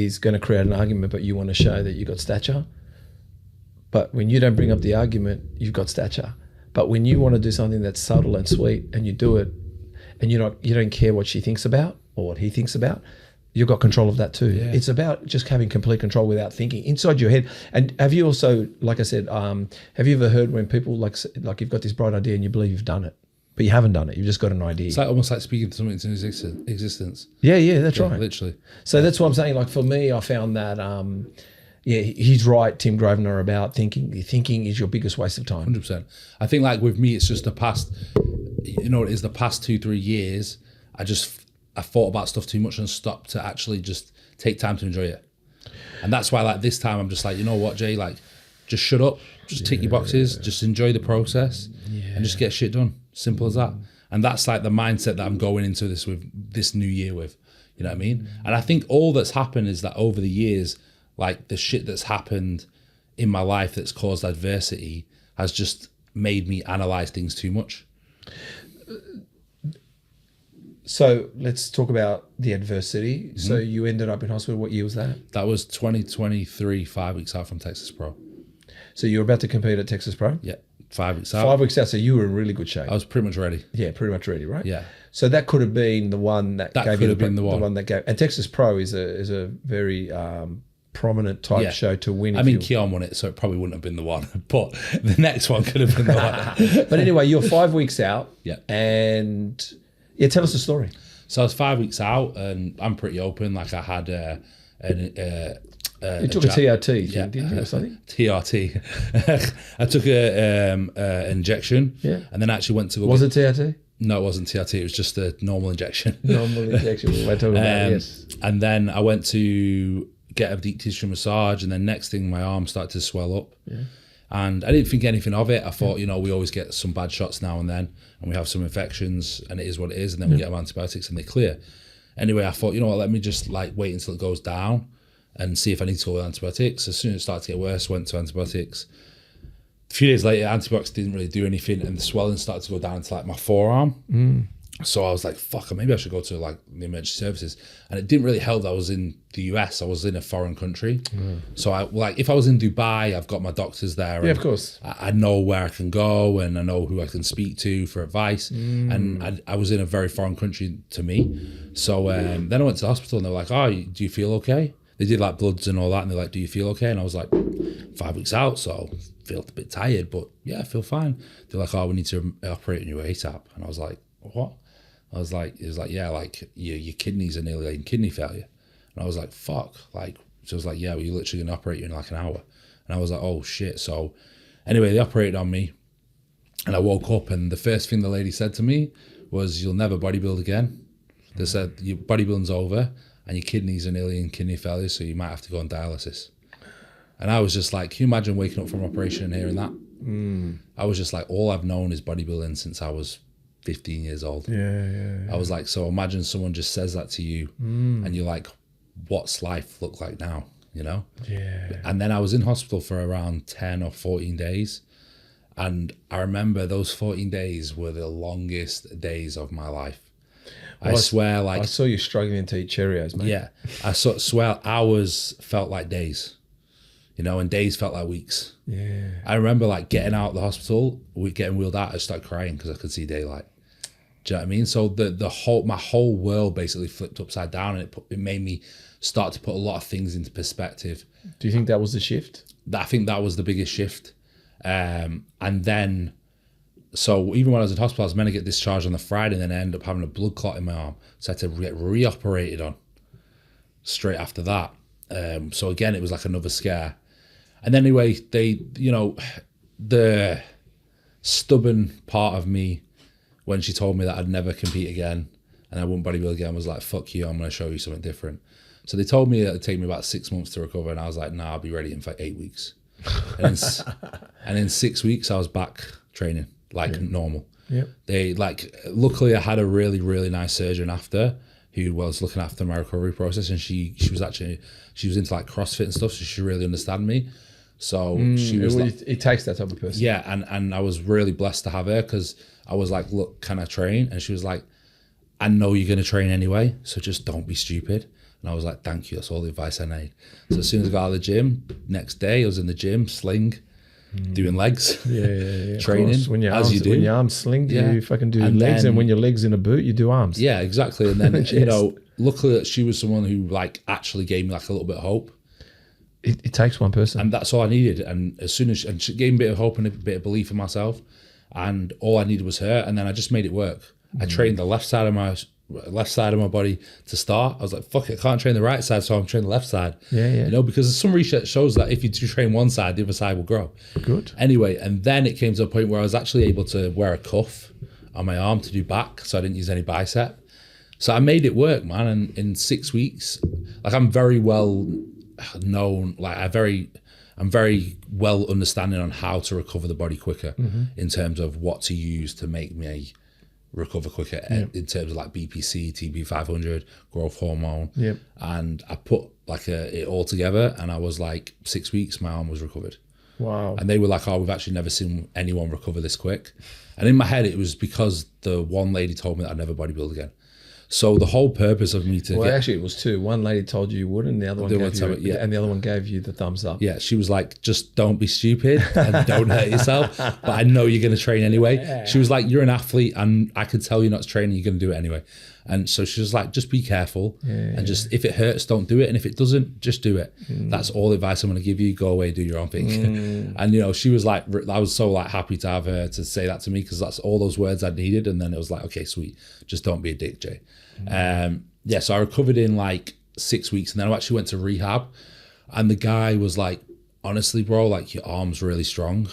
is going to create an argument, but you want to show that you got stature. But when you don't bring up the argument, you've got stature. But when you want to do something that's subtle and sweet and you do it and you don't care what she thinks about or what he thinks about, you've got control of that too. Yeah. It's about just having complete control without thinking inside your head. And have you also, like I said, have you ever heard when people like you've got this bright idea and you believe you've done it, but you haven't done it. You've just got an idea. It's like almost like speaking to something into existence. Yeah, that's right. Literally. So that's what I'm saying. Like for me, I found that, he's right, Tim Grosvenor, about thinking. Thinking is your biggest waste of time. 100%. I think like with me, it's just the past, the past 2-3 years, I thought about stuff too much and stopped to actually just take time to enjoy it. And that's why like this time I'm just like, you know what, Jay, like just shut up, just tick your boxes, just enjoy the process and just get shit done. Simple as that. And that's like the mindset that I'm going into this new year with, you know what I mean? And I think all that's happened is that over the years, like the shit that's happened in my life that's caused adversity has just made me analyze things too much. So let's talk about the adversity. So you ended up in hospital. What year was that? That was 2023, 5 weeks out from Texas Pro. So you were about to compete at Texas Pro? Yeah, 5 weeks out. 5 weeks out, so you were in really good shape. I was pretty much ready. Yeah, pretty much ready, right? Yeah. So that could have been the one that gave you the one that gave. And Texas Pro is a very prominent type show to win. I mean, Keon won it, so it probably wouldn't have been the one, but the next one could have been the one. But anyway, you're 5 weeks out. Yeah. And tell us the story. So I was 5 weeks out, and I'm pretty open. Like I had you took a TRT, didn't you, or something? TRT. I took a injection, and then actually went to go. Was it TRT? No, it wasn't TRT. It was just a normal injection. Normal injection. We're talking about yes. And then I went to get a deep tissue massage, and then next thing, my arm started to swell up. Yeah. And I didn't think anything of it. I thought, we always get some bad shots now and then, and we have some infections, and it is what it is. And then we get antibiotics, and they clear. Anyway, I thought, let me just like wait until it goes down and see if I need to go with antibiotics. As soon as it started to get worse, went to antibiotics. A few days later, antibiotics didn't really do anything, and the swelling started to go down to like my forearm. So I was like, fuck, maybe I should go to like the emergency services. And it didn't really help that I was in the US. I was in a foreign country. So if I was in Dubai, I've got my doctors there. Yeah, of course. I know where I can go, and I know who I can speak to for advice. And I was in a very foreign country to me. So then I went to the hospital, and they were like, oh, do you feel okay? They did like bloods and all that, and they're like, do you feel okay? And I was like, 5 weeks out, so I feel a bit tired, but yeah, I feel fine. They're like, oh, we need to operate on you ASAP. And I was like, what? I was like, it was like, yeah, like your kidneys are nearly in kidney failure. And I was like, fuck. Like, so I was like, yeah, well, you're literally going to operate you in like an hour. And I was like, oh shit. So anyway, they operated on me, and I woke up, and the first thing the lady said to me was, you'll never bodybuild again. They said, your bodybuilding's over, and your kidneys are nearly in kidney failure, so you might have to go on dialysis. And I was just like, can you imagine waking up from operation and hearing that? I was just like, all I've known is bodybuilding since I was 15 years old. Yeah. I was like, so imagine someone just says that to you, and you're like, what's life look like now, Yeah. And then I was in hospital for around 10 or 14 days. And I remember those 14 days were the longest days of my life. Well, I swear, like... I saw you struggling to eat Cheerios, mate. Yeah. I swear hours felt like days, and days felt like weeks. Yeah. I remember like getting out of the hospital, getting wheeled out, I started crying because I could see daylight. Do you know what I mean? So my whole world basically flipped upside down, and it made me start to put a lot of things into perspective. Do you think that was the shift? I think that was the biggest shift. And then, so even when I was in hospital, I was meant to get discharged on the Friday, and then I ended up having a blood clot in my arm. So I had to get reoperated on straight after that. So again, it was like another scare. And then anyway, they, the stubborn part of me, when she told me that I'd never compete again and I wouldn't bodybuild again, was like, fuck you, I'm going to show you something different. So they told me that it'd take me about 6 months to recover, and I was like, nah, I'll be ready in 8 weeks. And in 6 weeks, I was back training like normal. Yeah. They luckily I had a really, really nice surgeon after, who was looking after my recovery process, and she was into like CrossFit and stuff, so she really understood me. So she was it takes that type of person. Yeah, and I was really blessed to have her, because I was like, look, can I train? And she was like, I know you're going to train anyway, so just don't be stupid. And I was like, thank you. That's all the advice I need. So as soon as I got out of the gym, next day I was in the gym, sling, doing legs, training, when your as arms, you do. When your arms sling, you fucking do And legs, then- and when your legs in a boot, you do arms. Yeah, exactly. And then, Yes. you know, luckily that she was someone who like actually gave me like a little bit of hope. It takes one person. And that's all I needed. And as soon as and she gave me a bit of hope and a bit of belief in myself, and all I needed was her. And then I just made it work. I trained the left side of my body to start. I was like, fuck it, I can't train the right side, so I'm training the left side. Yeah. You know, because some research shows that if you do train one side, the other side will grow. Good. Anyway, and then it came to a point where I was actually able to wear a cuff on my arm to do back, so I didn't use any bicep. So I made it work, man. And in 6 weeks, like I'm very well known, like I'm very well understanding on how to recover the body quicker in terms of what to use to make me recover quicker in terms of like BPC, TB500, growth hormone. Yep. And I put like it all together, and I was like 6 weeks, my arm was recovered. Wow. And they were like, oh, we've actually never seen anyone recover this quick. And in my head, it was because the one lady told me that I'd never bodybuild again. So the whole purpose of me to Actually, it was two. One lady told you would, and the other one and the other one gave you the thumbs up. Yeah, she was like, just don't be stupid and don't hurt yourself. But I know you're going to train anyway. She was like, you're an athlete and I could tell you're not training, you're going to do it anyway. And so she was like, just be careful and just, if it hurts, don't do it. And if it doesn't, just do it. That's all the advice I'm going to give you. Go away, do your own thing. And, you know, she was like, I was so like happy to have her to say that to me, because that's all those words I needed. And then it was like, okay, sweet. Just don't be a dick, Jay. So I recovered in like 6 weeks, and then I actually went to rehab, and the guy was like, honestly, bro, like your arm's really strong.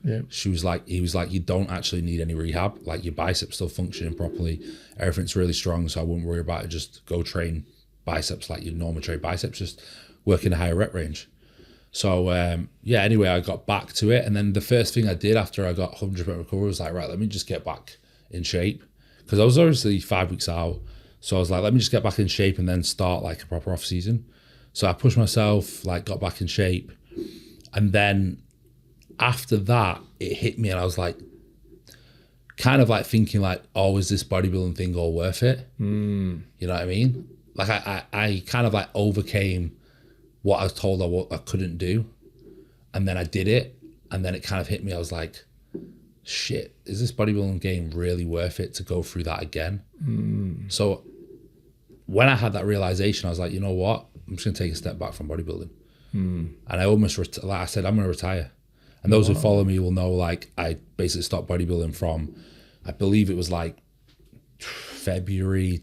Yeah. He was like, you don't actually need any rehab. Like your biceps still functioning properly. Everything's really strong. So I wouldn't worry about it. Just go train biceps like you normally train biceps, just work in a higher rep range. So anyway, I got back to it. And then the first thing I did after I got 100% recovery was like, right, let me just get back in shape. Because I was obviously 5 weeks out. So I was like, let me just get back in shape and then start like a proper off season. So I pushed myself, like got back in shape. And then after that, it hit me, and I was like, kind of like thinking like, oh, is this bodybuilding thing all worth it? You know what I mean? Like I kind of like overcame what I was told I couldn't do. And then I did it. And then it kind of hit me. I was like, shit, is this bodybuilding game really worth it to go through that again? So when I had that realization, I was like, you know what? I'm just going to take a step back from bodybuilding. And I almost, like I said, I'm going to retire. And those who follow me will know, like, I basically stopped bodybuilding from, I believe it was like February,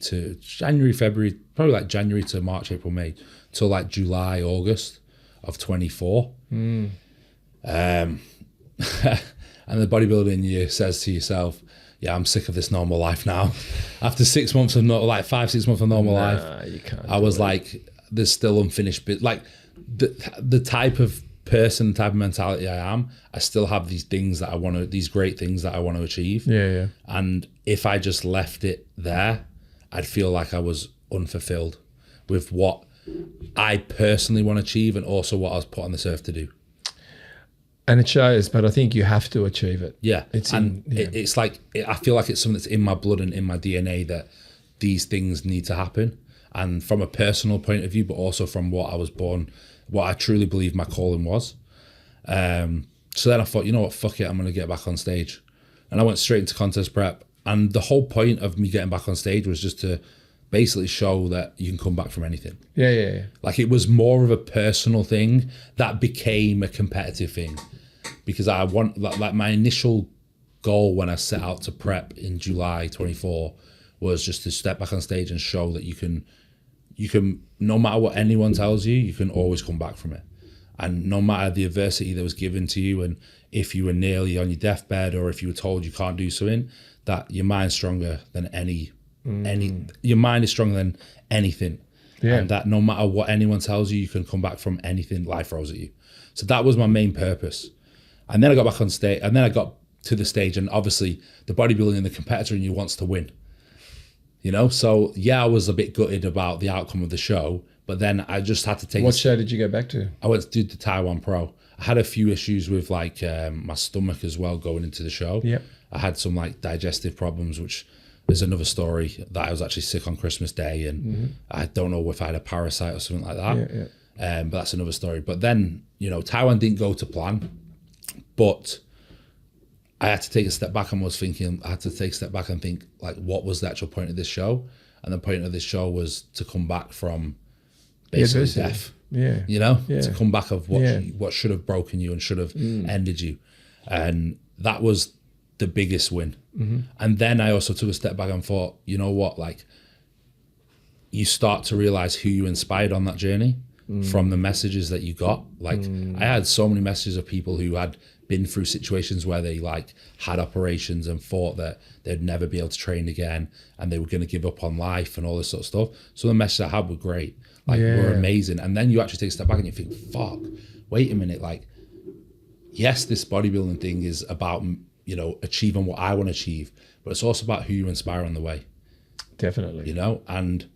probably like January to March, April, May, till like July, August of 24. And the bodybuilding year says to yourself, yeah, I'm sick of this normal life now. After 6 months of 5-6 months of normal life, you can't. I was like, there's still unfinished bit. Like the type of person, type of mentality I am, I still have these things that I want to, these great things that I want to achieve. Yeah. And if I just left it there, I'd feel like I was unfulfilled with what I personally want to achieve and also what I was put on this earth to do. And it shows, but I think you have to achieve it. Yeah. It's like, I feel like it's something that's in my blood and in my DNA that these things need to happen. And from a personal point of view, but also from what I was born, what I truly believe my calling was. So then I thought, you know what, fuck it, I'm going to get back on stage. And I went straight into contest prep. And the whole point of me getting back on stage was just to basically show that you can come back from anything. Yeah. Like it was more of a personal thing that became a competitive thing. Because I want, like my initial goal when I set out to prep in July 24 was just to step back on stage and show that you can, no matter what anyone tells you, you can always come back from it. And no matter the adversity that was given to you, and if you were nearly on your deathbed or if you were told you can't do something, that your mind's stronger than your mind is stronger than anything. Yeah. And that no matter what anyone tells you, you can come back from anything life throws at you. So that was my main purpose. And then I got back on stage, and then I got to the stage, and obviously the bodybuilding and the competitor in you wants to win. You know, so yeah, I was a bit gutted about the outcome of the show, but then I just had to take. What show did you go back to? I went to do the Taiwan Pro. I had a few issues with like my stomach as well going into the show. Yep. I had some like digestive problems, which there's another story that I was actually sick on Christmas Day, and I don't know if I had a parasite or something like that. But that's another story. But then, you know, Taiwan didn't go to plan, but I had to take a step back and I had to take a step back and think, like, what was the actual point of this show? And the point of this show was to come back from basically death. Yeah. You know, to come back of what should have broken you and should have ended you. And that was the biggest win. And then I also took a step back and thought, you know what, like, you start to realize who you inspired on that journey from the messages that you got. Like, I had so many messages of people who had been through situations where they like had operations and thought that they'd never be able to train again and they were going to give up on life and all this sort of stuff. So the messages I had were great, like were amazing. And then you actually take a step back and you think, fuck, wait a minute, like, yes, this bodybuilding thing is about, you know, achieving what I want to achieve, but it's also about who you inspire on the way. Definitely. You know, and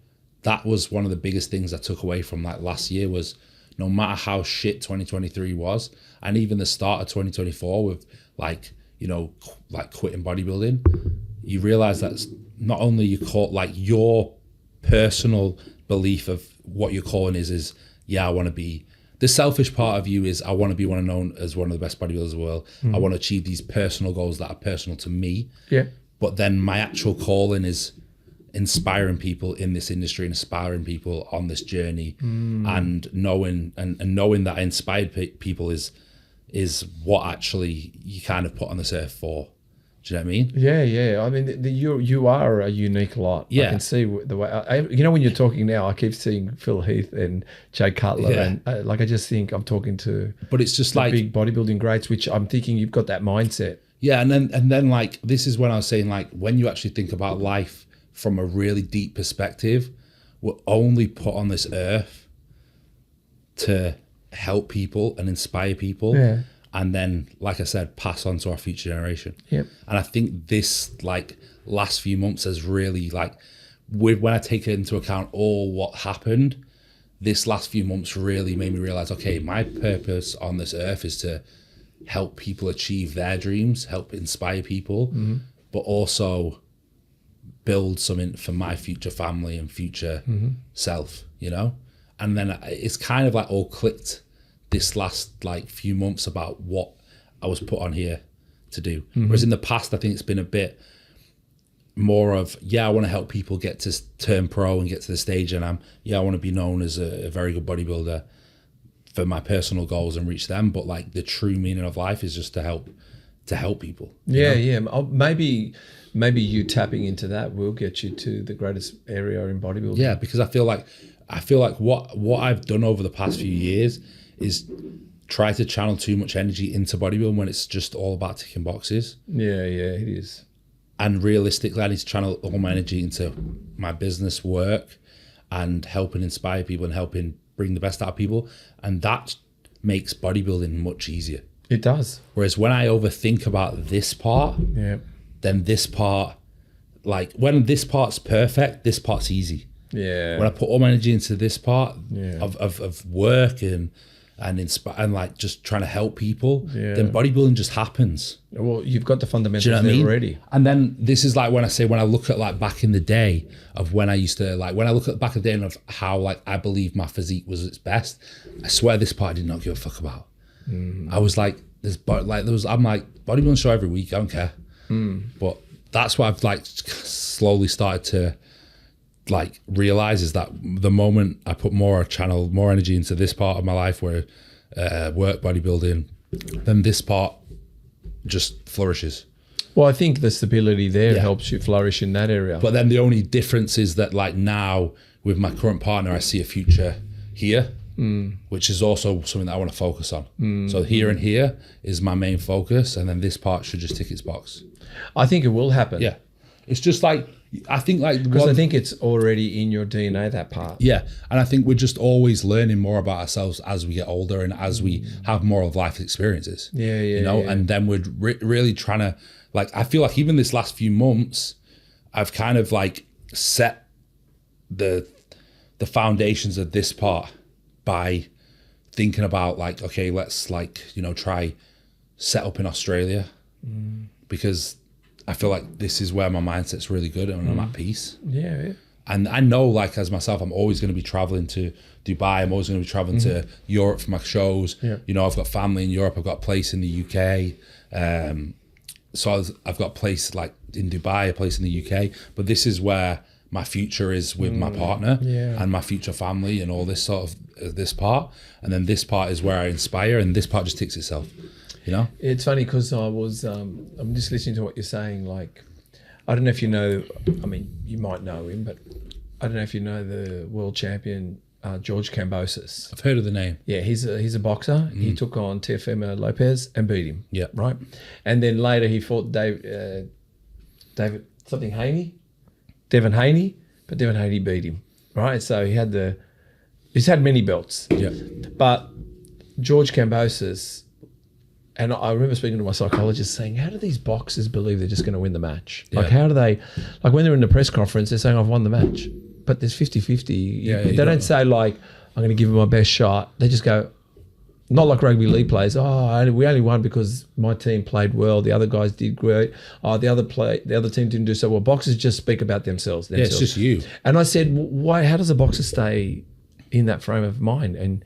that was one of the biggest things I took away from like last year was no matter how shit 2023 was, and even the start of 2024 with like, you know, like quitting bodybuilding, you realize that's not only you call like your personal belief of what your calling is, yeah, I want to be, the selfish part of you is I want to be known as one of the best bodybuilders in the world. I want to achieve these personal goals that are personal to me. Yeah. But then my actual calling is inspiring people in this industry and inspiring people on this journey, and knowing that inspired people is what actually you kind of put on this earth for. Do you know what I mean? Yeah. I mean, you are a unique lot. Yeah. I can see the way, you know, when you're talking now, I keep seeing Phil Heath and Jay Cutler, and like I just think I'm talking to. But it's just like big bodybuilding greats, which I'm thinking you've got that mindset. Yeah, and then like this is when I was saying, like, when you actually think about life from a really deep perspective, we're only put on this earth to help people and inspire people. Yeah. And then, like I said, pass on to our future generation. Yep. And I think this like last few months has really like, when I take into account all what happened, this last few months really made me realize, okay, my purpose on this earth is to help people achieve their dreams, help inspire people, but also build something for my future family and future self, you know? And then it's kind of like all clicked this last like few months about what I was put on here to do. Whereas in the past, I think it's been a bit more of, I want to help people get to turn pro and get to the stage, and I want to be known as a very good bodybuilder for my personal goals and reach them. But like the true meaning of life is just to help people. Yeah. Maybe you tapping into that will get you to the greatest area in bodybuilding. Yeah, because I feel like what I've done over the past few years is try to channel too much energy into bodybuilding when it's just all about ticking boxes. Yeah, it is. And realistically, I need to channel all my energy into my business work and helping inspire people and helping bring the best out of people. And that makes bodybuilding much easier. It does. Whereas when I overthink about this part, then this part, like when this part's perfect, this part's easy. Yeah. When I put all my energy into this part of work and inspire and like just trying to help people, then bodybuilding just happens. Well, you've got the fundamentals there already. And then this is like when I look at like back in the day of when I used to like, when I look at back in the day and of how like I believe my physique was its best, I swear this part I did not give a fuck about. I was like, I'm like, bodybuilding show every week, I don't care. But that's what I've like slowly started to like realize is that the moment I put more energy into this part of my life where work bodybuilding, then this part just flourishes. Well, I think the stability there helps you flourish in that area. But then the only difference is that like now with my current partner, I see a future here, which is also something that I want to focus on. So here and here is my main focus, and then this part should just tick its box. I think it will happen. Yeah. It's just like, I think like... Because I think it's already in your DNA, that part. Yeah. And I think we're just always learning more about ourselves as we get older and as we have more of life experiences. You know, and then we're really trying to, like, I feel like even this last few months, I've kind of like set the foundations of this part by thinking about like, okay, let's like, you know, try set up in Australia because I feel like this is where my mindset's really good and I'm at peace. Yeah. And I know, like, as myself, I'm always going to be traveling to Dubai. I'm always going to be traveling to Europe for my shows. Yeah. You know, I've got family in Europe. I've got a place in the UK. So I've got a place like in Dubai, a place in the UK. But this is where my future is with my partner and my future family and all this sort of this part. And then this part is where I inspire, and this part just ticks itself. You know, it's funny because I'm just listening to what you're saying. Like, I don't know if you know, I mean, you might know him, but I don't know if you know the world champion, Giourgis. I've heard of the name. Yeah, he's a boxer. He took on Teofimo Lopez and beat him. Yeah. Right. And then later he fought David something Haney, Devin Haney, but Devin Haney beat him. Right. So he's had many belts. Yeah. But George Kambosos, and I remember speaking to my psychologist saying, how do these boxers believe they're just going to win the match? Like, how do they, like when they're in the press conference, they're saying, I've won the match. But there's 50-50. They don't say, like, I'm going to give it my best shot. They just go, not like rugby league players. We only won because my team played well. The other guys did great. The other team didn't do so well. Boxers just speak about themselves. Yeah, it's just you. And I said, why? How does a boxer stay in that frame of mind? And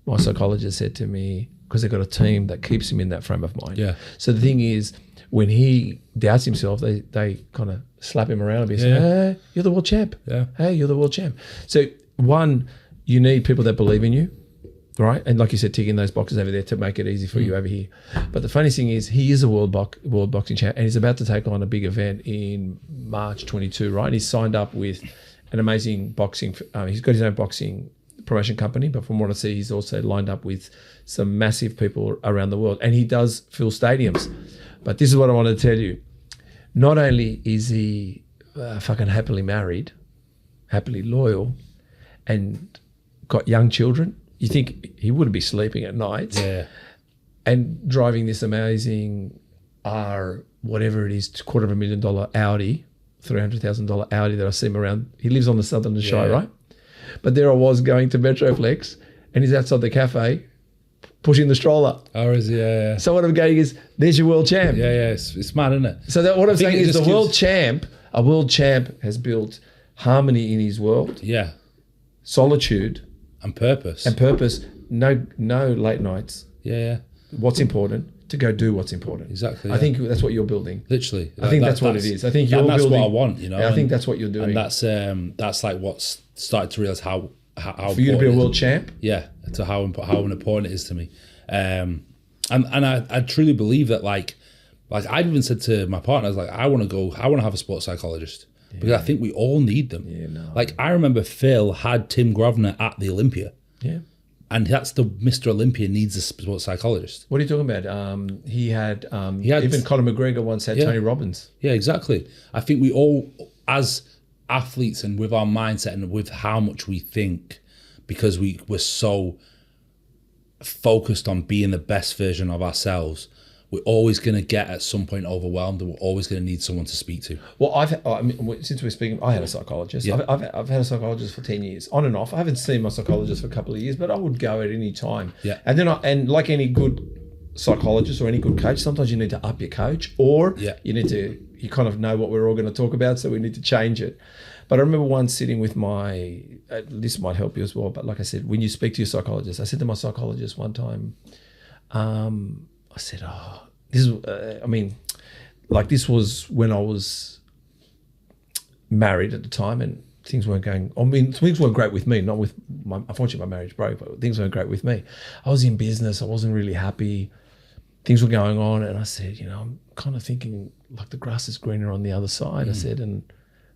my psychologist said to me, because they've got a team that keeps him in that frame of mind. Yeah. So the thing is, when he doubts himself, they kind of slap him around a bit. Say, hey, you're the world champ. Yeah. Hey, you're the world champ. So one, you need people that believe in you, right? And like you said, ticking those boxes over there to make it easy for you over here. But the funny thing is, he is a world boxing champ, and he's about to take on a big event in March 22, right? And he's signed up with an amazing boxing. He's got his own boxing promotion company, but from what I see, he's also lined up with some massive people around the world, and he does fill stadiums. But this is what I want to tell you. Not only is he fucking happily married, happily loyal, and got young children, you think he wouldn't be sleeping at night, and driving this amazing whatever it is, $250,000 Audi, $300,000 Audi that I see him around. He lives on the Southern Shire, right? But there I was going to Metroflex, and he's outside the cafe pushing the stroller. Oh, is he? Yeah. So what I'm going is, there's your world champ. Yeah. It's mad, isn't it? So what I'm saying is, a world champ has built harmony in his world. Yeah. Solitude. And purpose. No late nights. Yeah. What's important? To go do what's important. Exactly. I think that's what you're building. Literally. I think that's what it is. I think you're building. That's what I want, you know. I think that's what you're doing. And that's like what's started to realize how for you to be a world champ. Yeah, to how important it is to me. And I truly believe that like I've even said to my partner, I was like, I want to have a sports psychologist because I think we all need them. Yeah, no. Like I remember Phil had Tim Grosvenor at the Olympia. Yeah. And that's the Mr. Olympia needs a sports psychologist. What are you talking about? He had even Conor McGregor once had Tony Robbins. Yeah, exactly. I think we all, as athletes and with our mindset and with how much we think, because we're so focused on being the best version of ourselves, we're always going to get at some point overwhelmed, and we're always going to need someone to speak to. Well, since we're speaking, I had a psychologist. Yeah. I've had a psychologist for 10 years, on and off. I haven't seen my psychologist for a couple of years, but I would go at any time. Yeah. And then and like any good psychologist or any good coach, sometimes you need to up your coach, or you kind of know what we're all going to talk about, so we need to change it. But I remember once sitting with this might help you as well, but like I said, when you speak to your psychologist, I said to my psychologist one time, I said, this was when I was married at the time, and things weren't going, things weren't great with me, not with unfortunately my marriage broke, but things weren't great with me. I was in business, I wasn't really happy, things were going on, and I said, I'm kind of thinking like the grass is greener on the other side. I said, and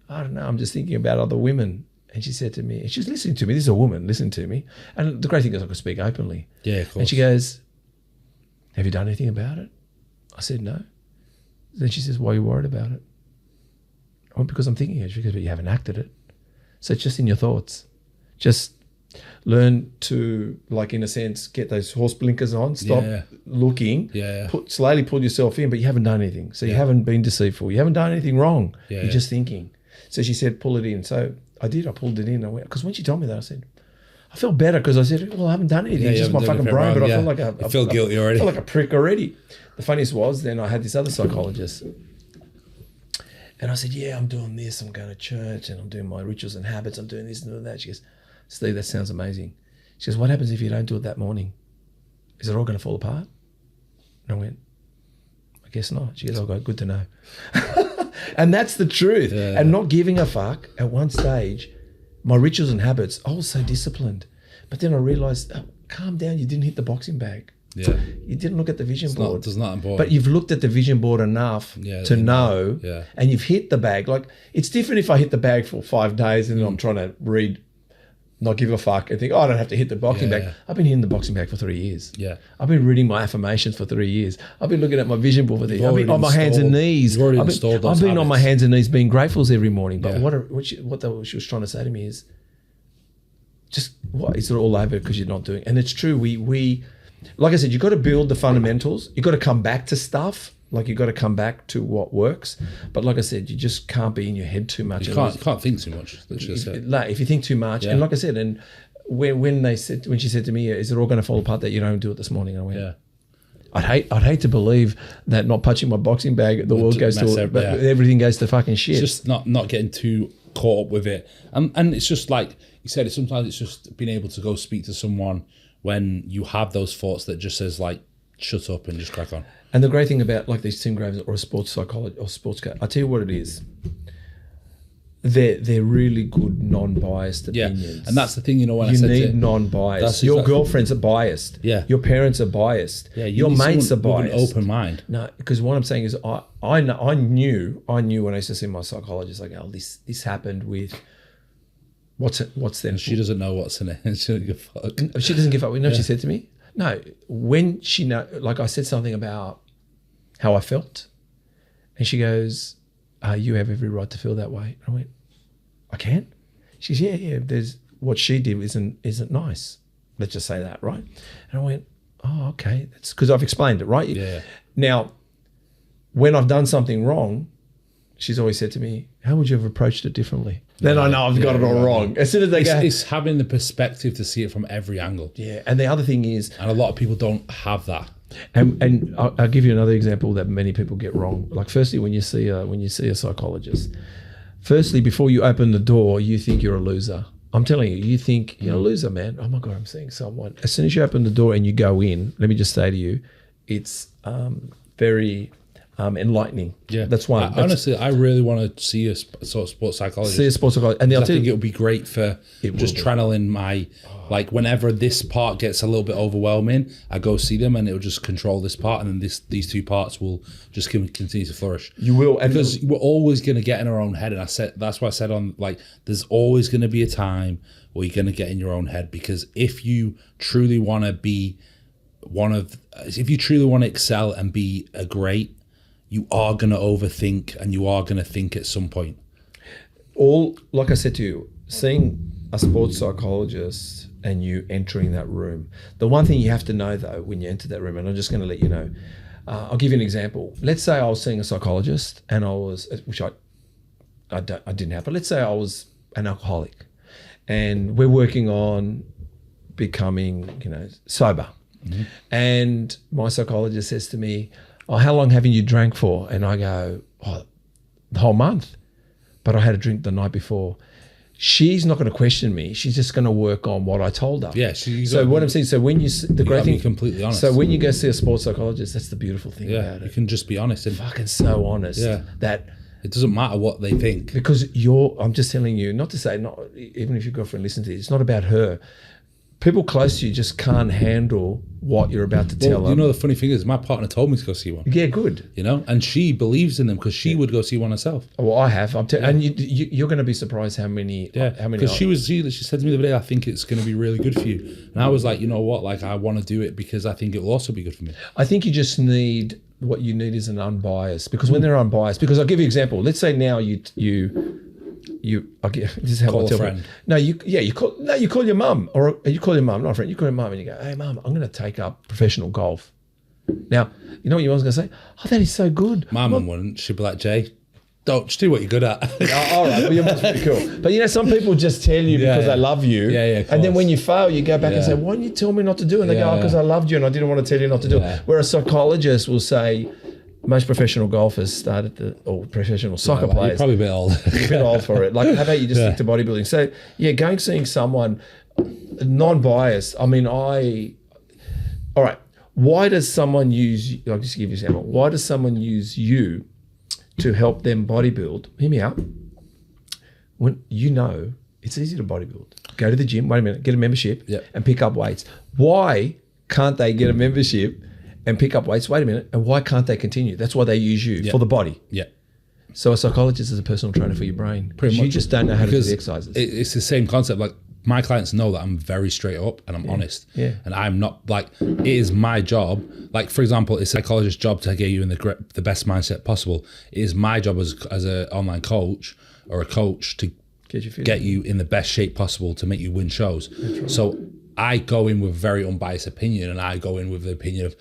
I don't know, I'm just thinking about other women. And she said to me, and she's listening to me, this is a woman, listen to me. And the great thing is I could speak openly. Yeah, of course. And she goes, have you done anything about it? I said, no. Then she says, why are you worried about it? I went, because I'm thinking it. She goes, but you haven't acted it. So it's just in your thoughts. Just learn to, like, in a sense, get those horse blinkers on, stop looking, slowly pull yourself in, but you haven't done anything. So you haven't been deceitful. You haven't done anything wrong. You're just thinking. So she said, pull it in. So I did. I pulled it in. I went, because when she told me that, I said, I felt better because I said, well, I haven't done anything. It's just my fucking brain, but I feel like I feel guilty already. I feel like a prick already. The funniest was then I had this other psychologist, And I said, yeah, I'm doing this. I'm going to church and I'm doing my rituals and habits. I'm doing this and doing that. She goes, Steve, that sounds amazing. She goes, what happens if you don't do it that morning? Is it all going to fall apart? And I went, I guess not. She goes, oh, good to know. And that's the truth. Yeah. And not giving a fuck at one stage, my rituals and habits, I was so disciplined. But then I realized, oh, calm down, you didn't hit the boxing bag. Yeah. You didn't look at the vision board. It's not important. But you've looked at the vision board enough to know, and you've hit the bag. Like, it's different if I hit the bag for 5 days and I'm trying to read, not give a fuck, and think, oh, I don't have to hit the boxing bag. I've been hitting the boxing bag for 3 years. Yeah. I've been reading my affirmations for 3 years. I've been looking at my vision board for 3 years. I've been on my hands and knees. You've already installed those I've been on my hands and knees being gratefuls every morning. But Yeah. what she was trying to say to me is, just what is it all over because you're not doing? And it's true. We like I said, you've got to build the fundamentals. You've got to come back to stuff. Like, you've got to come back to what works. But like I said, you just can't be in your head too much. You can't think too much. If you think too much, and like I said, and when she said to me, is it all going to fall apart that you don't do it this morning? I went, I'd hate to believe that not punching my boxing bag, the world goes to, but everything goes to fucking shit. It's just not getting too caught up with it. And it's just like you said, sometimes it's just being able to go speak to someone when you have those thoughts that just says like, shut up and just crack on. And the great thing about like these Tim Graves or a sports psychologist or sports coach, I tell you what it is. They're really good non-biased opinions. And that's the thing, when you need non-biased. Your girlfriends are biased. Yeah. Your parents are biased. Yeah. Your mates are biased. With an open mind. No, because what I'm saying is, I knew when I used to see my psychologist, like, oh, this happened with. What's then? She doesn't know what's in it. She doesn't give a fuck. She doesn't give a fuck. You know what she said to me? No, when she like I said something about how I felt, and she goes, you have every right to feel that way. I went, I can? She says, yeah. There's what she did isn't nice. Let's just say that, right? And I went, oh, okay. That's because I've explained it, right? Yeah. Now, when I've done something wrong, she's always said to me, how would you have approached it differently? Then I know I've got it all wrong. As soon as they go... It's having the perspective to see it from every angle. Yeah, and the other thing is... And a lot of people don't have that. And I'll give you another example that many people get wrong. Like, firstly, when you see a psychologist, firstly, before you open the door, you think you're a loser. I'm telling you, you think you're a loser, man. Oh my God, I'm seeing someone. As soon as you open the door and you go in, let me just say to you, it's very... enlightening. Yeah, that's one. Honestly, I really want to see a sort of sports psychologist. See a sports psychologist, and I think it would be great for just channeling my like whenever this part gets a little bit overwhelming, I go see them, and it will just control this part, and then these two parts will just continue to flourish. You will, because we're always going to get in our own head, and that's why I said on like there's always going to be a time where you're going to get in your own head, because if you truly want to be if you truly want to excel and be a great, you are going to overthink, and you are going to think at some point. Like I said to you, seeing a sports psychologist and you entering that room, the one thing you have to know though, when you enter that room, and I'm just going to let you know, I'll give you an example. Let's say I was seeing a psychologist and I was, which I didn't have, but let's say I was an alcoholic and we're working on becoming, sober. Mm-hmm. And my psychologist says to me, oh, how long haven't you drank for? And I go, oh, the whole month. But I had a drink the night before. She's not going to question me. She's just going to work on what I told her. Yeah. So what I'm saying, so when the great thing, be completely honest. So when you go see a sports psychologist, that's the beautiful thing about it. You can just be honest and fucking so honest. Yeah. That it doesn't matter what they think, because I'm just telling you, not to say, not even if your girlfriend listens to it, it's not about her. People close to you just can't handle what you're about to tell them. The funny thing is, my partner told me to go see one. Yeah, good. And she believes in them because she would go see one herself. Well, I have. And you're going to be surprised how many. Yeah, because she said to me the other day, I think it's going to be really good for you. And I was like, you know what? Like, I want to do it because I think it will also be good for me. I think you just need, what you need is an unbiased. Because when they're unbiased, because I'll give you an example. Let's say now this is how call I tell a friend. You call your mum, or you call your mum, not a friend. You call your mum and you go, hey mum, I'm going to take up professional golf. Now, you know what your mum's going to say? Oh, that is so good. My mum wouldn't. She'd be like, Jay, just do what you're good at. All right, well, your mum's pretty cool. But some people just tell you because they love you. Yeah, and then when you fail, you go back and say, why didn't you tell me not to do it? And they go, because I loved you and I didn't want to tell you not to do it. Where a psychologist will say, most professional golfers or professional soccer You're players. probably a bit old. You're a bit old for it. Like, how about you just stick to bodybuilding? So, yeah, seeing someone non-biased. I mean, all right. Why does someone use, I'll just give you an example. Why does someone use you to help them bodybuild? Hear me out. When you know it's easy to bodybuild. Go to the gym, wait a minute, get a membership and pick up weights. Why can't they get a membership and pick up weights? Wait a minute. And why can't they continue? That's why they use you for the body. Yeah. So a psychologist is a personal trainer for your brain. Pretty much. You just don't know how to do the exercises. It's the same concept. Like, my clients know that I'm very straight up and I'm honest. Yeah. And I'm not like, it is my job. Like, for example, it's a psychologist's job to get you in the best mindset possible. It is my job as an online coach or a coach to get you in the best shape possible to make you win shows. Right. So I go in with a very unbiased opinion, and I go in with the opinion of,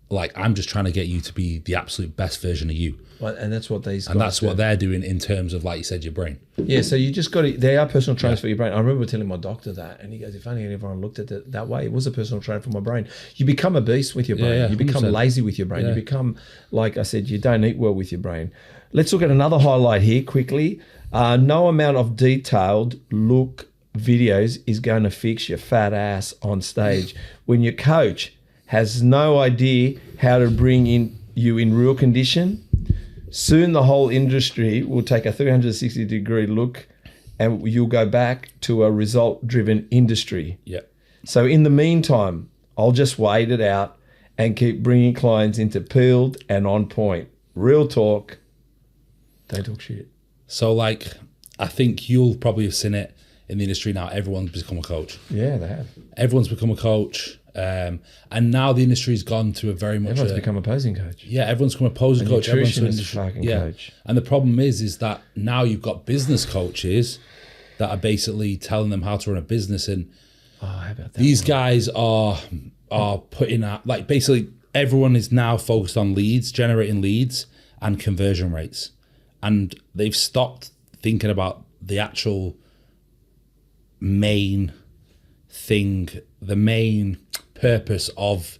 like, I'm just trying to get you to be the absolute best version of you. Well, and that's what these guys And that's what they're doing in terms of, like you said, your brain. Yeah, so you just got to, they are personal trainers for your brain. I remember telling my doctor that, and he goes, if only everyone looked at it that way. It was a personal trainer for my brain. You become a beast with your brain. You become 100%. Lazy with your brain. You become, like I said, you don't eat well with your brain. Let's look at another highlight here quickly. No amount of detailed look videos is going to fix your fat ass on stage. When your coach has no idea how to bring you in real condition, soon the whole industry will take a 360-degree look, and you'll go back to a result-driven industry. Yeah. So in the meantime, I'll just wait it out and keep bringing clients into peeled and on point. Real talk. Don't talk shit. So, like, I think you'll probably have seen it in the industry now. Everyone's become a coach. Yeah, they have. Everyone's become a coach. And now the industry's gone to a very much... Everyone's become a posing coach. Yeah, everyone's become a posing coach. Everyone's a fucking coach. And the problem is that now you've got business coaches that are basically telling them how to run a business. And how about that? These guys are putting out... Like, basically, everyone is now focused on leads, generating leads and conversion rates. And they've stopped thinking about the actual main thing, the main purpose of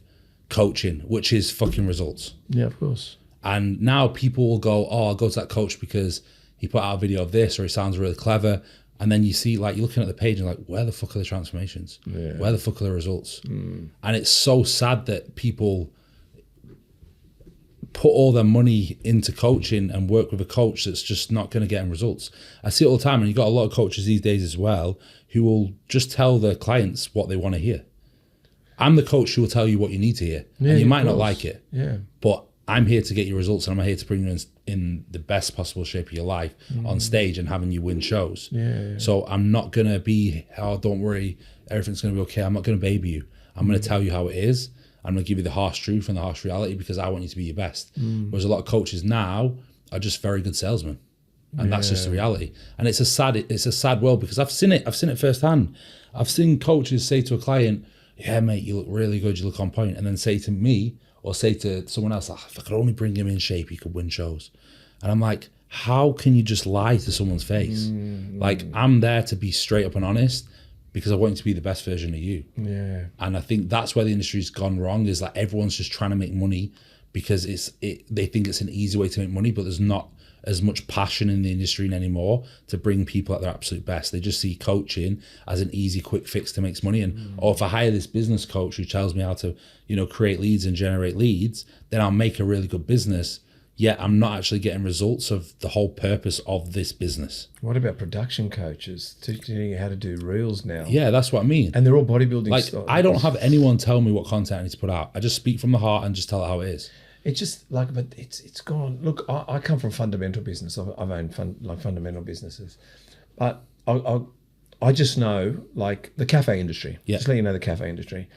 coaching, which is fucking results. Yeah, of course. And now people will go, oh, I'll go to that coach because he put out a video of this, or he sounds really clever. And then you see, like, you're looking at the page and like, where the fuck are the transformations? Yeah. Where the fuck are the results? And it's so sad that people put all their money into coaching and work with a coach that's just not going to get them results. I see it all the time, and you've got a lot of coaches these days as well who will just tell their clients what they want to hear. I'm the coach who will tell you what you need to hear, and you might not like it. Yeah. But I'm here to get you results, and I'm here to bring you in the best possible shape of your life on stage and having you win shows. Yeah. So I'm not going to be, oh, don't worry, everything's going to be okay. I'm not going to baby you. I'm going to tell you how it is. I'm going to give you the harsh truth and the harsh reality because I want you to be your best. Whereas a lot of coaches now are just very good salesmen. And that's just the reality. And it's a sad world because I've seen it firsthand. I've seen coaches say to a client, yeah, mate, you look really good, you look on point. And then say to me or say to someone else, if I could only bring him in shape, he could win shows. And I'm like, how can you just lie to someone's face? Like, I'm there to be straight up and honest because I want you to be the best version of you. Yeah. And I think that's where the industry's gone wrong, is that everyone's just trying to make money because they think it's an easy way to make money, but there's not as much passion in the industry anymore to bring people at their absolute best. They just see coaching as an easy, quick fix to make money. And or if I hire this business coach who tells me how to, create leads and generate leads, then I'll make a really good business. Yet I'm not actually getting results of the whole purpose of this business. What about production coaches teaching you how to do reels now? Yeah, that's what I mean. And they're all bodybuilding. Like, I don't have anyone tell me what content I need to put out. I just speak from the heart and just tell it how it is. It's just like, but it's gone. Look, I come from fundamental business. I've owned fundamental businesses, but I just know, like, the cafe industry. Yeah. Just let you know the cafe industry.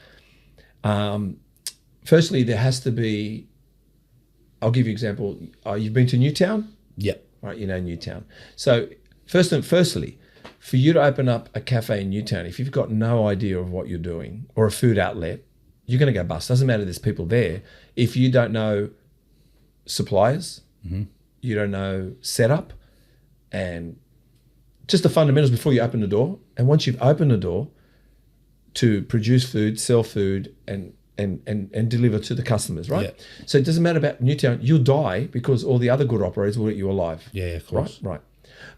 Firstly, there has to be. I'll give you an example. You've been to Newtown? Yep. Right, you know Newtown. So firstly, for you to open up a cafe in Newtown, if you've got no idea of what you're doing, or a food outlet, you're going to go bust. Doesn't matter, there's people there. If you don't know suppliers, you don't know setup, and just the fundamentals before you open the door. And once you've opened the door to produce food, sell food, and and deliver to the customers, right? Yeah. So it doesn't matter about Newtown. You'll die because all the other good operators will eat you alive. Yeah, of course. Right.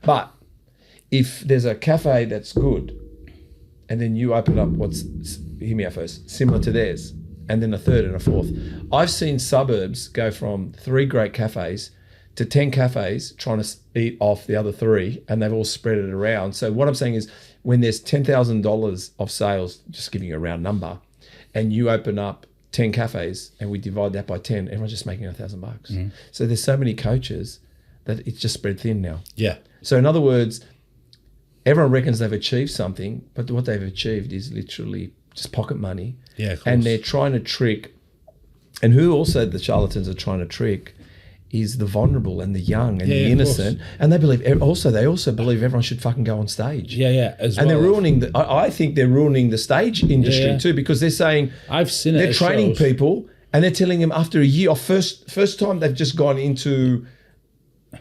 But if there's a cafe that's good, and then you open up hear me out first, similar to theirs, and then a third and a fourth. I've seen suburbs go from 3 great cafes to 10 cafes trying to eat off the other 3, and they've all spread it around. So what I'm saying is, when there's $10,000 of sales, just giving you a round number, and you open up 10 cafes and we divide that by 10, everyone's just making $1,000. So there's so many coaches that it's just spread thin now. Yeah. So in other words, everyone reckons they've achieved something, but what they've achieved is literally just pocket money. Yeah, of course. And they're trying to trick, and who also the charlatans are trying to trick is the vulnerable and the young and the innocent. And they also believe everyone should fucking go on stage. Yeah. And they're ruining I think they're ruining the stage industry too, because they're saying I've seen they're training people and they're telling them after a year, or first time they've just gone into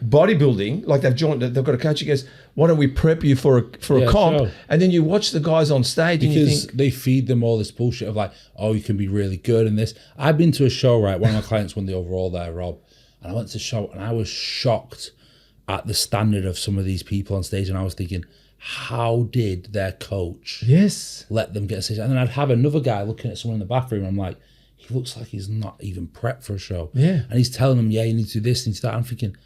bodybuilding, like they've got a coach who goes, why don't we prep you for a comp? Sure. And then you watch the guys on stage because and you think, they feed them all this bullshit of like, oh, you can be really good in this. I've been to a show, right? One of my clients won the overall there, Rob. And I went to the show and I was shocked at the standard of some of these people on stage. And I was thinking, how did their coach let them get a stage? And then I'd have another guy looking at someone in the bathroom. And I'm like, he looks like he's not even prepped for a show. Yeah. And he's telling them, yeah, you need to do this, you need to do that. I'm thinking,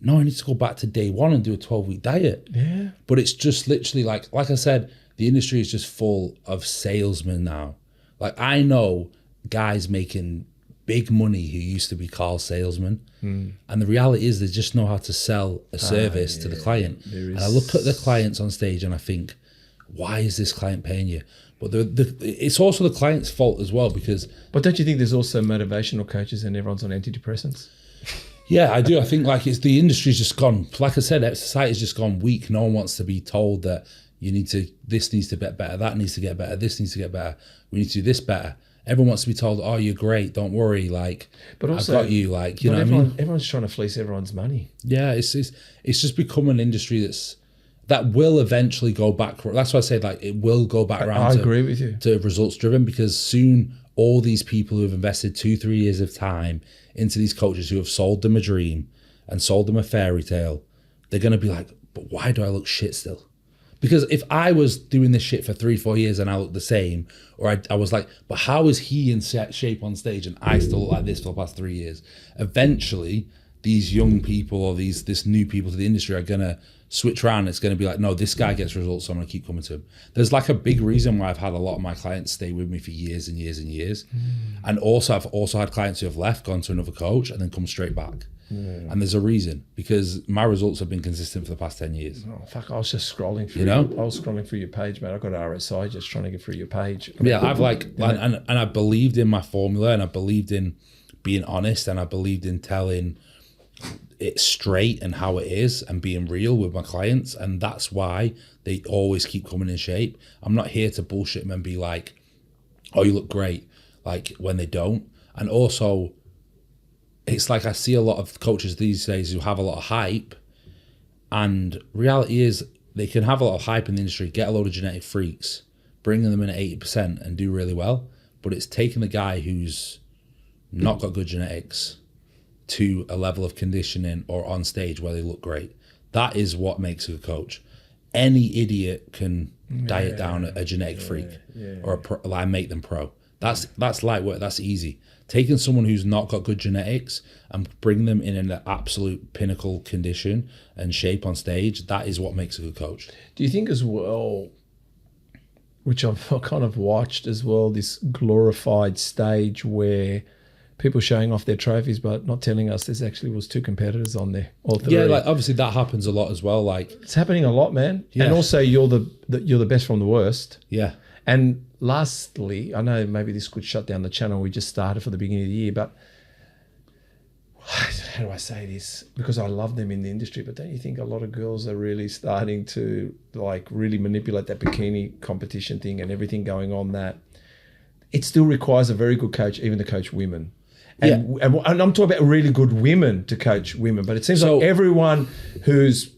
no, I need to go back to day one and do a 12-week diet. Yeah. But it's just literally like I said, the industry is just full of salesmen now. Like, I know guys making big money who used to be called salesmen. And the reality is they just know how to sell a service to the client. And I look at the clients on stage and I think, why is this client paying you? But it's also the client's fault as well, because... But don't you think there's also motivational coaches and everyone's on antidepressants? Yeah, I do. I think like the industry's just gone, like I said, society's just gone weak. No one wants to be told that this needs to get better, that needs to get better, this needs to get better, we need to do this better. Everyone wants to be told, oh, you're great, don't worry, like, but also, I've got you, like, you know what I mean? Everyone's trying to fleece everyone's money. Yeah, it's just become an industry that will eventually go back. That's why I say, like, it will go back around. I agree with you. To results driven, because soon all these people who have invested 2-3 years of time into these coaches who have sold them a dream and sold them a fairy tale, they're going to be like, but why do I look shit still? Because if I was doing this shit for 3-4 years and I look the same, or I was like, but how is he in shape on stage and I still look like this for the past 3 years? Eventually, these young people or this new people to the industry are going to switch around. It's going to be like, no, this guy gets results, so I'm going to keep coming to him. There's like a big reason why I've had a lot of my clients stay with me for years and years and years. And also, I've also had clients who have left, gone to another coach, and then come straight back. And there's a reason, because my results have been consistent for the past 10 years. Oh, fuck, I was just scrolling through, I was scrolling through your page, mate. I got RSI just trying to get through your page. I've and I believed in my formula, and I believed in being honest, and I believed in telling it straight and how it is and being real with my clients. And that's why they always keep coming in shape. I'm not here to bullshit them and be like, oh, you look great, like, when they don't. And also, it's like I see a lot of coaches these days who have a lot of hype, and reality is they can have a lot of hype in the industry, get a load of genetic freaks, bringing them in at 80% and do really well. But it's taking the guy who's not got good genetics to a level of conditioning or on stage where they look great. That is what makes a good coach. Any idiot can diet down a genetic freak or make them pro. That's light work. That's easy. Taking someone who's not got good genetics and bring them in an absolute pinnacle condition and shape on stage, that is what makes a good coach. Do you think as well, which I've kind of watched as well, this glorified stage where people showing off their trophies but not telling us there's actually was 2 competitors on there, all 3. Yeah, like obviously that happens a lot as well. Like, it's happening a lot, man. Yeah. And also you're the best from the worst. Yeah. And lastly, I know maybe this could shut down the channel we just started for the beginning of the year, but how do I say this? Because I love them in the industry, but don't you think a lot of girls are really starting to like really manipulate that bikini competition thing and everything going on, that it still requires a very good coach, even to coach women. And, and I'm talking about really good women to coach women, but it seems like everyone who's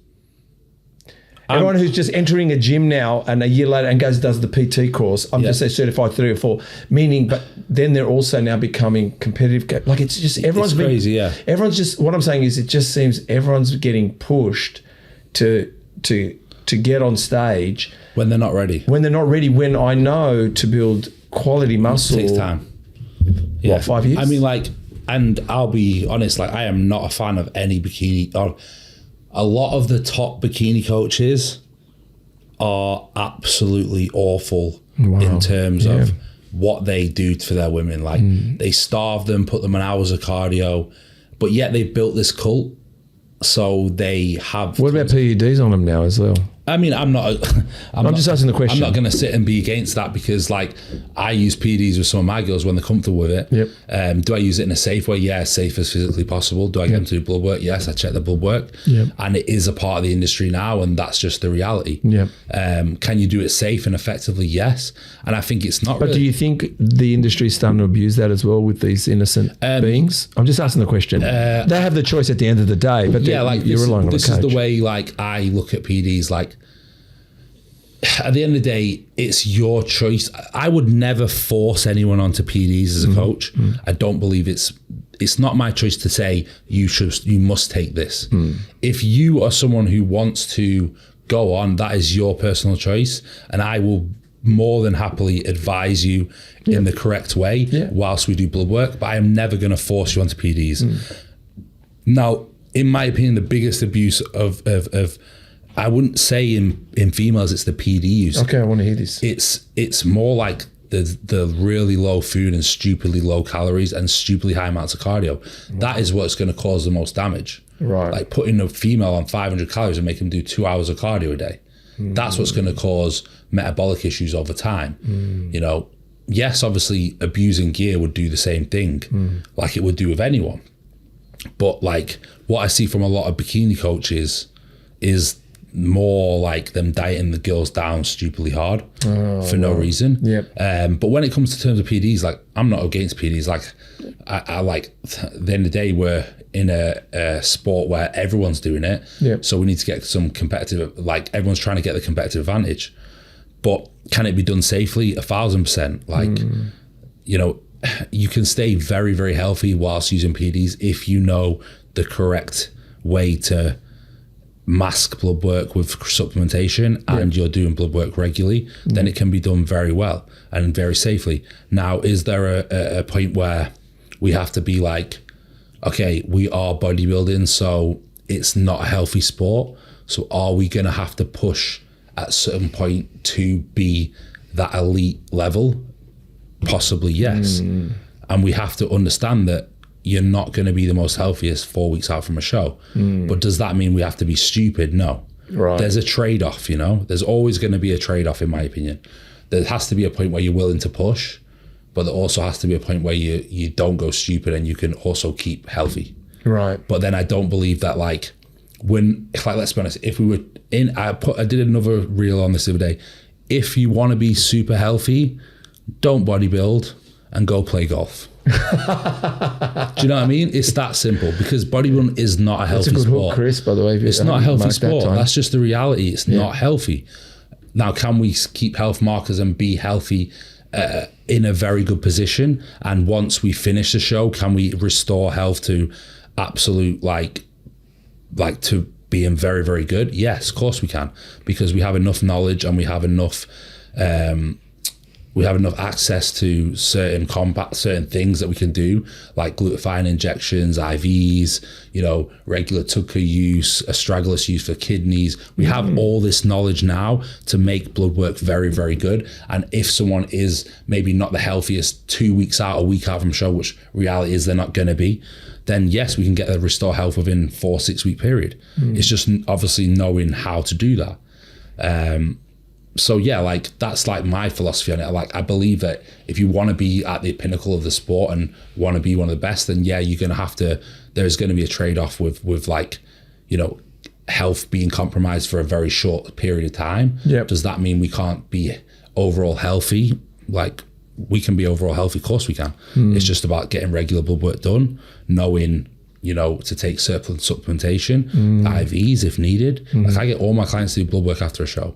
just entering a gym now and a year later and does the PT course, I'm just say certified 3 or 4, meaning, but then they're also now becoming competitive. Like it's just everyone's It's crazy, yeah. Everyone's just. What I'm saying is, it just seems everyone's getting pushed to get on stage when they're not ready. When I know to build quality muscle It takes time. Yeah. What, 5 years? I mean, like, and I'll be honest, like, I am not a fan of any bikini. Or a lot of the top bikini coaches are absolutely awful in terms of what they do for their women. Like, they starve them, put them on hours of cardio, but yet they built this cult. So they have. What about PEDs on them now as well? I mean, I'm just asking the question. I'm not going to sit and be against that because, like, I use PDs with some of my girls when they're comfortable with it. Yep. Do I use it in a safe way? Yeah, as safe as physically possible. Do I get them to do blood work? Yes, I check the blood work. Yep. And it is a part of the industry now, and that's just the reality. Yep. Can you do it safe and effectively? Yes. And I think it's not. But really, do you think the industry is starting to abuse that as well with these innocent beings? I'm just asking the question. They have the choice at the end of the day, but yeah, like you're relying on this is the way, like, I look at PDs. Like, at the end of the day, it's your choice. I would never force anyone onto PDs as a coach. I don't believe it's not my choice to say you must take this. If you are someone who wants to go on, that is your personal choice, and I will more than happily advise you in the correct way whilst we do blood work, but I am never going to force you onto PDs. Now, in my opinion, the biggest abuse of I wouldn't say in females it's the PD use. Okay, I want to hear this. It's more like the really low food and stupidly low calories and stupidly high amounts of cardio. That is what's going to cause the most damage. Right. Like putting a female on 500 calories and making them do 2 hours of cardio a day. That's what's going to cause metabolic issues over time. You know, yes, obviously abusing gear would do the same thing, like it would do with anyone. But like what I see from a lot of bikini coaches is more like them dieting the girls down stupidly hard for no reason. But when it comes to terms of PDs, like I'm not against PDs. Like I like at the end of the day, we're in a sport where everyone's doing it. So we need to get some competitive, like everyone's trying to get the competitive advantage. But can it be done safely? 1,000%. Like, you know, you can stay very, very healthy whilst using PDs if you know the correct way to mask blood work with supplementation and you're doing blood work regularly, then it can be done very well and very safely. Now, is there a point where we have to be like, okay, we are bodybuilding, so it's not a healthy sport, so are we going to have to push at some point to be that elite level? Possibly yes. And we have to understand that you're not going to be the most healthiest 4 weeks out from a show. But does that mean we have to be stupid? No. Right. There's a trade-off, you know? There's always going to be a trade-off, in my opinion. There has to be a point where you're willing to push, but there also has to be a point where you don't go stupid and you can also keep healthy. Right. But then I don't believe that, like, let's be honest, if we were in, I did another reel on this the other day. If you want to be super healthy, don't bodybuild and go play golf. Do you know what I mean? It's that simple, because bodybuilding is not a healthy sport. That's a good hook, Chris, by the way. It's not a healthy sport. That's just the reality. It's not healthy. Now, can we keep health markers and be healthy in a very good position? And once we finish the show, can we restore health to absolute, like to being very, very good? Yes, of course we can, because we have enough knowledge and we have enough access to certain things that we can do, like glutathione injections, IVs, you know, regular tucker use, astragalus use for kidneys. We have all this knowledge now to make blood work very, very good. And if someone is maybe not the healthiest 2 weeks out, a week out from show, which reality is they're not going to be, then yes, we can get a restore health within 4-6 week period. It's just obviously knowing how to do that. So yeah, like that's like my philosophy on it. Like I believe that if you want to be at the pinnacle of the sport and want to be one of the best, then yeah, you're going to have to, there's going to be a trade-off with like, you know, health being compromised for a very short period of time. Does that mean we can't be overall healthy? Like we can be overall healthy, of course we can. It's just about getting regular blood work done, knowing, you know, to take supplementation, IVs if needed. Like I get all my clients to do blood work after a show.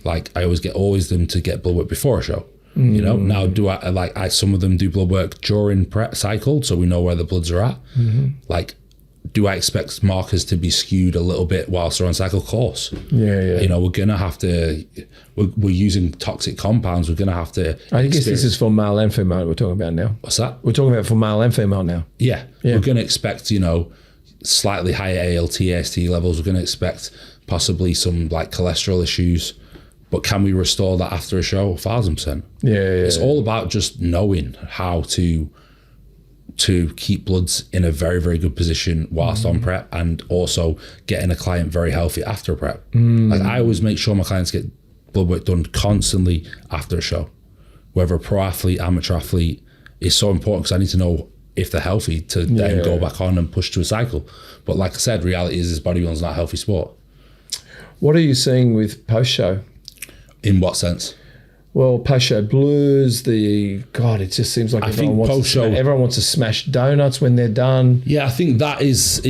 Like I always get them to get blood work before a show. You know, now some of them do blood work during prep cycle, so we know where the bloods are at. Like, do I expect markers to be skewed a little bit whilst they're on cycle? Of course. Yeah. You know, we're gonna have to. We're using toxic compounds. We're gonna have to. I guess this is for male and female. We're talking about now. What's that? We're talking about for male and female now. Yeah. We're gonna expect, you know, slightly higher ALT, AST levels. We're gonna expect possibly some like cholesterol issues. But can we restore that after a show? 1,000%. Yeah. It's all about just knowing how to keep bloods in a very, very good position whilst on prep, and also getting a client very healthy after a prep. Like, I always make sure my clients get blood work done constantly after a show. Whether a pro athlete, amateur athlete, is so important, because I need to know if they're healthy to then go back on and push to a cycle. But like I said, reality is bodybuilding's not a healthy sport. What are you seeing with post-show? In what sense? Well, post-show blues, it just seems like everyone wants to smash donuts when they're done. Yeah, I think that is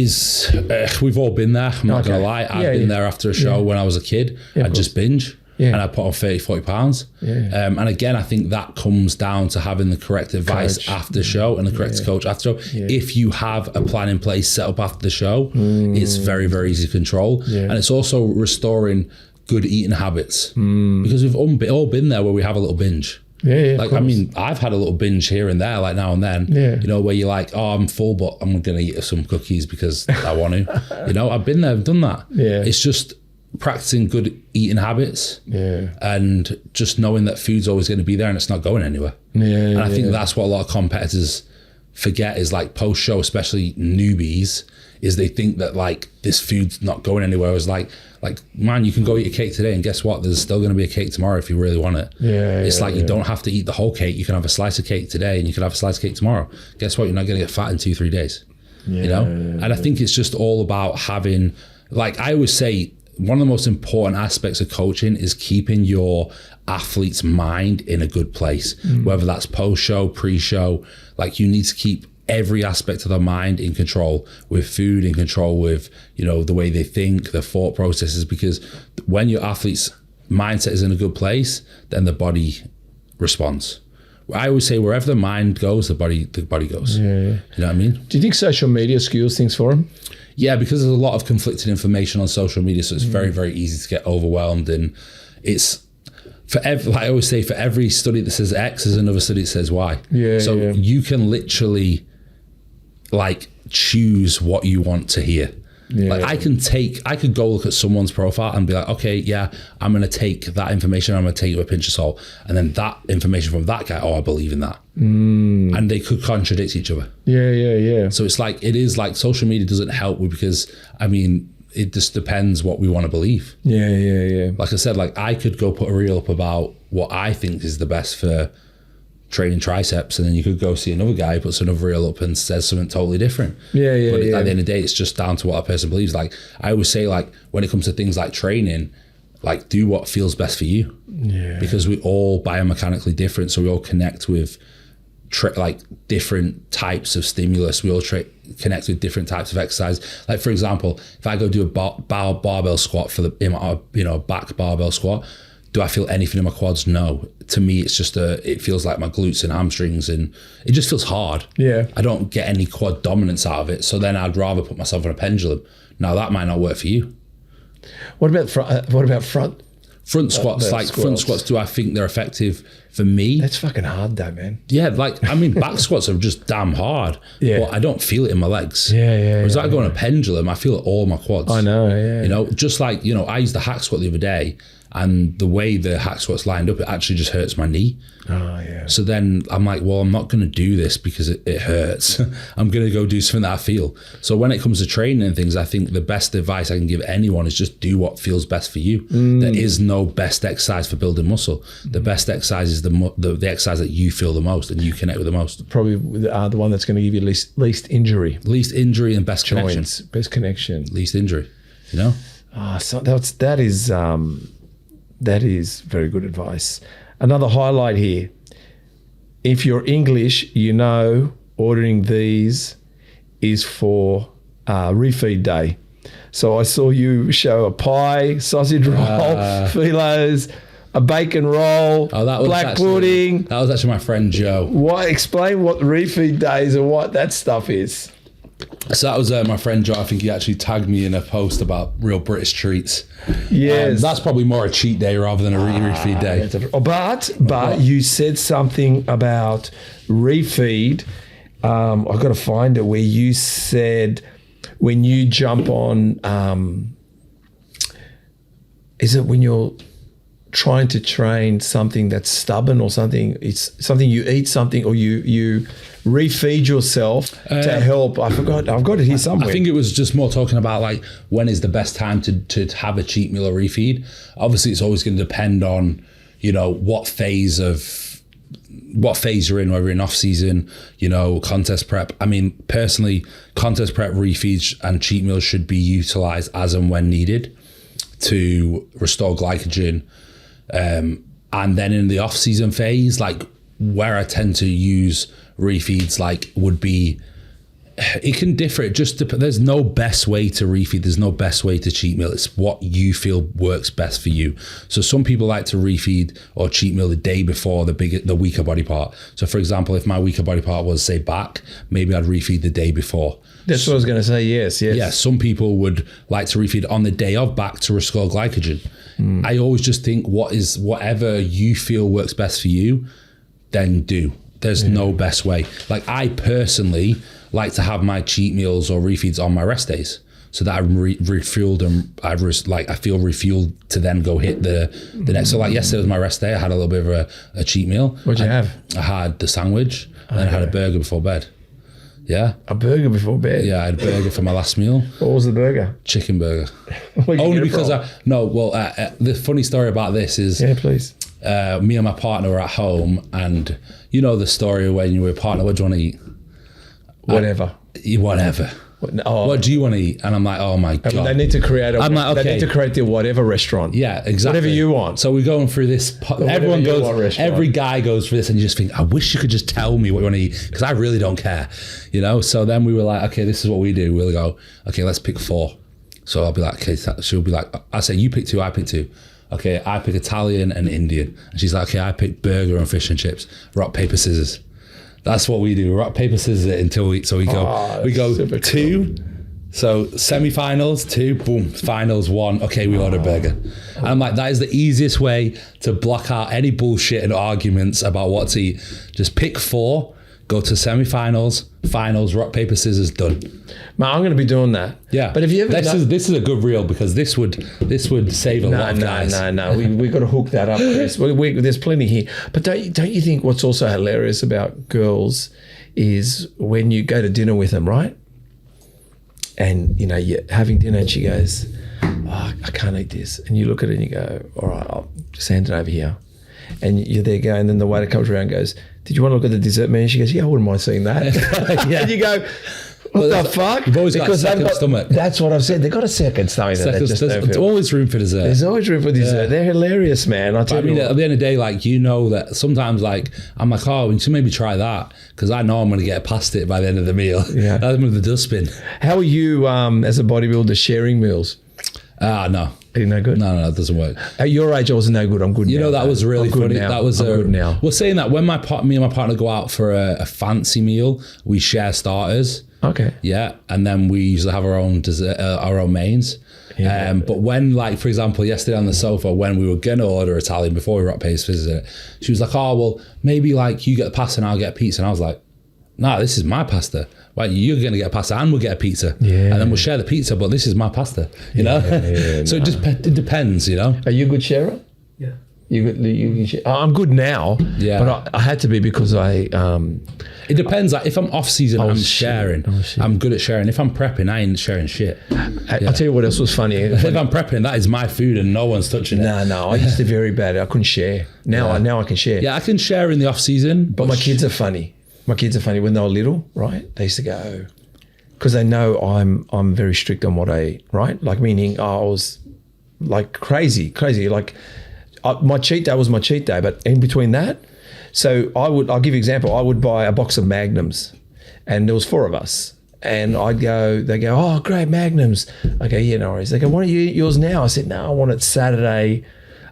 we've all been there. I'm not going to lie. I've been there after a show when I was a kid. I'd just binge and I put on 30, 40 pounds. And again, I think that comes down to having the correct advice after the show and the correct coach after show. If you have a plan in place set up after the show, it's very, very easy to control. And it's also restoring good eating habits, because we've all been there where we have a little binge. Like, I mean, I've had a little binge here and there, like now and then, you know, where you're like, oh, I'm full, but I'm going to eat some cookies because I want to. You know, I've been there, I've done that. It's just practicing good eating habits and just knowing that food's always going to be there and it's not going anywhere. And I think that's what a lot of competitors forget, is like post-show, especially newbies, is they think that like this food's not going anywhere. It's like, man, you can go eat a cake today and guess what? There's still going to be a cake tomorrow if you really want it. It's like you don't have to eat the whole cake. You can have a slice of cake today and you can have a slice of cake tomorrow. Guess what? You're not going to get fat in 2-3 days. You know? And I think it's just all about having, like I always say, one of the most important aspects of coaching is keeping your athlete's mind in a good place, whether that's post-show, pre-show. Like, you need to keep every aspect of their mind in control, with food, in control with, you know, the way they think, their thought processes, because when your athlete's mindset is in a good place, then the body responds. I always say wherever the mind goes, the body goes. You know what I mean? Do you think social media skews things for them? Yeah, because there's a lot of conflicting information on social media, so it's very, very easy to get overwhelmed. And it's like I always say, for every study that says X, there's another study that says Y. You can literally like choose what you want to hear. Like I could go look at someone's profile and be like, okay, yeah, I'm going to take that information, I'm going to take it with a pinch of salt. And then that information from that guy, oh, I believe in that. And they could contradict each other. So it's like, it is like social media doesn't help with, because I mean, it just depends what we want to believe. Like I said, like I could go put a reel up about what I think is the best for training triceps, and then you could go see another guy who puts another reel up and says something totally different. But at the end of the day, it's just down to what a person believes. Like I always say, like when it comes to things like training, like do what feels best for you. Because we all biomechanically different, so we all connect with like different types of stimulus. We all connect with different types of exercise. Like for example, if I go do a barbell squat for the back barbell squat, do I feel anything in my quads? No. To me, it's just it feels like my glutes and hamstrings, and it just feels hard. I don't get any quad dominance out of it. So then I'd rather put myself on a pendulum. Now that might not work for you. What about front? Front squats, front squats, do I think they're effective for me? That's fucking hard though, man. Yeah, like, I mean, back squats are just damn hard. But I don't feel it in my legs. Whereas I go on a pendulum, I feel it all in my quads. I know, You know, just like, you know, I used the hack squat the other day, and the way the hack squat's lined up, it actually just hurts my knee. So then I'm like, well, I'm not going to do this because it hurts. I'm going to go do something that I feel. So when it comes to training and things, I think the best advice I can give anyone is just do what feels best for you. There is no best exercise for building muscle. The best exercise is the exercise that you feel the most and you connect with the most. Probably the one that's going to give you least injury. Least injury and best joints, connection. Best connection. Least injury, you know? So that is very good advice. Another highlight here. If you're English, you know ordering these is for refeed day. So I saw you show a pie, sausage roll, philos, a bacon roll, black pudding. That was actually my friend Joe. What? Explain what refeed days and what that stuff is. So that was my friend Joe. I think he actually tagged me in a post about real British treats. Yes. That's probably more a cheat day rather than a refeed day. But you said something about refeed. I've got to find it where you said when you jump on, is it when you're trying to train something that's stubborn or something? It's something you eat something or you refeed yourself to help. I forgot. I've got it here somewhere. I think it was just more talking about like when is the best time to have a cheat meal or refeed. Obviously, it's always going to depend on, you know, what phase you're in, whether you're in off season, you know, contest prep. I mean, personally, contest prep refeeds and cheat meals should be utilized as and when needed to restore glycogen. And then in the off season phase, like where I tend to use refeeds, like would be, it can differ. It just there's no best way to refeed. There's no best way to cheat meal. It's what you feel works best for you. So some people like to refeed or cheat meal the day before the weaker body part. So for example, if my weaker body part was say back, maybe I'd refeed the day before. That's what I was going to say. Yes. Yeah. Some people would like to refeed on the day of back to restore glycogen. I always just think whatever you feel works best for you, then do. There's no best way. Like I personally like to have my cheat meals or refeeds on my rest days so that I'm refueled and I feel refueled to then go hit the next. So like yesterday was my rest day. I had a little bit of a cheat meal. What'd you have? I had the sandwich and then I had a burger before bed. Yeah. A burger before bed? Yeah, I had a burger for my last meal. What was the burger? Chicken burger. Only because the funny story about this is... Yeah, please. Me and my partner were at home and you know the story when you were a partner, what do you want to eat? Whatever. Whatever. What do you want to eat? And I'm like, oh my God. They need to create they need to create the whatever restaurant. Yeah, exactly. Whatever you want. So we're going through this. Every guy goes through this and you just think, I wish you could just tell me what you want to eat because I really don't care. You know? So then we were like, okay, this is what we do. We'll go, okay, let's pick 4. So I'll be like, okay, she'll be like, I say, you pick 2, I pick 2. Okay, I pick Italian and Indian. And she's like, okay, I pick burger and fish and chips. Rock, paper, scissors. That's what we do. Rock, paper, scissors it until we go 2. Cool. So semi-finals, 2, boom, finals 1. Okay, we order burger. And I'm like, that is the easiest way to block out any bullshit and arguments about what to eat. Just pick 4, go to semi-finals, finals, rock, paper, scissors, done. Man, I'm going to be doing that. Yeah, but if you ever this is a good reel because this would save a lot of guys. No. We got to hook that up, Chris. There's plenty here. But don't you think what's also hilarious about girls is when you go to dinner with them, right? And you know you're having dinner, and she goes, "Oh, I can't eat this," and you look at it and you go, "All right, I'll just hand it over here." And you're there going, and then the waiter comes around and goes, "Did you want to look at the dessert menu?" She goes, "Yeah, I wouldn't mind seeing that." Yeah. And you go, what the fuck? You've always got a second stomach. That's what I've said. They've got a second stomach. There's always room for dessert. There's always room for dessert. Yeah. They're hilarious, man. At the end of the day, like, you know that sometimes, like, I'm like, oh, we should maybe try that because I know I'm going to get past it by the end of the meal. Yeah. That's with the dustbin. How are you as a bodybuilder sharing meals? No. Are you no good? No, it doesn't work. At your age, I was no good. I'm good now. You know, that was really funny. Now. That was good now. Well, saying that, when me and my partner go out for a fancy meal, we share starters. Okay. Yeah, and then we usually have our own dessert, our own mains. Yeah. But when, like, for example, yesterday on the sofa, when we were going to order Italian before we were at Pace Visit, she was like, oh, well, maybe, like, you get the pasta and I'll get a pizza. And I was like, no, this is my pasta. Right, you're going to get a pasta and we'll get a pizza. Yeah. And then we'll share the pizza, but this is my pasta, you know? So it depends, you know? Are you a good sharer? Yeah. You share? I'm good now, but I had to be because I... It depends. Like, if I'm off season, I'm sharing. I'm good at sharing. If I'm prepping, I ain't sharing shit. I'll tell you what else was funny. If I'm prepping, that is my food and no one's touching it. No, I used to be very bad. I couldn't share. Now I can share. Yeah, I can share in the off season. But my kids are funny. My kids are funny. When they were little, right? They used to go, because they know I'm very strict on what I eat, right? Like, meaning I was like crazy. Like, my cheat day was my cheat day, but in between that, so I'll give you an example. I would buy a box of Magnums, and there was 4 of us, and they go, oh, great, Magnums. I go, yeah, no worries. They go, why don't you eat yours now? I said, no, I want it Saturday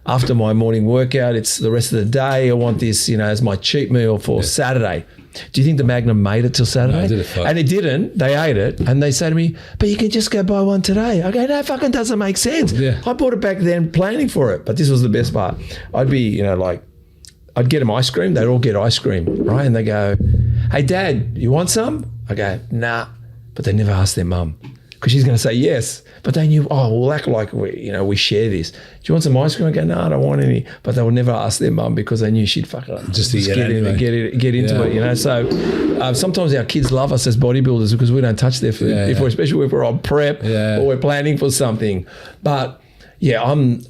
after my morning workout, it's the rest of the day. I want this, as my cheat meal for Saturday. Do you think the Magnum made it till Saturday? No, I did it first. And it didn't. They ate it, and they say to me, "But you can just go buy one today." I go, "No, fucking doesn't make sense." Yeah. I bought it back then, planning for it. But this was the best part. I'd be, I'd get them ice cream. They'd all get ice cream, right? And they go, "Hey, Dad, you want some?" I go, "Nah," but they never ask their mum because she's going to say yes. But they knew, we'll act like we share this. Do you want some ice cream? I go, "No, I don't want any." But they would never ask their mum because they knew she'd fuck it up. Just get into it, So sometimes our kids love us as bodybuilders because we don't touch their food, especially if we're on prep or we're planning for something. But yeah, I'm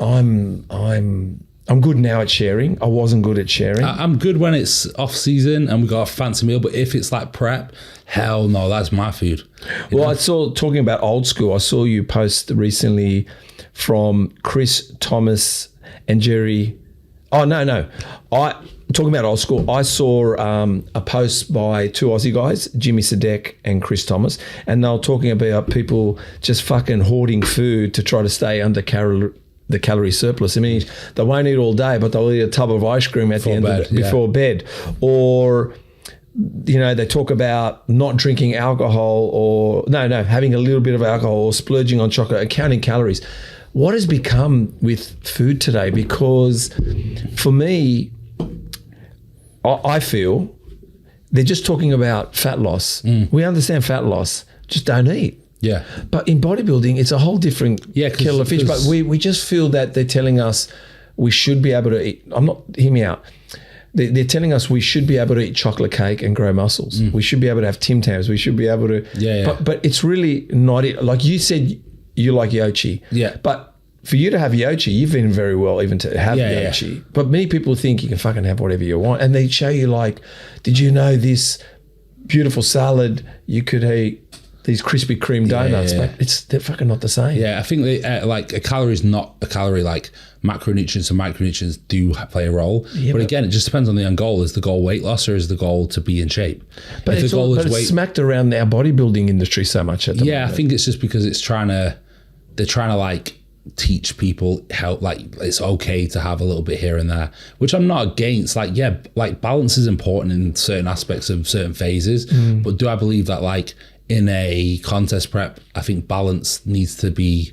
good now at sharing. I wasn't good at sharing. I'm good when it's off season and we got a fancy meal, but if it's like prep, hell no, that's my food. I saw, talking about old school, I saw you post recently from Chris Thomas and Jerry. Oh, no. Talking about old school, I saw a post by two Aussie guys, Jimmy Sadek and Chris Thomas, and they were talking about people just fucking hoarding food to try to stay under the calorie surplus. I mean, they won't eat all day, but they'll eat a tub of ice cream before bed. Or, they talk about not drinking alcohol or having a little bit of alcohol or splurging on chocolate, counting calories. What has become with food today? Because for me, I feel they're just talking about fat loss. We understand fat loss, just don't eat. Yeah. But in bodybuilding, it's a whole different kettle of fish. But we just feel that they're telling us we should be able to eat. Hear me out. They're telling us we should be able to eat chocolate cake and grow muscles. We should be able to have Tim Tams. We should be able to. Yeah. But it's really not it. Like you said, you like Yochi. Yeah. But for you to have Yochi, you've been very well even to have Yochi. Yeah. But many people think you can fucking have whatever you want. And they show you did you know this beautiful salad you could eat? These Krispy Kreme donuts, but they're fucking not the same. Yeah, I think a calorie is not a calorie. Like macronutrients and micronutrients do play a role, but again, it just depends on the end goal. Is the goal weight loss or is the goal to be in shape? But it's smacked around our bodybuilding industry so much at the moment. I think it's just because they're trying to teach people how it's okay to have a little bit here and there, which I'm not against. Balance is important in certain aspects of certain phases, but do I believe that in a contest prep, I think balance needs to be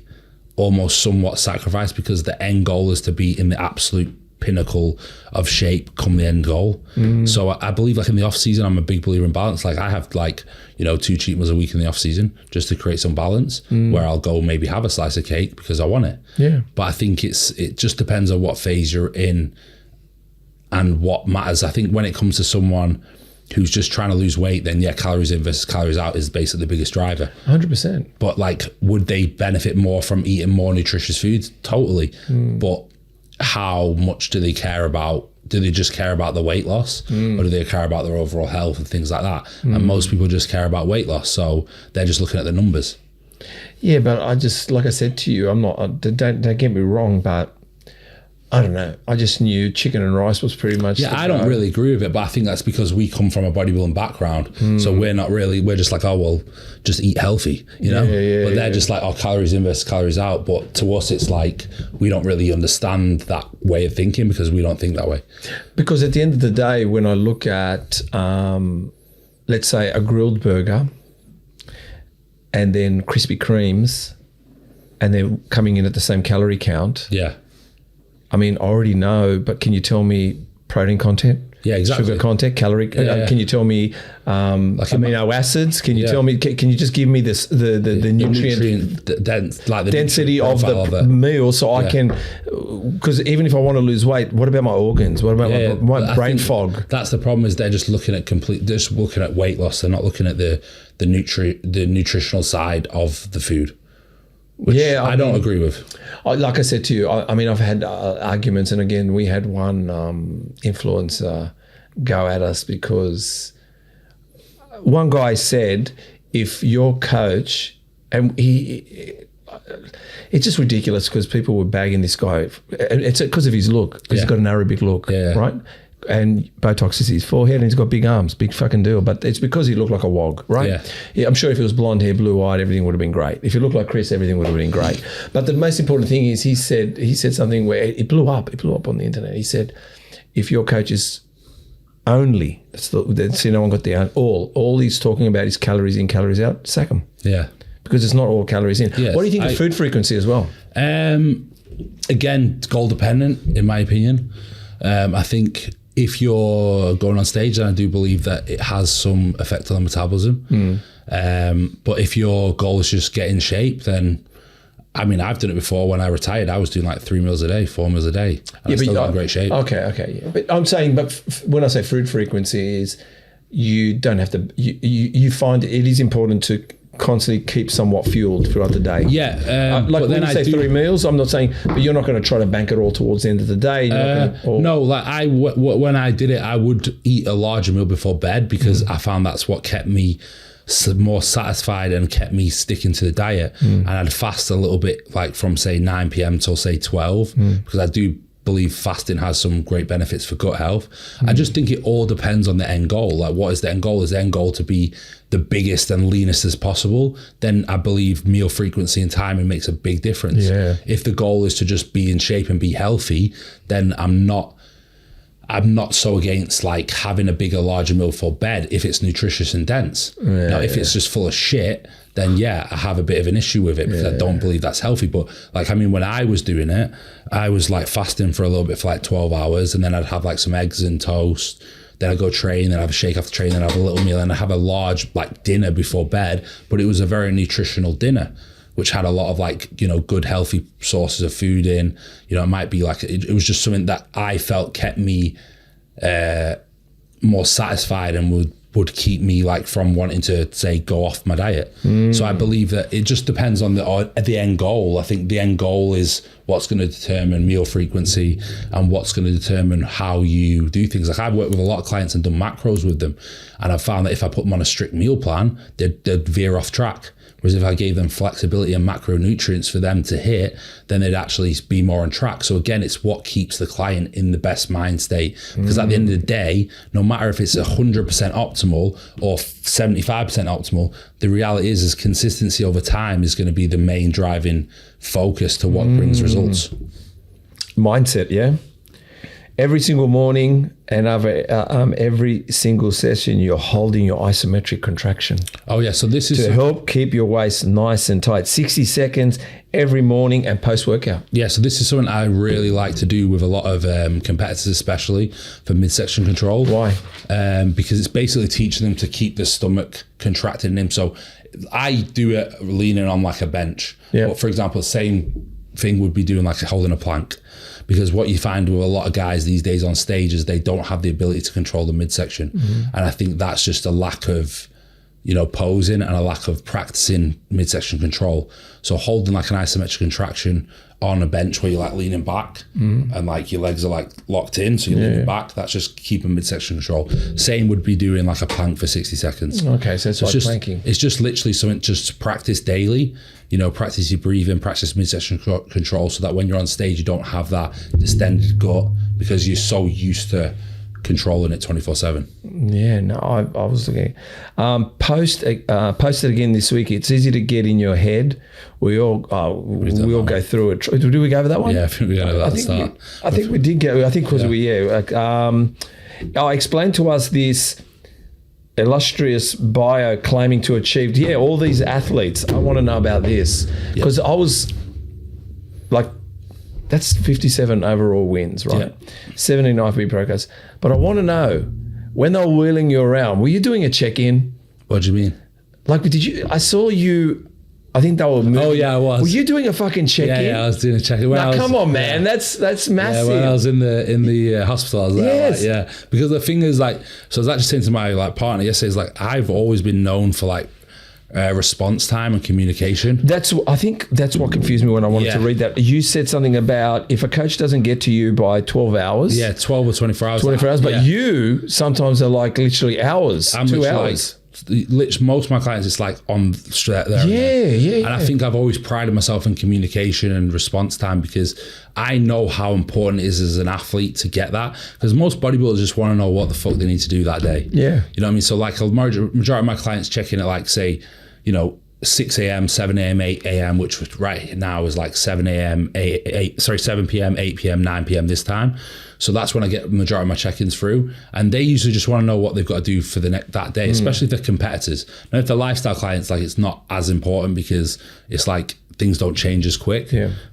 almost somewhat sacrificed because the end goal is to be in the absolute pinnacle of shape come the end goal. So I believe in the off season, I'm a big believer in balance. I have 2 cheat meals a week in the off season just to create some balance where I'll go maybe have a slice of cake because I want it. Yeah. But I think it just depends on what phase you're in and what matters. I think when it comes to someone who's just trying to lose weight, then calories in versus calories out is basically the biggest driver. 100%. But would they benefit more from eating more nutritious foods? Totally. But how much do they care about? Do they just care about the weight loss or do they care about their overall health and things like that? And most people just care about weight loss. So they're just looking at the numbers. Yeah, but I just, like I said to you, I'm not, don't get me wrong, but I don't know. I just knew chicken and rice was pretty much. Yeah, I don't really agree with it, but I think that's because we come from a bodybuilding background. So we're just just eat healthy, know? But they're just calories in versus calories out. But to us, it's we don't really understand that way of thinking because we don't think that way. Because at the end of the day, when I look at, let's say, a grilled burger and then Krispy Kremes and they're coming in at the same calorie count. Yeah. I mean, I already know, but can you tell me protein content? Yeah, exactly. Sugar content, calorie. Can you tell me amino acids? Can you tell me? Can you just give me this the nutrient density of the meal so I can? Because even if I want to lose weight, what about my organs? What about my brain fog? That's the problem. Is they're just looking at weight loss. They're not looking at the nutritional side of the food. Which I don't agree with. Like I said to you, I've had arguments, and again, we had one influencer go at us because one guy said, if your coach, and it's just ridiculous because people were bagging this guy. It's because of his look. He's got an Arabic look, right? and Botox is his forehead, and he's got big arms, big fucking deal. But it's because he looked like a wog, right? Yeah. I'm sure if he was blonde hair, blue eyed, everything would have been great. If he looked like Chris, everything would have been great. But the most important thing is he said something where it blew up. It blew up on the internet. He said, if your coach is only, no one got the all he's talking about is calories in, calories out, sack him. Yeah. Because it's not all calories in. Yes, what do you think of food frequency as well? Again, goal dependent, in my opinion. I think if you're going on stage, then I do believe that it has some effect on the metabolism. But if your goal is just get in shape, then, I mean, I've done it before. When I retired, I was doing like 3 meals a day, 4 meals a day. And I still got in great shape. Okay. Yeah. But I'm saying, when I say food frequency is you don't have to, you find it is important to constantly keep somewhat fueled throughout the day. Yeah. Like when you say 3 meals, I'm not saying, but you're not going to try to bank it all towards the end of the day. No, like when I did it, I would eat a larger meal before bed because I found that's what kept me more satisfied and kept me sticking to the diet. And I'd fast a little bit, like from say 9 p.m. till say 12, because I do believe fasting has some great benefits for gut health. I just think it all depends on the end goal. Like, what is the end goal? Is the end goal to be the biggest and leanest as possible? Then I believe meal frequency and timing makes a big difference. Yeah. If the goal is to just be in shape and be healthy, then I'm not so against like having a bigger, larger meal for bed if it's nutritious and dense. Now, if it's just full of shit, then I have a bit of an issue with it because I don't believe that's healthy. But like, I mean, when I was doing it, I was like fasting for a little bit for like 12 hours, and then I'd have like some eggs and toast. Then I'd go train, then I'd have a shake after train, then I'd have a little meal, and I'd have a large like dinner before bed. But it was a very nutritional dinner, which had a lot of like, good healthy sources of food in. It might be like, it was just something that I felt kept me more satisfied and would keep me like from wanting to say go off my diet. So I believe that it just depends on the end goal. I think the end goal is what's going to determine meal frequency and what's going to determine how you do things. Like, I've worked with a lot of clients and done macros with them, and I've found that if I put them on a strict meal plan, they'd veer off track. Whereas if I gave them flexibility and macronutrients for them to hit, then they'd actually be more on track. So again, it's what keeps the client in the best mind state. Because at the end of the day, no matter if it's 100% optimal or 75% optimal, the reality is consistency over time is going to be the main driving focus to what brings results. Mindset, yeah. Every single morning and every single session, you're holding your isometric contraction. Oh yeah, so this is to help keep your waist nice and tight. 60 seconds every morning and post-workout. Yeah, so this is something I really like to do with a lot of competitors, especially for midsection control. Why? Because it's basically teaching them to keep the stomach contracted in them. So I do it leaning on like a bench. Yeah. But for example, the same thing would be doing like holding a plank. Because what you find with a lot of guys these days on stage is they don't have the ability to control the midsection. And I think that's just a lack of, posing and a lack of practicing midsection control. So holding like an isometric contraction on a bench where you're like leaning back and like your legs are like locked in, so you're leaning back, that's just keeping midsection control. Same would be doing like a plank for 60 seconds. Okay, so it's like just planking. It's just literally something just to practice daily. Practice your breathing, practice midsection control, so that when you're on stage, you don't have that distended gut because you're so used to controlling it 24/7. Yeah, no, I was looking. Post it again this week. It's easy to get in your head. We all go through it. Did we go over that one? Yeah, I think we got over that start. I think we did go. I think because explain to us this illustrious bio claiming to achieve all these athletes. I want to know about this because I was like, that's 57 overall wins, right? 17 IFBB Pro cards. But I want to know, when they were wheeling you around, were you doing a check-in? What do you mean? Like, I saw you, I think they were moving. Oh yeah, I was. Were you doing a fucking check-in? Yeah, I was doing a check-in. Now, come on, man. That's massive. Yeah, when I was in the hospital, I was there. Yes. Because the thing is, like, so I was actually saying to my partner yesterday, is like, I've always been known for like response time and communication. I think that's what confused me when I wanted to read that. You said something about if a coach doesn't get to you by 12 hours. Yeah, 12 or 24 hours. 24 hours, but you sometimes are like literally hours, I'm 2 hours. Like most of my clients, it's like on straight there. And I think I've always prided myself in communication and response time, because I know how important it is as an athlete to get that, because most bodybuilders just want to know what the fuck they need to do that day. You know what I mean? So like a majority of my clients check in at like, say, 6 a.m., 7 a.m., 8 a.m., which right now is like 7 a.m., 7 p.m., 8 p.m., 9 p.m. this time. So that's when I get the majority of my check-ins through. And they usually just want to know what they've got to do for that day, especially if they're competitors. Now, if they're lifestyle clients, like it's not as important, because it's like things don't change as quick.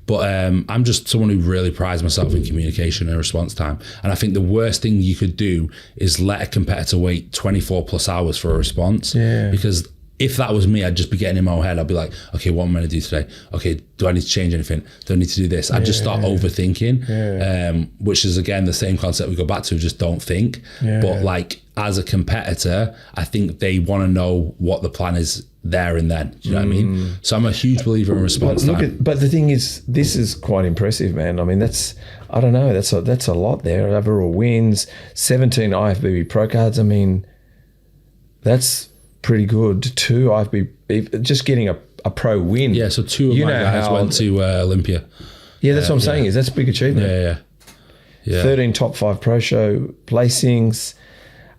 But I'm just someone who really prides myself in communication and response time. And I think the worst thing you could do is let a competitor wait 24 plus hours for a response. Because if that was me, I'd just be getting in my own head. I'd be like, okay, what am I going to do today? Okay, do I need to change anything? Do I need to do this? I'd just start overthinking, which is, again, the same concept we go back to, just don't think. But like, as a competitor, I think they want to know what the plan is there and then. Do you know what I mean? So I'm a huge believer in response time. But the thing is, this is quite impressive, man. I mean, that's a lot there. Overall wins, 17 IFBB Pro cards. I mean, that's pretty good. 2 IFBB, just getting a pro win. Yeah, so 2 of my guys went to Olympia. Yeah, that's what I'm saying, is that's a big achievement. Yeah. 13 top 5 pro show placings.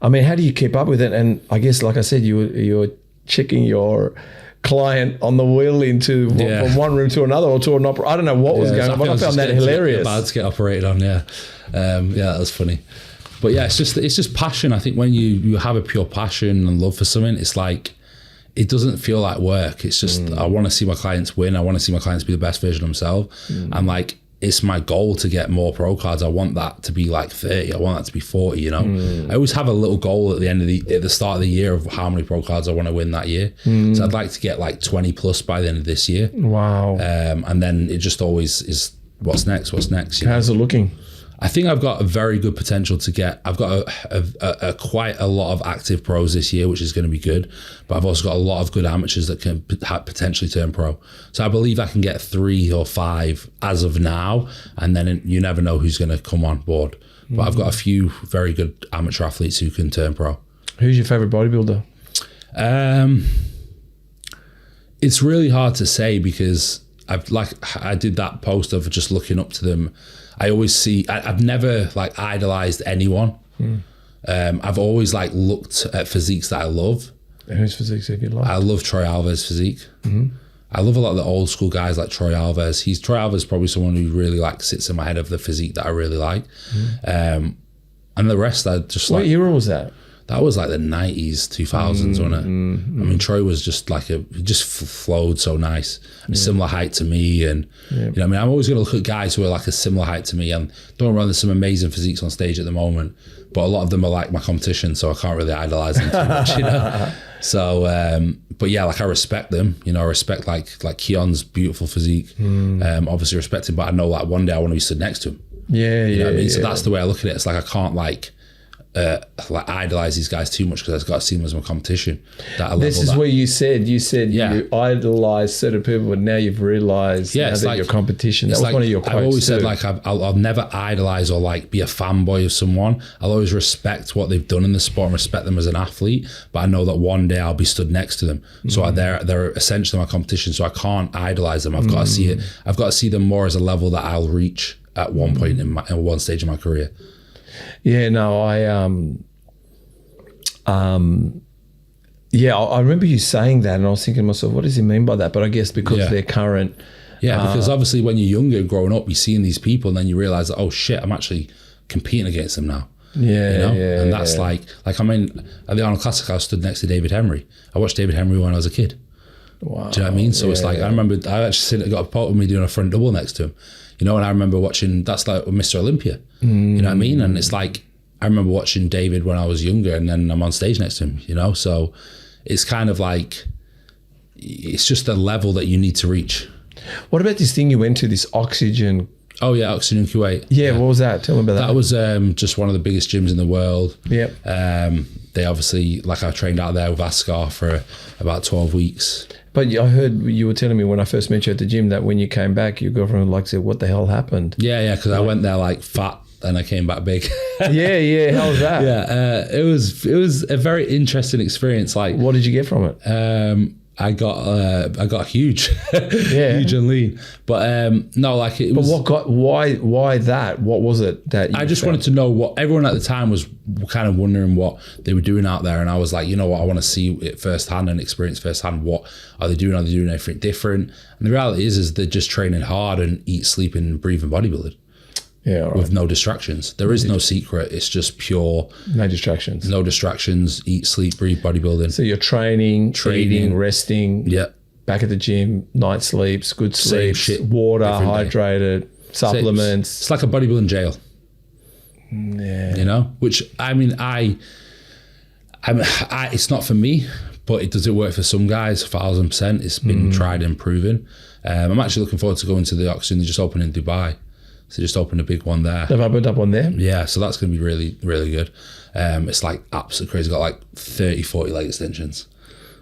I mean, how do you keep up with it? And I guess, like I said, you were checking your client on the wheel into from one room to another, or to an I don't know what was going on, but I found that hilarious. About to get operated on, that was funny. But yeah, it's just passion. I think when you have a pure passion and love for something, it's like, it doesn't feel like work. It's just, I want to see my clients win. I want to see my clients be the best version of themselves. And like, it's my goal to get more pro cards. I want that to be like 30. I want that to be 40, I always have a little goal at the start of the year of how many pro cards I want to win that year. So I'd like to get like 20 plus by the end of this year. Wow. And then it just always is, what's next? How's it looking? I think I've got a very good potential to get. I've got a quite a lot of active pros this year, which is going to be good. But I've also got a lot of good amateurs that can potentially turn pro. So I believe I can get 3 or 5 as of now, and then you never know who's going to come on board. But I've got a few very good amateur athletes who can turn pro. Who's your favorite bodybuilder? It's really hard to say, because I did that post of just looking up to them. I always see, I've never like idolized anyone. I've always like looked at physiques that I love. And whose physiques have you liked? I love Troy Alves' physique. I love a lot of the old school guys like Troy Alves. Troy Alves is probably someone who really like sits in my head of the physique that I really like. And the rest I just like. What era was that? That was like the 90s, 2000s, wasn't it? I mean, Troy was just like he just flowed so nice. And similar height to me. And, I mean, I'm always going to look at guys who are like a similar height to me. And don't run, there's some amazing physiques on stage at the moment, but a lot of them are like my competition, so I can't really idolize them too much, So, but yeah, like I respect them, I respect like Keon's beautiful physique. Obviously respect him, but I know like one day I want to be stood next to him. You know what I mean? So that's the way I look at it. It's like I can't like idolize these guys too much, because I've got to see them as my competition. This is where you said you idolize certain people, but now you've realized that your competition. That was like, one of your quotes. I've always said like I'll never idolize or like be a fanboy of someone. I'll always respect what they've done in the sport and respect them as an athlete, but I know that one day I'll be stood next to them. So they're essentially my competition, so I can't idolize them. I've got to see it. I've got to see them more as a level that I'll reach at one point in one stage of my career. Yeah, no, I remember you saying that, and I was thinking to myself, what does he mean by that? But I guess because they're current. Yeah, because obviously when you're younger, growing up, you're seeing these people, and then you realize that, oh shit, I'm actually competing against them now. And that's like I mean, at the Arnold Classic, I was stood next to David Henry. I watched David Henry when I was a kid. Wow. Do you know what I mean? So it's like, I remember I actually got a photo of me doing a front double next to him. And I remember watching, that's like Mr. Olympia, you know what I mean? And it's like, I remember watching David when I was younger, and then I'm on stage next to him, so it's kind of like, it's just a level that you need to reach. What about this thing you went to, this Oxygen? Oh yeah, Oxygen Kuwait. Yeah, what was that? Tell me about that. That was just one of the biggest gyms in the world. Yep. They obviously, like I trained out there with Ascar for about 12 weeks. But I heard you were telling me when I first met you at the gym that when you came back, your girlfriend said, what the hell happened? Yeah, because I went there like fat and I came back big. Yeah. How was that? Yeah, it was a very interesting experience. Like, What did you get from it? I got huge, Yeah. huge and lean. But no, like it But was. why that? What was it that you I just felt? wanted to know what everyone at the time was kind of wondering what they were doing out there, and I was like, you know what, I want to see it firsthand and experience firsthand. What are they doing? Are they doing anything different? And the reality is they're just training hard and eat, sleep, and breathe and bodybuilding. Yeah, all right. With no distractions. There is no secret. It's just pure, No distractions. no distractions, eat, sleep, breathe, bodybuilding. So you're training, eating, resting, Yeah. back at the gym, night sleeps, good Same sleeps, shit water, every day. hydrated, supplements. It's like a bodybuilding jail, Yeah. you know? Which, I mean, it's not for me, but it does work for some guys, 1,000%. It's been tried and proven. I'm actually looking forward to going to the Oxygen. They just opened in Dubai. So just opened a big one there. They've opened up on there? Yeah, so that's going to be really, really good. It's like absolutely crazy. Got like 30, 40 leg extensions.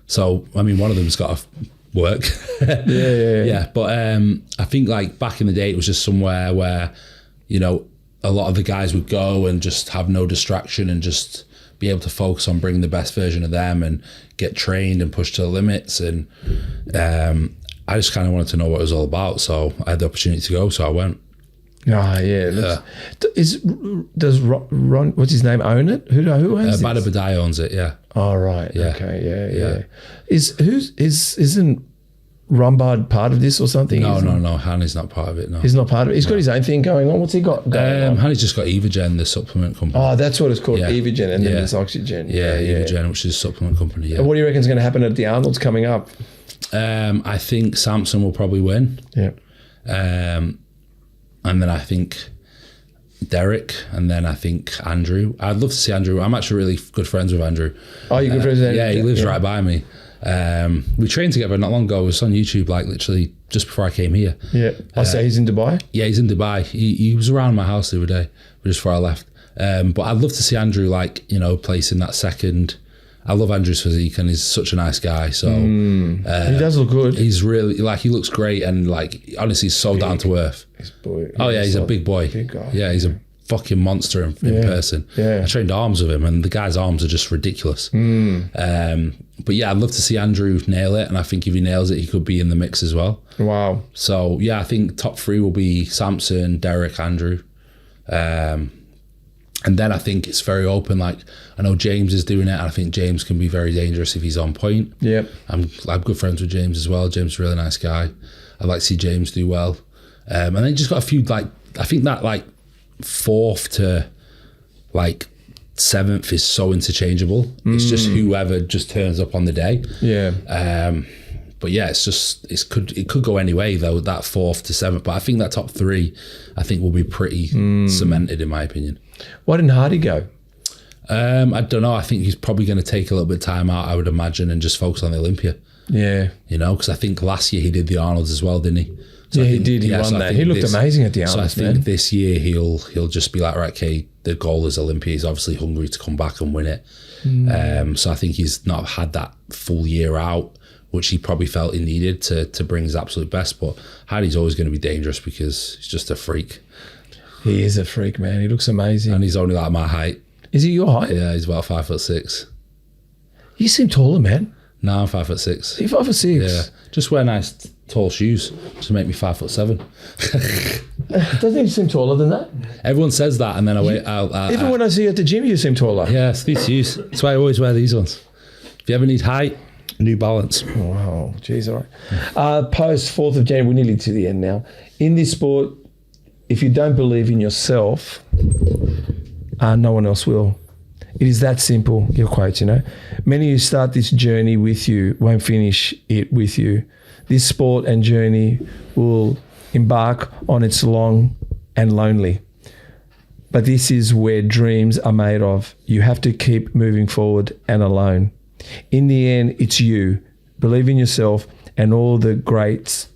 So, I mean, one of them's got to work. Yeah, but I think like back in the day, it was just somewhere where, you know, a lot of the guys would go and just have no distraction and just be able to focus on bringing the best version of them and get trained and pushed to the limits. And I just kind of wanted to know what it was all about. So I had the opportunity to go, so I went. Oh, yeah. Does Ron, what's his name, own it? Who owns it? Badabadai owns it, yeah. Oh, right. Yeah. Okay, yeah. Isn't Rombard part of this or something? No, Hanny's not part of it, no. He's not part of it. He's got his own thing going on. What's he got going on? Hanny's just got Evogen, the supplement company. Oh, that's what it's called, Yeah. Evogen, and then Yeah. there's Oxygen. Yeah, Evogen, which is a supplement company, yeah. And what do you reckon is going to happen at the Arnold's coming up? I think Samson will probably win. Yeah. And then I think Derek, and then I think Andrew. I'd love to see Andrew. I'm actually really good friends with Andrew. Oh, you're good friends with Andrew? Yeah, he lives right by me. We trained together not long ago. It was on YouTube, like literally just before I came here. Yeah. I say he's in Dubai? Yeah, he's in Dubai. He was around my house the other day, just before I left. But I'd love to see Andrew, like, you know, placing that second. I love Andrew's physique, and he's such a nice guy. So He does look good. he's really, like, he looks great, and like, honestly, he's so down to earth. Oh yeah, he's a big boy. Big guy. Yeah, he's a fucking monster in person. Yeah. I trained arms with him, and the guy's arms are just ridiculous. But yeah, I'd love to see Andrew nail it, and I think if he nails it, he could be in the mix as well. Wow. So yeah, I think top three will be Samson, Derek, Andrew. And then I think it's very open. Like, I know James is doing it, and I think James can be very dangerous if he's on point. Yep. I'm good friends with James as well. James is a really nice guy. I'd like to see James do well. And then just got a few, like, I think that like 4th to like 7th is so interchangeable. It's just whoever just turns up on the day. Yeah. But yeah, it could go any way though, that 4th to 7th. But I think that top 3, I think will be pretty cemented in my opinion. Why didn't Hardy go? I don't know. I think he's probably going to take a little bit of time out, I would imagine, and just focus on the Olympia. Yeah. You know, because I think last year he did the Arnold's as well, didn't he? So Yeah, I he think- did. He won so I that. think He looked amazing at the So I Arnold's, think man. this year he'll just be like, right, okay, the goal is Olympia. He's obviously hungry to come back and win it. So I think he's not had that full year out, which he probably felt he needed to bring his absolute best. But Hardy's always going to be dangerous because he's just a freak. He is a freak, man. He looks amazing. And he's only like my height. Is he your height? Yeah, he's about 5'6". You seem taller, man. No, I'm 5'6". You're 5'6". Yeah, just wear nice tall shoes to make me 5'7". Doesn't he seem taller than that? Everyone says that, and then I wait. Even when I see you at the gym, you seem taller. Yeah, it's these shoes. That's why I always wear these ones. If you ever need height, New Balance. Wow. Jeez, all right. Post 4th of January, we're nearly to the end now. In this sport, if you don't believe in yourself, no one else will. It is that simple, your quote, you know. Many who start this journey with you won't finish it with you. This sport and journey will embark on its long and lonely. But this is where dreams are made of. You have to keep moving forward and alone. In the end, it's you. Believe in yourself, and all the great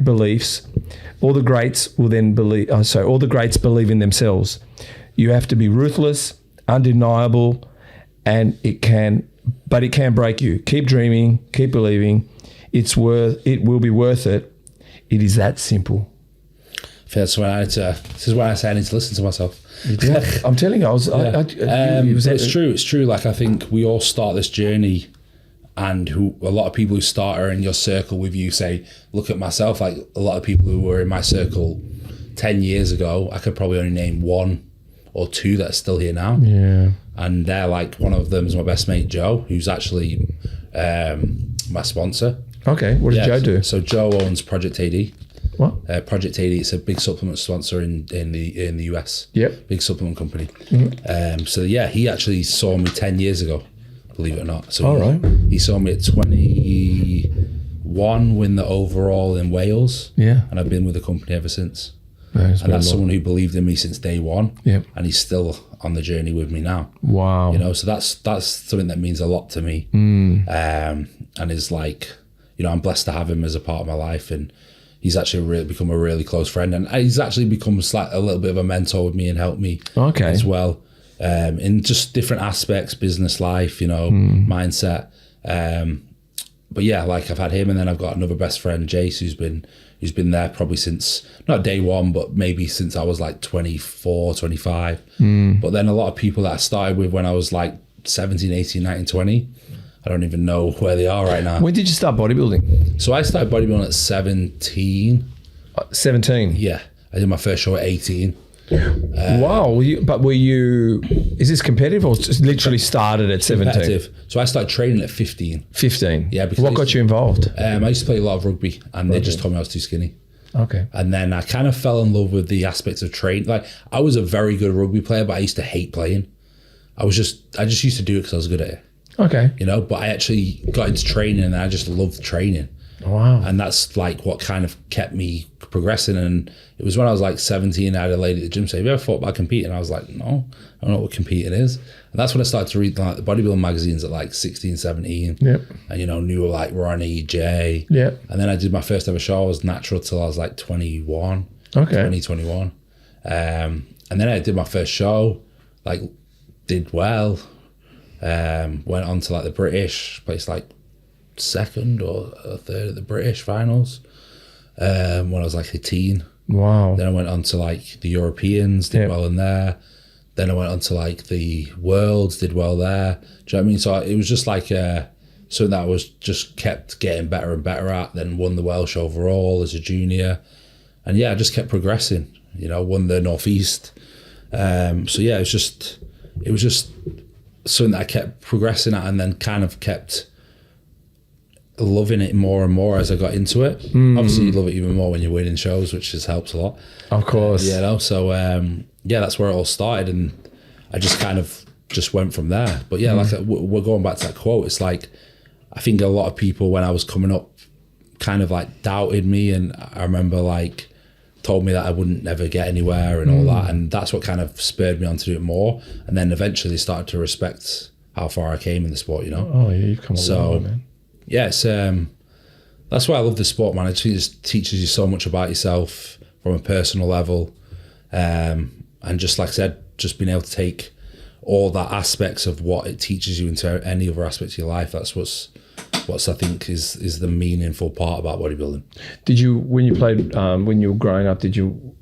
beliefs. All the greats will then believe. All the greats believe in themselves. You have to be ruthless, undeniable, and it can break you. Keep dreaming, keep believing. It will be worth it. It is that simple. I This is when I say I need to listen to myself. Yeah, I'm telling you, But it's true. It's true. Like, I think we all start this journey, and a lot of people who start are in your circle with you say, look at myself. Like, a lot of people who were in my circle 10 years ago, I could probably only name 1 or 2 that are still here now. Yeah. And they're like, one of them is my best mate, Joe, who's actually my sponsor. Okay. What does Joe do? So Joe owns Project AD. What? Project AD, it's a big supplement sponsor in the US. Yep. Big supplement company. So yeah, he actually saw me 10 years ago, believe it or not. So he saw me at 21, win the overall in Wales. Yeah. And I've been with the company ever since. And that's someone who believed in me since day one. Yep. And he's still on the journey with me now. Wow. You know, so that's something that means a lot to me. And is like, you know, I'm blessed to have him as a part of my life, and he's actually become a really close friend, and he's actually become a little bit of a mentor with me and helped me as well, in just different aspects, business life, you know, mindset. But yeah, like, I've had him, and then I've got another best friend, Jace, who's been there probably since, not day one, but maybe since I was like 24, 25. But then a lot of people that I started with when I was like 17, 18, 19, 20, I don't even know where they are right now. When did you start bodybuilding? So I started bodybuilding at 17. 17? Yeah. I did my first show at 18. Wow. Is this competitive, or just literally started at 17? Competitive. So I started training at 15. 15? Yeah. Because what got you involved? I used to play a lot of rugby, and they just told me I was too skinny. Okay. And then I kind of fell in love with the aspects of training. Like, I was a very good rugby player, but I used to hate playing. I just used to do it because I was good at it. Okay. You know, but I actually got into training, and I just loved training. Wow. And that's like what kind of kept me progressing. And it was when I was like 17, I had a lady at the gym say, have you ever thought about competing? I was like, no, I don't know what competing is. And that's when I started to read like the bodybuilding magazines at like 16, 17. Yep. And, you know, knew like Ronnie, Jay. Yep. And then I did my first ever show. I was natural till I was like 21. Okay. 21. And then I did my first show, like, did well. Went on to like the British, placed like second or third at the British finals when I was like 18. Wow. Then I went on to like the Europeans, did well in there. Then I went on to like the Worlds, did well there. Do you know what I mean? So it was just like something that I was just kept getting better and better at. Then won the Welsh overall as a junior. And yeah, I just kept progressing, you know, won the Northeast. So yeah, it was just something that I kept progressing at, and then kind of kept loving it more and more as I got into it. Obviously, you love it even more when you're winning shows, which just helps a lot. Of course. You know, so yeah, that's where it all started, and I just kind of just went from there. But yeah, like we're going back to that quote. It's like, I think a lot of people when I was coming up kind of like doubted me, and I remember like told me that I wouldn't never get anywhere and all that, and that's what kind of spurred me on to do it more. And then eventually started to respect how far I came in the sport, you know. Oh yeah, you've come a long way, man. Yeah, it's that's why I love the sport, man. It just teaches you so much about yourself from a personal level, and just like I said, just being able to take all that aspects of what it teaches you into any other aspects of your life. That's what's I think is the meaningful part about bodybuilding. Did you, when you played, when you were growing up,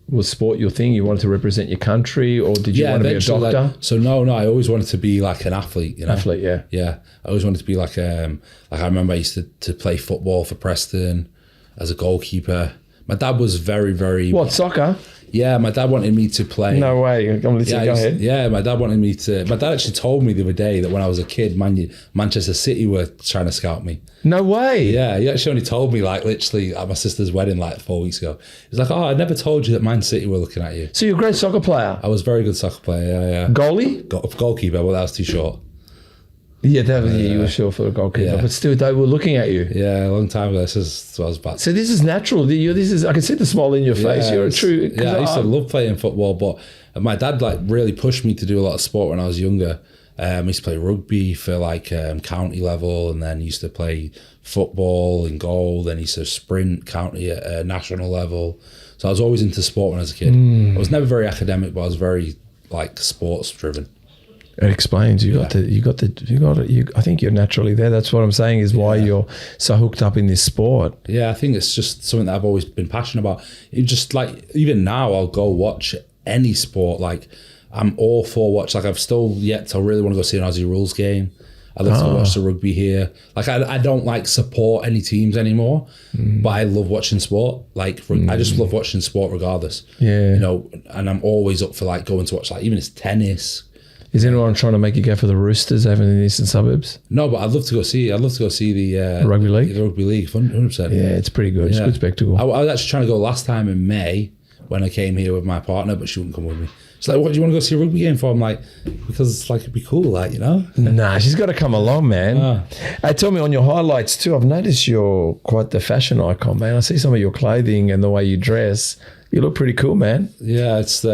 was sport your thing? You wanted to represent your country, or did you want to be a doctor? Like, so no, I always wanted to be like an athlete. You know? Athlete, yeah. Yeah, I always wanted to be like I remember I used to play football for Preston as a goalkeeper. My dad was very, very... What, soccer? Yeah, my dad wanted me to play... No way. Go ahead. Yeah, my dad wanted me to... My dad actually told me the other day that when I was a kid, Manchester City were trying to scout me. No way. Yeah, he actually only told me like literally at my sister's wedding like 4 weeks ago. He was like, oh, I never told you that Man City were looking at you. So you're a great soccer player? I was a very good soccer player, yeah. Goalie? Goalkeeper, well, that was too short. Yeah, you were short for a goalkeeper, but still they were looking at you. Yeah, a long time ago. This is what I was about. So this is natural. I can see the smile in your face. You're a true... Yeah, I used to love playing football, but my dad like really pushed me to do a lot of sport when I was younger. I used to play rugby for like county level, and then used to play football in goal, then used to sprint county at national level. So I was always into sport when I was a kid. I was never very academic, but I was very like sports driven. It explains. I think you're naturally there. That's what I'm saying is why you're so hooked up in this sport. Yeah, I think it's just something that I've always been passionate about. It just like, even now I'll go watch any sport. Like, I'm all for watch. Like, I've still yet to really want to go see an Aussie rules game. I love to watch the rugby here. Like, I don't like support any teams anymore, but I love watching sport. Like, I just love watching sport regardless. Yeah. You know, and I'm always up for like going to watch, like, even if it's tennis. Is anyone trying to make you go for the Roosters over in the eastern suburbs? No, but I'd love to go see the rugby league. The rugby league, 100%. Yeah, it's pretty good. It's a good spectacle. I was actually trying to go last time in May when I came here with my partner, but she wouldn't come with me. She's like, "What do you want to go see a rugby game for?" I'm like, "Because it's like, it'd be cool, like, you know." Nah, she's got to come along, man. Hey, tell me on your highlights too. I've noticed you're quite the fashion icon, man. I see some of your clothing and the way you dress. You look pretty cool, man. Yeah, it's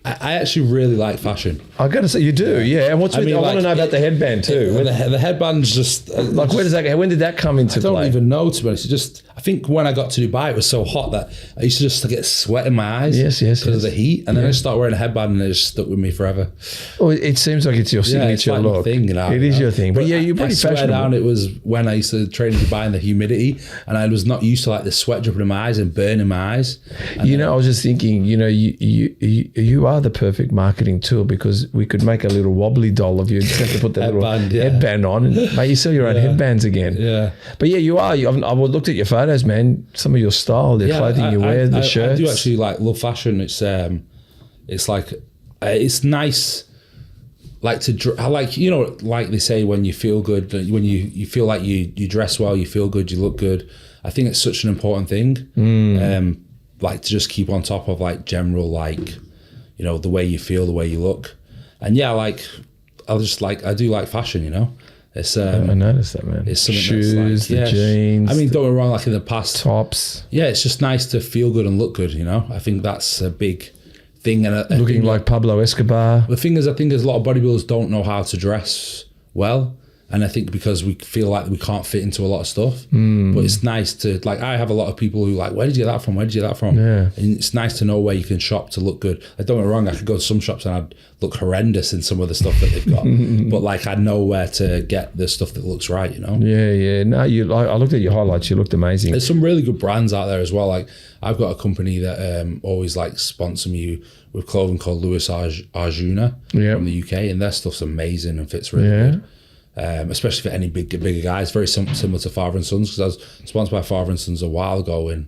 I actually really like fashion. I got to say, you do, yeah. And I want to know about the headband too. The headband's just like, where does that? When did that come into play? I don't even know, to be honest. I think when I got to Dubai, it was so hot that I used to just get sweat in my eyes. Yes. Because of the heat, and then I started wearing a headband, and it just stuck with me forever. Well, it seems like it's your signature it's like look. Thing, you know, it is your thing, but yeah, you're pretty I swear fashionable. down, it was when I used to train in Dubai in the humidity, and I was not used to like the sweat dripping in my eyes and burning my eyes. And I was just thinking, you are the perfect marketing tool, because we could make a little wobbly doll of you. Just have to put that little headband on, and mate, you sell your own headbands again. Yeah, but yeah, you are. I've looked at your photos, man. Some of your style, the clothing you wear, the shirts. I do actually like love fashion. It's like it's nice. Like I like, you know, like they say, when you feel good, when you feel like you dress well, you feel good, you look good. I think it's such an important thing. Like, to just keep on top of like general, like, you know, the way you feel, the way you look. And yeah, like, I do like fashion, you know. It's I noticed that, man. It's something shoes, that's like, the jeans. I mean, don't get me wrong, like in the past, tops. Yeah, it's just nice to feel good and look good, you know. I think that's a big thing. And looking like Pablo Escobar. The thing is, I think there's a lot of bodybuilders don't know how to dress well. And I think because we feel like we can't fit into a lot of stuff, but it's nice to, like, I have a lot of people who like, where did you get that from? Where did you get that from? Yeah. And it's nice to know where you can shop to look good. Like, don't get me wrong, I could go to some shops and I'd look horrendous in some of the stuff that they've got, but like, I know where to get the stuff that looks right, you know? Yeah. No, I looked at your highlights. You looked amazing. There's some really good brands out there as well. Like, I've got a company that always like sponsor me with clothing called Louis Arjuna from the UK, and their stuff's amazing and fits really good. Especially for any bigger guys, very similar to Father and Sons, because I was sponsored by Father and Sons a while ago in,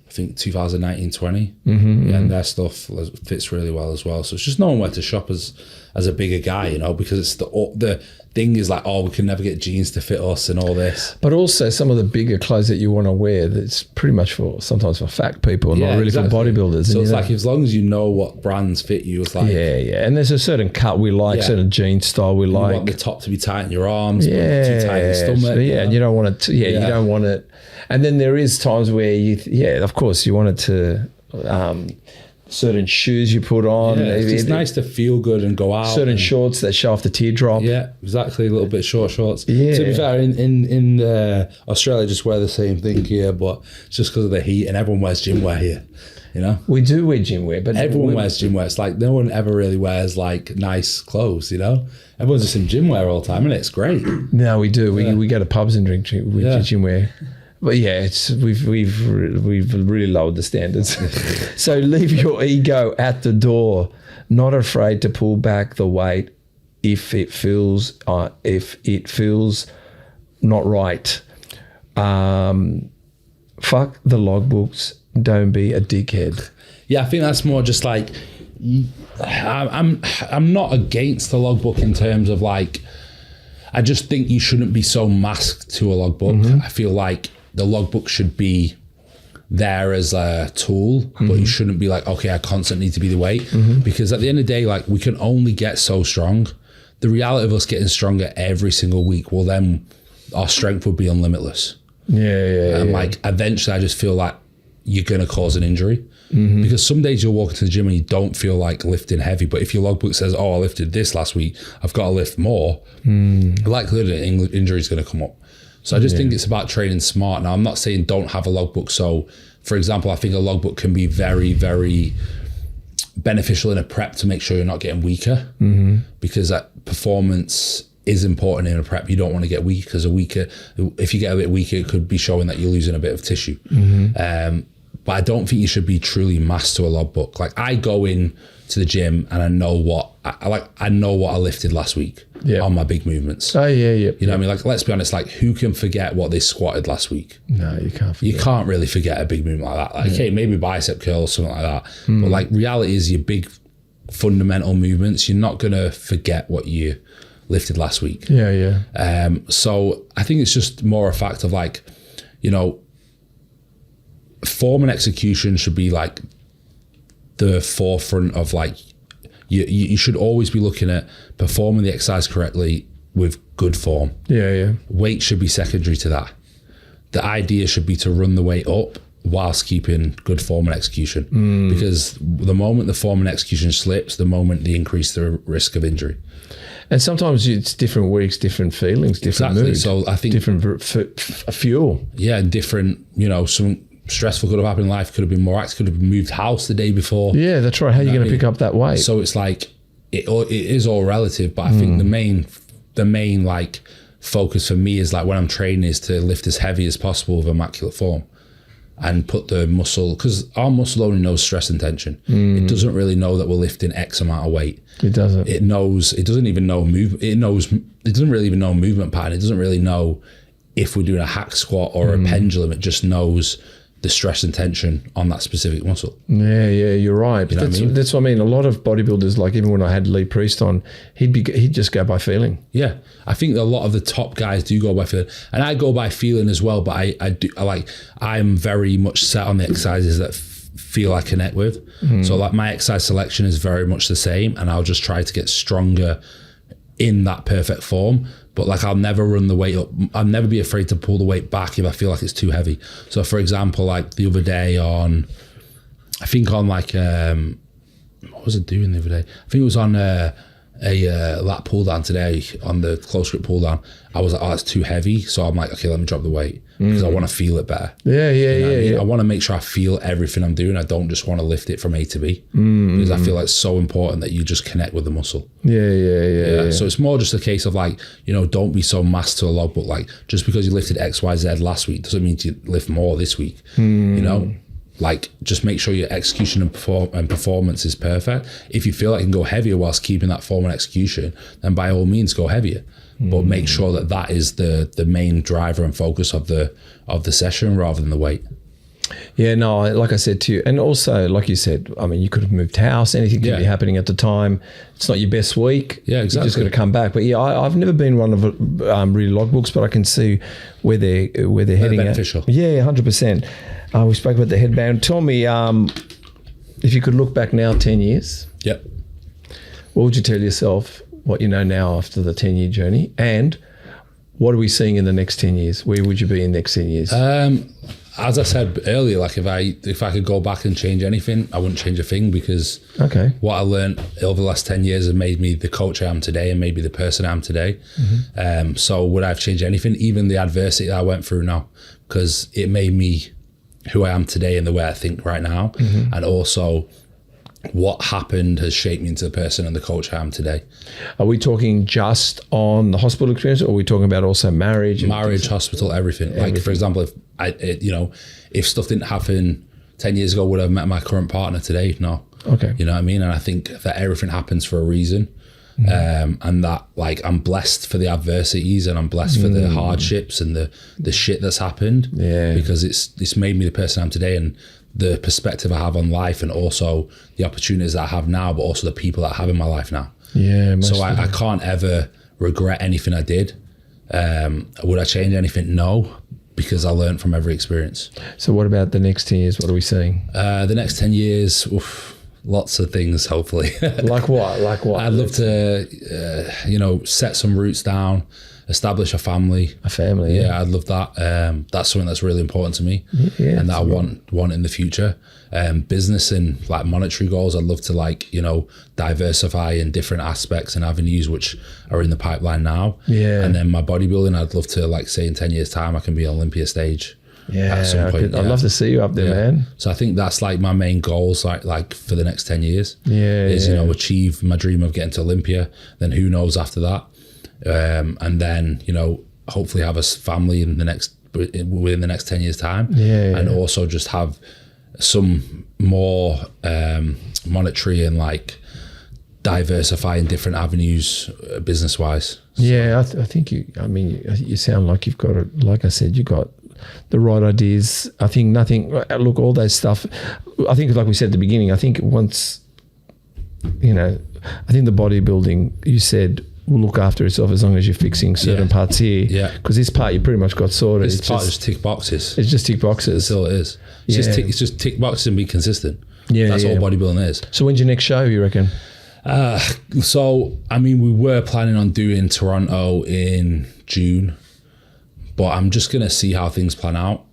I think, 2019-20, and their stuff fits really well as well. So it's just knowing where to shop as a bigger guy, you know, because it's the thing is like, oh, we can never get jeans to fit us and all this. But also some of the bigger clothes that you want to wear, that's pretty much sometimes for fat people, not really for bodybuilders. So it's like, as long as you know what brands fit you, it's like, and there's a certain cut we like, certain jean style we like. You want the top to be tight in your arms, but not too tight in your stomach. And you don't want it. You don't want it. And then there is times where of course you want it to. Certain shoes you put on. Yeah, it's nice to feel good and go out. Certain shorts that show off the teardrop. Yeah, exactly. A little bit short shorts. Yeah. To be fair, in Australia, just wear the same thing here, but it's just because of the heat, and everyone wears gym wear here. You know, we do wear gym wear, but everyone wears gym wear. It's like no one ever really wears like nice clothes. You know, everyone's just in gym wear all the time, and it's great. No, we do. We go to pubs and drink with gym wear. But yeah, we've really lowered the standards. So leave your ego at the door. Not afraid to pull back the weight if it feels not right. Fuck the logbooks. Don't be a dickhead. Yeah, I think that's more just like, I'm not against the logbook in terms of like, I just think you shouldn't be so masked to a logbook. I feel like the logbook should be there as a tool, but you shouldn't be like, okay, I constantly need to be the weight, because at the end of the day, like, we can only get so strong. The reality of us getting stronger every single week, well, then our strength would be unlimitless. And like, eventually I just feel like you're going to cause an injury, because some days you'll walk into the gym and you don't feel like lifting heavy, but if your logbook says, oh, I lifted this last week, I've got to lift more, the likelihood of injury is going to come up. So I just think it's about training smart. Now, I'm not saying don't have a logbook. So, for example, I think a logbook can be very, very beneficial in a prep to make sure you're not getting weaker, because that performance is important in a prep. You don't want to get weak, because if you get a bit weaker, it could be showing that you're losing a bit of tissue. But I don't think you should be truly masked to a logbook. Like, I go in to the gym and I know what I know what I lifted last week on my big movements. Oh yeah. You know what I mean? Like, let's be honest, like, who can forget what they squatted last week? No, you can't forget. You can't really forget a big movement like that. Like, okay, maybe bicep curl or something like that. But like, reality is your big fundamental movements, you're not gonna forget what you lifted last week. So I think it's just more a fact of, like, you know, form and execution should be like the forefront of, like, you should always be looking at performing the exercise correctly with good form. Weight should be secondary to that. The idea should be to run the weight up whilst keeping good form and execution, because the moment the form and execution slips, the moment they increase the risk of injury. And sometimes it's different weeks, different feelings, different mood. So I think different fuel. Yeah, different, you know, some stressful could have happened in life, could have been more active, could have moved house the day before. Yeah, that's right. How are you going to pick up that weight? So it's like, it is all relative, but I think the main like focus for me is, like, when I'm training, is to lift as heavy as possible with immaculate form and put the muscle, because our muscle only knows stress and tension. It doesn't really know that we're lifting X amount of weight. It doesn't. It doesn't even know movement. It doesn't really even know movement pattern. It doesn't really know if we're doing a hack squat or a pendulum. It just knows the stress and tension on that specific muscle. Yeah, you're right. You know what I mean? That's what I mean. A lot of bodybuilders, like, even when I had Lee Priest on, he'd just go by feeling. Yeah, I think a lot of the top guys do go by feeling, and I go by feeling as well. But I'm very much set on the exercises that feel I connect with. So, like, my exercise selection is very much the same, and I'll just try to get stronger in that perfect form. But, like, I'll never run the weight up. I'll never be afraid to pull the weight back if I feel like it's too heavy. So, for example, like the other day what was I doing the other day? I think it was on a lat pull down today, on the close grip pull down. I was like, oh, it's too heavy. So I'm like, okay, let me drop the weight, because I want to feel it better. You know what I mean? I want to make sure I feel everything I'm doing. I don't just want to lift it from A to B, because I feel like it's so important that you just connect with the muscle. So it's more just a case of, like, you know, don't be so masked to a logbook. Like, just because you lifted X, Y, Z last week doesn't mean you lift more this week. You know, like, just make sure your execution and performance is perfect. If you feel like you can go heavier whilst keeping that form and execution, then by all means go heavier. But make sure that is the main driver and focus of the session, rather than the weight. Yeah, no, like I said to you, and also, like you said, I mean, you could have moved house, anything could be happening at the time. It's not your best week. Yeah, exactly. You just got to come back. But yeah, I've never been one of really logbooks, but I can see where they're heading beneficial. at. Yeah, 100%. We spoke about the headband. Tell me, if you could look back now 10 years, what would you tell yourself, what you know now after the 10-year journey, and what are we seeing in the next 10 years? Where would you be in the next 10 years? As I said earlier, like, if I could go back and change anything, I wouldn't change a thing, because what I learned over the last 10 years has made me the coach I am today, and maybe the person I am today. So would I have changed anything? Even the adversity that I went through now, because it made me who I am today and the way I think right now. And also, what happened has shaped me into the person and the coach I am today. Are we talking just on the hospital experience, or are we talking about also marriage? Hospital, everything. Like, for example, if stuff didn't happen 10 years ago, would I have met my current partner today? No. Okay. You know what I mean? And I think that everything happens for a reason. And that, like, I'm blessed for the adversities, and I'm blessed for the hardships and the shit that's happened. Because it's made me the person I am today, and the perspective I have on life, and also the opportunities that I have now, but also the people that I have in my life now. So I can't ever regret anything I did. Would I change anything? No, because I learned from every experience. So what about the next 10 years? What are we seeing? The next 10 years, lots of things, hopefully. Like what? I'd love to, set some roots down, establish a family. Yeah, I'd love that. That's something that's really important to me, and that I want in the future. Business and like monetary goals, I'd love to diversify in different aspects and avenues which are in the pipeline now. And then my bodybuilding, I'd love to say in 10 years time I can be on Olympia stage. Yeah, some point. I'd love to see you up there, man. So I think that's like my main goals, like for the next 10 years. Yeah, is you know, achieve my dream of getting to Olympia. Then who knows after that, and then, you know, hopefully have a family within the next 10 years time. And also just have some more monetary and like diversifying different avenues business wise. Yeah, I think you sound like you've got like I said, you got the right ideas. I think look, all that stuff, I think like we said at the beginning, I think once, you know, I think the bodybuilding, you said, will look after itself as long as you're fixing certain parts here. Yeah. Because this part you pretty much got sorted. This part is tick boxes. It's just tick boxes. That's all it is. It's just tick boxes and be consistent. Yeah. That's all bodybuilding is. So when's your next show, you reckon? So, I mean, we were planning on doing Toronto in June, but I'm just going to see how things plan out.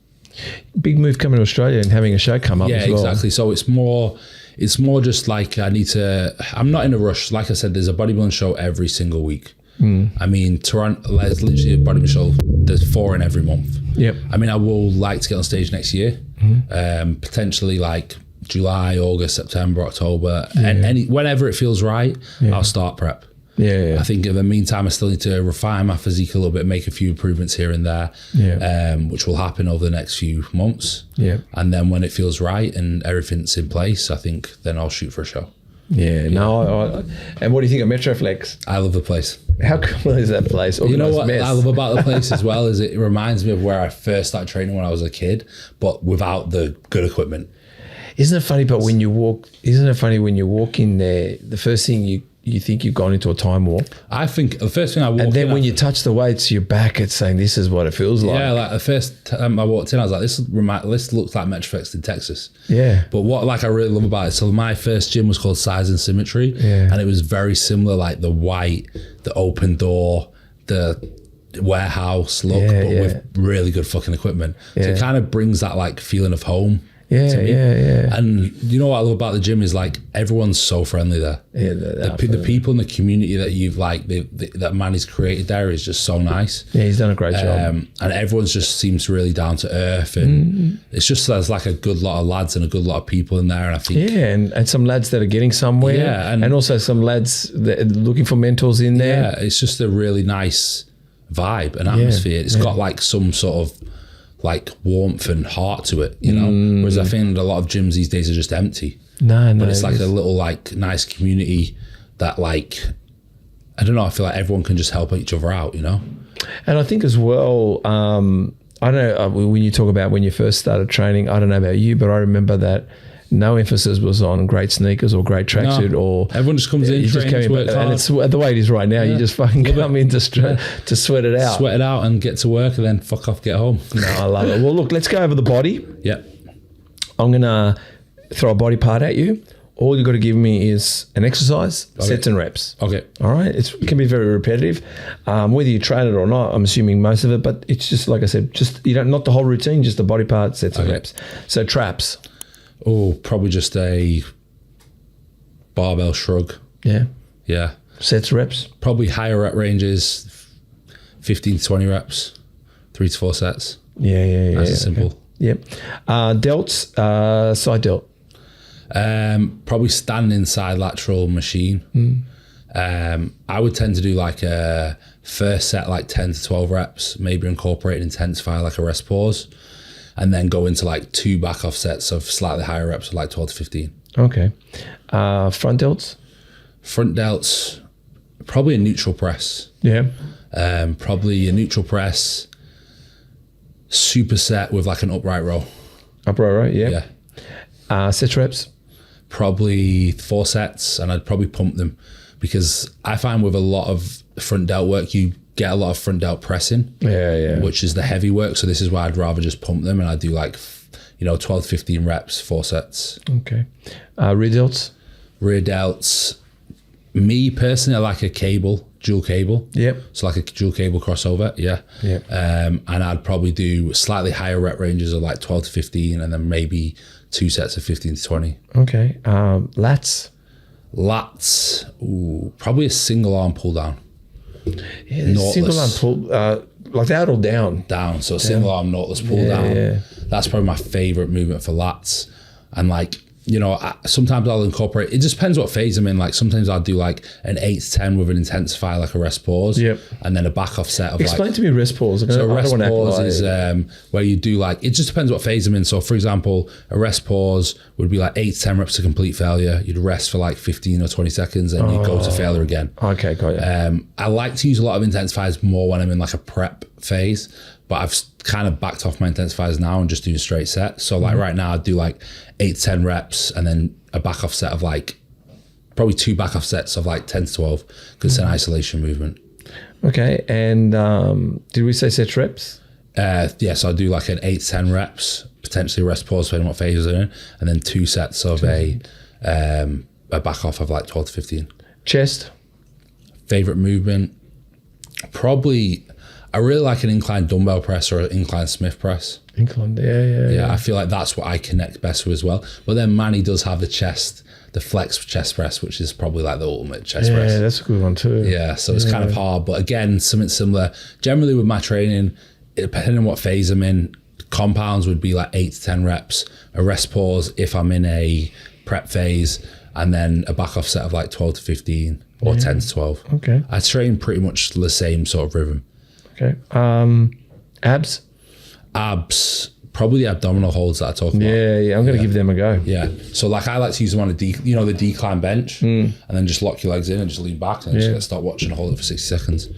Big move coming to Australia and having a show come up as well. Yeah, exactly. So it's more just like I'm not in a rush. Like I said, there's a bodybuilding show every single week. I mean, Toronto, there's literally a bodybuilding show. There's 4 in every month. Yep. I mean, I will like to get on stage next year, potentially like July, August, September, October, and whenever it feels right, I'll start prep. I think in the meantime, I still need to refine my physique a little bit, make a few improvements here and there, which will happen over the next few months. And then when it feels right and everything's in place, I think then I'll shoot for a show. And what do you think of Metroflex? I love the place. How cool is that place? You know what I love about the place as well is it reminds me of where I first started training when I was a kid, but without the good equipment. Isn't it funny? But when you walk in there, the first thing you think you've gone into a time warp. I think the first thing I walked in, and then when you touch the weights, you're back at saying this is what it feels like. Yeah, like the first time I walked in, I was like, this looks like Metroflex in Texas. Yeah. But what like I really love about it, so my first gym was called Size and Symmetry, and it was very similar, like the white, the open door, the warehouse look, but with really good fucking equipment. So it kind of brings that like feeling of home. And you know what I love about the gym is like everyone's so friendly there. The people in the community that you've like that man has created there is just so nice. Yeah, he's done a great job. And everyone's just seems really down to earth, and it's just there's like a good lot of lads and a good lot of people in there. And I think and some lads that are getting somewhere. And also some lads that are looking for mentors in there. Yeah, it's just a really nice vibe and atmosphere. It's got like some sort of like warmth and heart to it, you know. Whereas I find a lot of gyms these days are just empty. But it's like a little like nice community that like, I don't know, I feel like everyone can just help each other out, you know. And I think as well, I don't know, when you talk about when you first started training, I don't know about you, but I remember that no emphasis was on great sneakers or great tracksuit or everyone just comes in, trains, works hard. And it's the way it is right now. You just fucking come in to sweat it out. Sweat it out and get to work and then fuck off, get home. No, I love it. Well, look, let's go over the body. Yeah. I'm going to throw a body part at you. All you've got to give me is an exercise, sets and reps. Okay. All right. It can be very repetitive. Whether you train it or not, I'm assuming most of it, but it's just, like I said, just, you don't, not the whole routine, just the body part, sets and reps. So traps. Oh, probably just a barbell shrug. Yeah. Sets, reps. Probably higher rep ranges, 15 to 20 reps, 3 to 4 sets. Yeah. That's simple. Okay. Yep. Delts, side delt. Probably standing side lateral machine. I would tend to do like a first set, like 10 to 12 reps, maybe incorporate and intensify like a rest pause. And then go into like 2 back off sets of slightly higher reps of like 12 to 15. Okay. Front delts? Front delts, probably a neutral press. Yeah. Probably a neutral press, superset with like an upright row. Upright row, yeah. Sets reps? Probably 4 sets, and I'd probably pump them because I find with a lot of front delt work, you get a lot of front delt pressing, which is the heavy work. So this is why I'd rather just pump them, and I do like, 12 to 15 reps, 4 sets. Okay. Rear delts? Rear delts, me personally, I like a cable, dual cable. Yep. So like a dual cable crossover, and I'd probably do slightly higher rep ranges of like 12 to 15, and then maybe 2 sets of 15 to 20. Okay. Lats? Lats, probably a single arm pull down. Yeah, single arm pull. like out or down? Down. So single arm knotless pull down. Yeah. That's probably my favorite movement for lats. And like, you know, sometimes I'll incorporate, it just depends what phase I'm in. Like sometimes I'll do like an 8 to 10 with an intensifier, like a rest pause. Yep. And then a back off set of Explain to me rest pause. So a rest pause is where you do like, it just depends what phase I'm in. So for example, a rest pause would be like 8 to 10 reps to complete failure. You'd rest for like 15 or 20 seconds and you go to failure again. Okay, got it. I like to use a lot of intensifiers more when I'm in like a prep phase, but I've kind of backed off my intensifiers now and just do straight sets. So like right now I'd do like 8 to 10 reps and then a back off set of like, probably 2 back off sets of like 10 to 12 because it's an isolation movement. Okay, and did we say set reps? So I'll do like an 8 to 10 reps, potentially rest pause depending on what phase they're in, and then 2 sets of a back off of like 12 to 15. Chest? Favorite movement? Probably, I really like an incline dumbbell press or an incline Smith press. Incline, yeah. I feel like that's what I connect best with as well. But then Manny does have the flex chest press, which is probably like the ultimate chest press. Yeah, that's a good one too. Yeah, so it's kind of hard. But again, something similar. Generally with my training, depending on what phase I'm in, compounds would be like 8 to 10 reps, a rest pause if I'm in a prep phase, and then a back off set of like 12 to 15 or 10 to 12. Okay. I train pretty much the same sort of rhythm. Okay. Abs? Abs, probably the abdominal holds that I talk about. Yeah. I'm going to give them a go. Yeah. So like I like to use them on the decline bench, and then just lock your legs in and just lean back and just start watching and hold it for 60 seconds.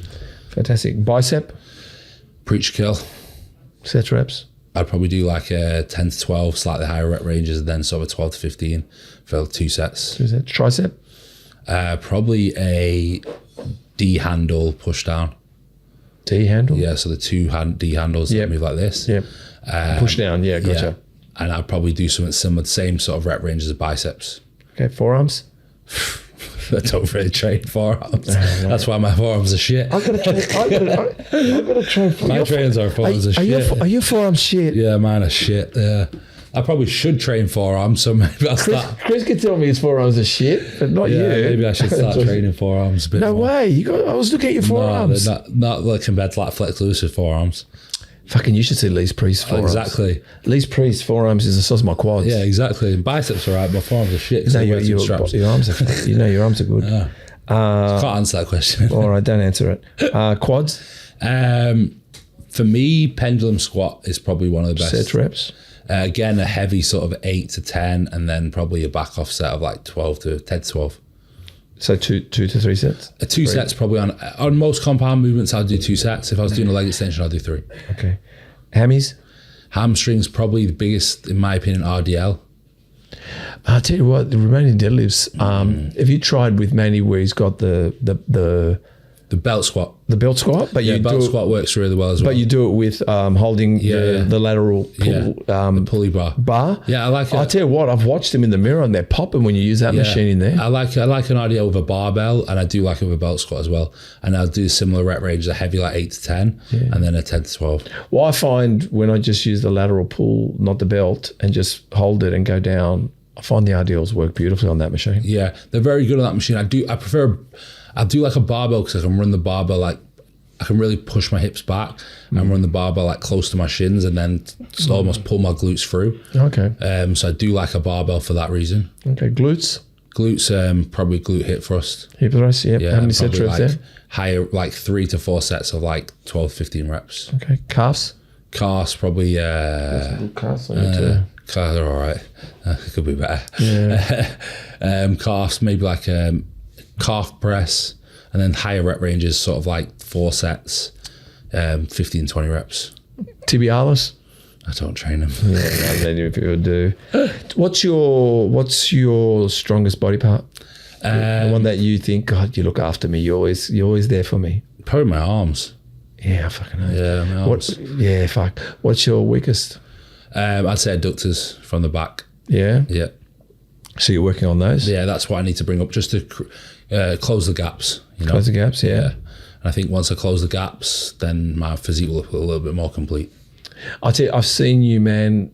Fantastic. Bicep? Preach kill. Set reps? I'd probably do like a 10 to 12, slightly higher rep ranges, and then sort of a 12 to 15 for 2 sets. 2 sets. Tricep? Probably a D handle push down. D handle? Yeah, so the 2 D handles that move like this. Yep. Push down, gotcha. Yeah. And I'd probably do something similar, the same sort of rep range as biceps. Okay, forearms? I don't really train forearms. That's why my forearms are shit. I've got to train for My trains are forearms are shit. Are your forearms shit? Yeah, mine are shit. Yeah. I probably should train forearms, so maybe I'll start. Chris could tell me his forearms are shit, but not you. Maybe I should start training forearms a bit more. Way. I was looking at your forearms. No, not like compared to like Flex Lewis's forearms. Fucking, you should see Lee's Priest's forearms. Exactly. Lee's Priest's forearms is the size of my quads. Yeah, exactly. And biceps are right, my forearms are shit. Your arms are your arms are good. Yeah. Can't answer that question. All right, don't answer it. Quads? For me, pendulum squat is probably one of the best. Set reps? Again, a heavy sort of 8 to 10, and then probably a back off set of like 10 to 12. So two to 3 sets? 2 sets probably on most compound movements. I'll do 2 sets. If I was doing a leg extension, I'll do 3. Okay. Hammies? Hamstrings probably the biggest, in my opinion, RDL. I'll tell you what, the remaining deadlifts. Have you tried with Manny where he's got the belt squat? The belt squat, but you belt squat works really well as well. But you do it with holding the lateral pull, the pulley bar. Yeah, I like it. I'll tell you what, I've watched them in the mirror and they're popping when you use that machine in there. I like an RDL with a barbell, and I do like it with a belt squat as well. And I'll do similar rep range, a heavy like 8 to 10, and then a 10 to 12. Well, I find when I just use the lateral pull, not the belt, and just hold it and go down, I find the RDLs work beautifully on that machine. Yeah, they're very good on that machine. I do like a barbell because I can run the barbell like, I can really push my hips back and run the barbell like close to my shins and then almost pull my glutes through. Okay. So I do like a barbell for that reason. Okay, glutes? Glutes, probably glute hip thrust. Hip thrust, yep. Yeah, how many sets reps there? Higher, like 3 to 4 sets of like 12, 15 reps. Okay, calves? Calves, probably... calves, calves are all right. It could be better. Yeah. Calves, maybe like calf press, and then higher rep ranges, sort of like 4 sets, 15, 20 reps. Tibialis? I don't train them. Yeah, many people do. What's your strongest body part? The one that you think, God, you look after me. You're always there for me. Probably my arms. Yeah, I fucking know. Yeah, my arms. Fuck. What's your weakest? I'd say adductors from the back. Yeah? Yeah. So you're working on those? Yeah, that's what I need to bring up, just to close the gaps. Close the gaps, yeah. And I think once I close the gaps, then my physique will look a little bit more complete. I'll tell you, I've seen you, man.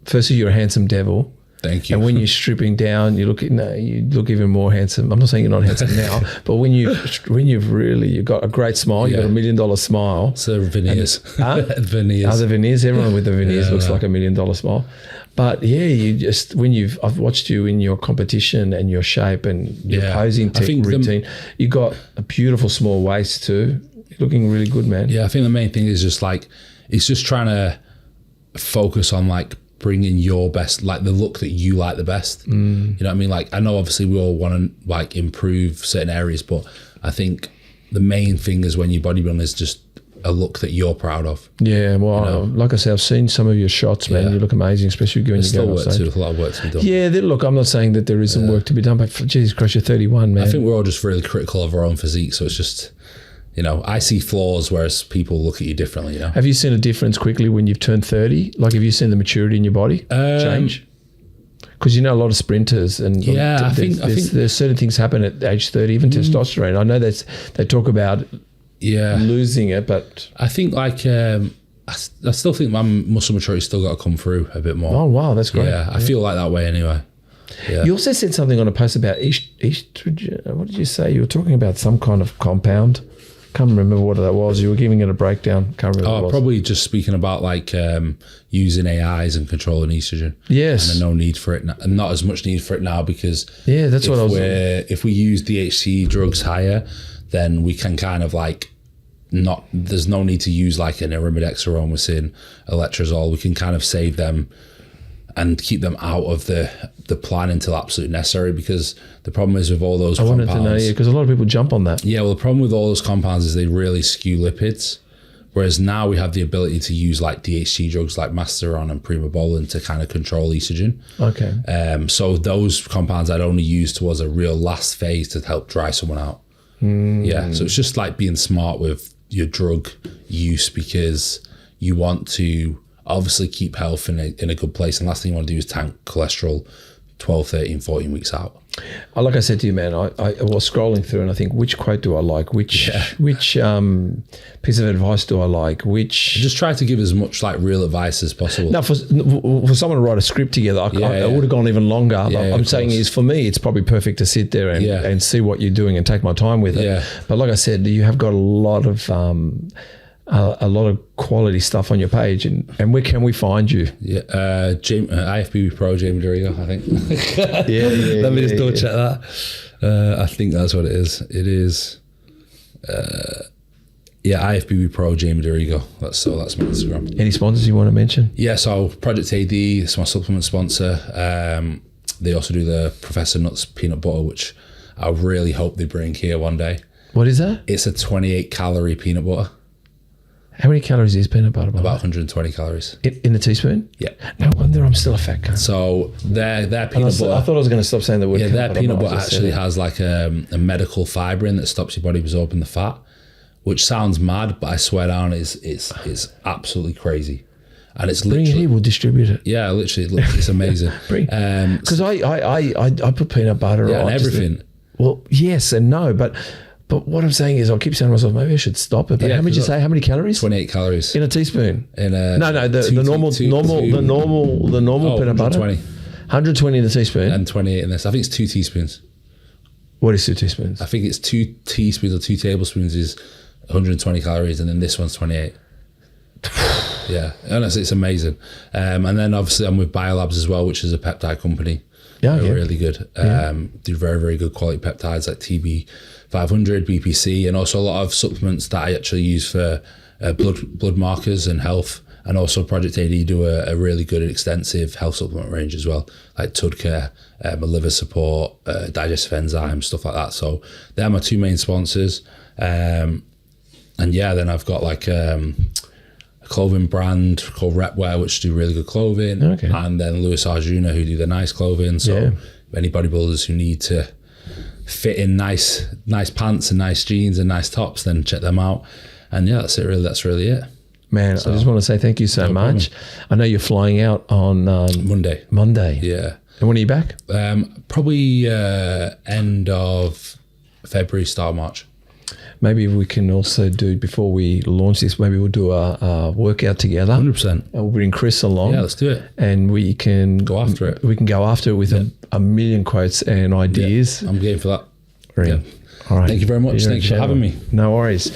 Firstly, you're a handsome devil. Thank you. And when you're stripping down, you look even more handsome. I'm not saying you're not handsome now, but when you've got a great smile, you've got $1 million smile. So veneers. Veneers. Other veneers. Everyone with the veneers looks like $1 million smile. But yeah, I've watched you in your competition and your shape and your posing routine, you got a beautiful small waist too. You're looking really good, man. Yeah, I think the main thing is just like, it's just trying to focus on like bringing your best, like the look that you like the best. You know what I mean? Like, I know obviously we all want to like improve certain areas, but I think the main thing is when you bodybuilding is just a look that you're proud of. Yeah, well, like I said, I've seen some of your shots, man. You look amazing, especially when There's you go still work to do, a lot of work to be done. Yeah, look, I'm not saying that there isn't work to be done, but Jesus Christ, you're 31, man. I think we're all just really critical of our own physique, so it's just, you know, I see flaws, whereas people look at you differently, you know. Have you seen a difference quickly when you've turned 30? Like, have you seen the maturity in your body change? Because you know a lot of sprinters, and I think there's certain things happen at age 30, even testosterone. I know they talk about losing it, but I think like I still think my muscle maturity still got to come through a bit more. Oh wow, that's great. Yeah, I feel like that way anyway. Yeah. You also said something on a post about estrogen. What did you say? You were talking about some kind of compound. Can't remember what that was. You were giving it a breakdown. Can't remember. Oh, probably just speaking about like using AIs and controlling estrogen. Yes. And no need for it, and not as much need for it now because that's what I was. If we use DHT drugs higher, then we can kind of like there's no need to use like an Arimidex or Omicin, Letrozole. We can kind of save them and keep them out of the plan until absolutely necessary, because the problem is with all those compounds. I wanted to know, because a lot of people jump on that. Yeah, well, the problem with all those compounds is they really skew lipids, whereas now we have the ability to use like DHT drugs like Masteron and Primobolan to kind of control estrogen. Okay. So those compounds I'd only use towards a real last phase to help dry someone out. Yeah, so it's just like being smart with your drug use, because you want to obviously keep health in a good place, and last thing you want to do is tank cholesterol 12, 13, 14 weeks out. Like I said to you, man, I was scrolling through and I think, which quote do I like? Which piece of advice do I like? I just try to give as much like real advice as possible. Now, for someone to write a script together, I would have gone even longer. I'm saying is, for me, it's probably perfect to sit there and see what you're doing and take my time with it. Yeah. But like I said, you have got a lot of quality stuff on your page, and where can we find you? IFBB Pro, Jamie Do Rego, I think. Let me just double check that. I think that's what it is. It is, IFBB Pro, Jamie Do Rego. That's my Instagram. Any sponsors you want to mention? Yeah, so Project AD, it's my supplement sponsor. They also do the Professor Nuts peanut butter, which I really hope they bring here one day. What is that? It's a 28 calorie peanut butter. How many calories is peanut butter? About 120 calories. In a teaspoon? Yeah. No wonder I'm still a fat cunt. So their peanut butter... I thought I was going to stop saying the word. Yeah, their peanut butter actually has like a medical fibre in that stops your body absorbing the fat, which sounds mad, but I swear down, it's absolutely crazy. And it's literally... Bring it here, we'll distribute it. Yeah, literally, it's amazing. Because I put peanut butter on... Yeah, and everything. Well, yes and no, but what I'm saying is, I keep saying to myself, maybe I should stop it. But how many did you say? How many calories? 28 calories in a teaspoon. The normal peanut butter. 120 in a teaspoon, and 28 in this. I think it's 2 teaspoons. What is 2 teaspoons? I think it's 2 teaspoons or 2 tablespoons is 120 calories, and then this one's 28. Yeah, honestly, it's amazing. And then obviously I'm with Biolabs as well, which is a peptide company. They're really good. Do very, very good quality peptides like TB500, BPC, and also a lot of supplements that I actually use for blood markers and health. And also Project AD do a really good and extensive health supplement range as well, like Tudcare, liver support, digestive enzymes, stuff like that. So they're my 2 main sponsors. And then I've got like a clothing brand called Repwear, which do really good clothing. And then Louis Arjuna, who do the nice clothing. So any bodybuilders who need to fit in nice pants and nice jeans and nice tops, then check them out. And that's it really. That's really it. Man, so, I just want to say thank you so much. Problem. I know you're flying out on Monday. Yeah. And when are you back? Probably end of February, start of March. Maybe we can also do, before we launch this, maybe we'll do a workout together. 100%. And we'll bring Chris along. Yeah, let's do it. And we can go after it. We can go after it with a million quotes and ideas. I'm game for that. Brilliant. Yeah. All right. Thank you very much. Thank you for having me. No worries.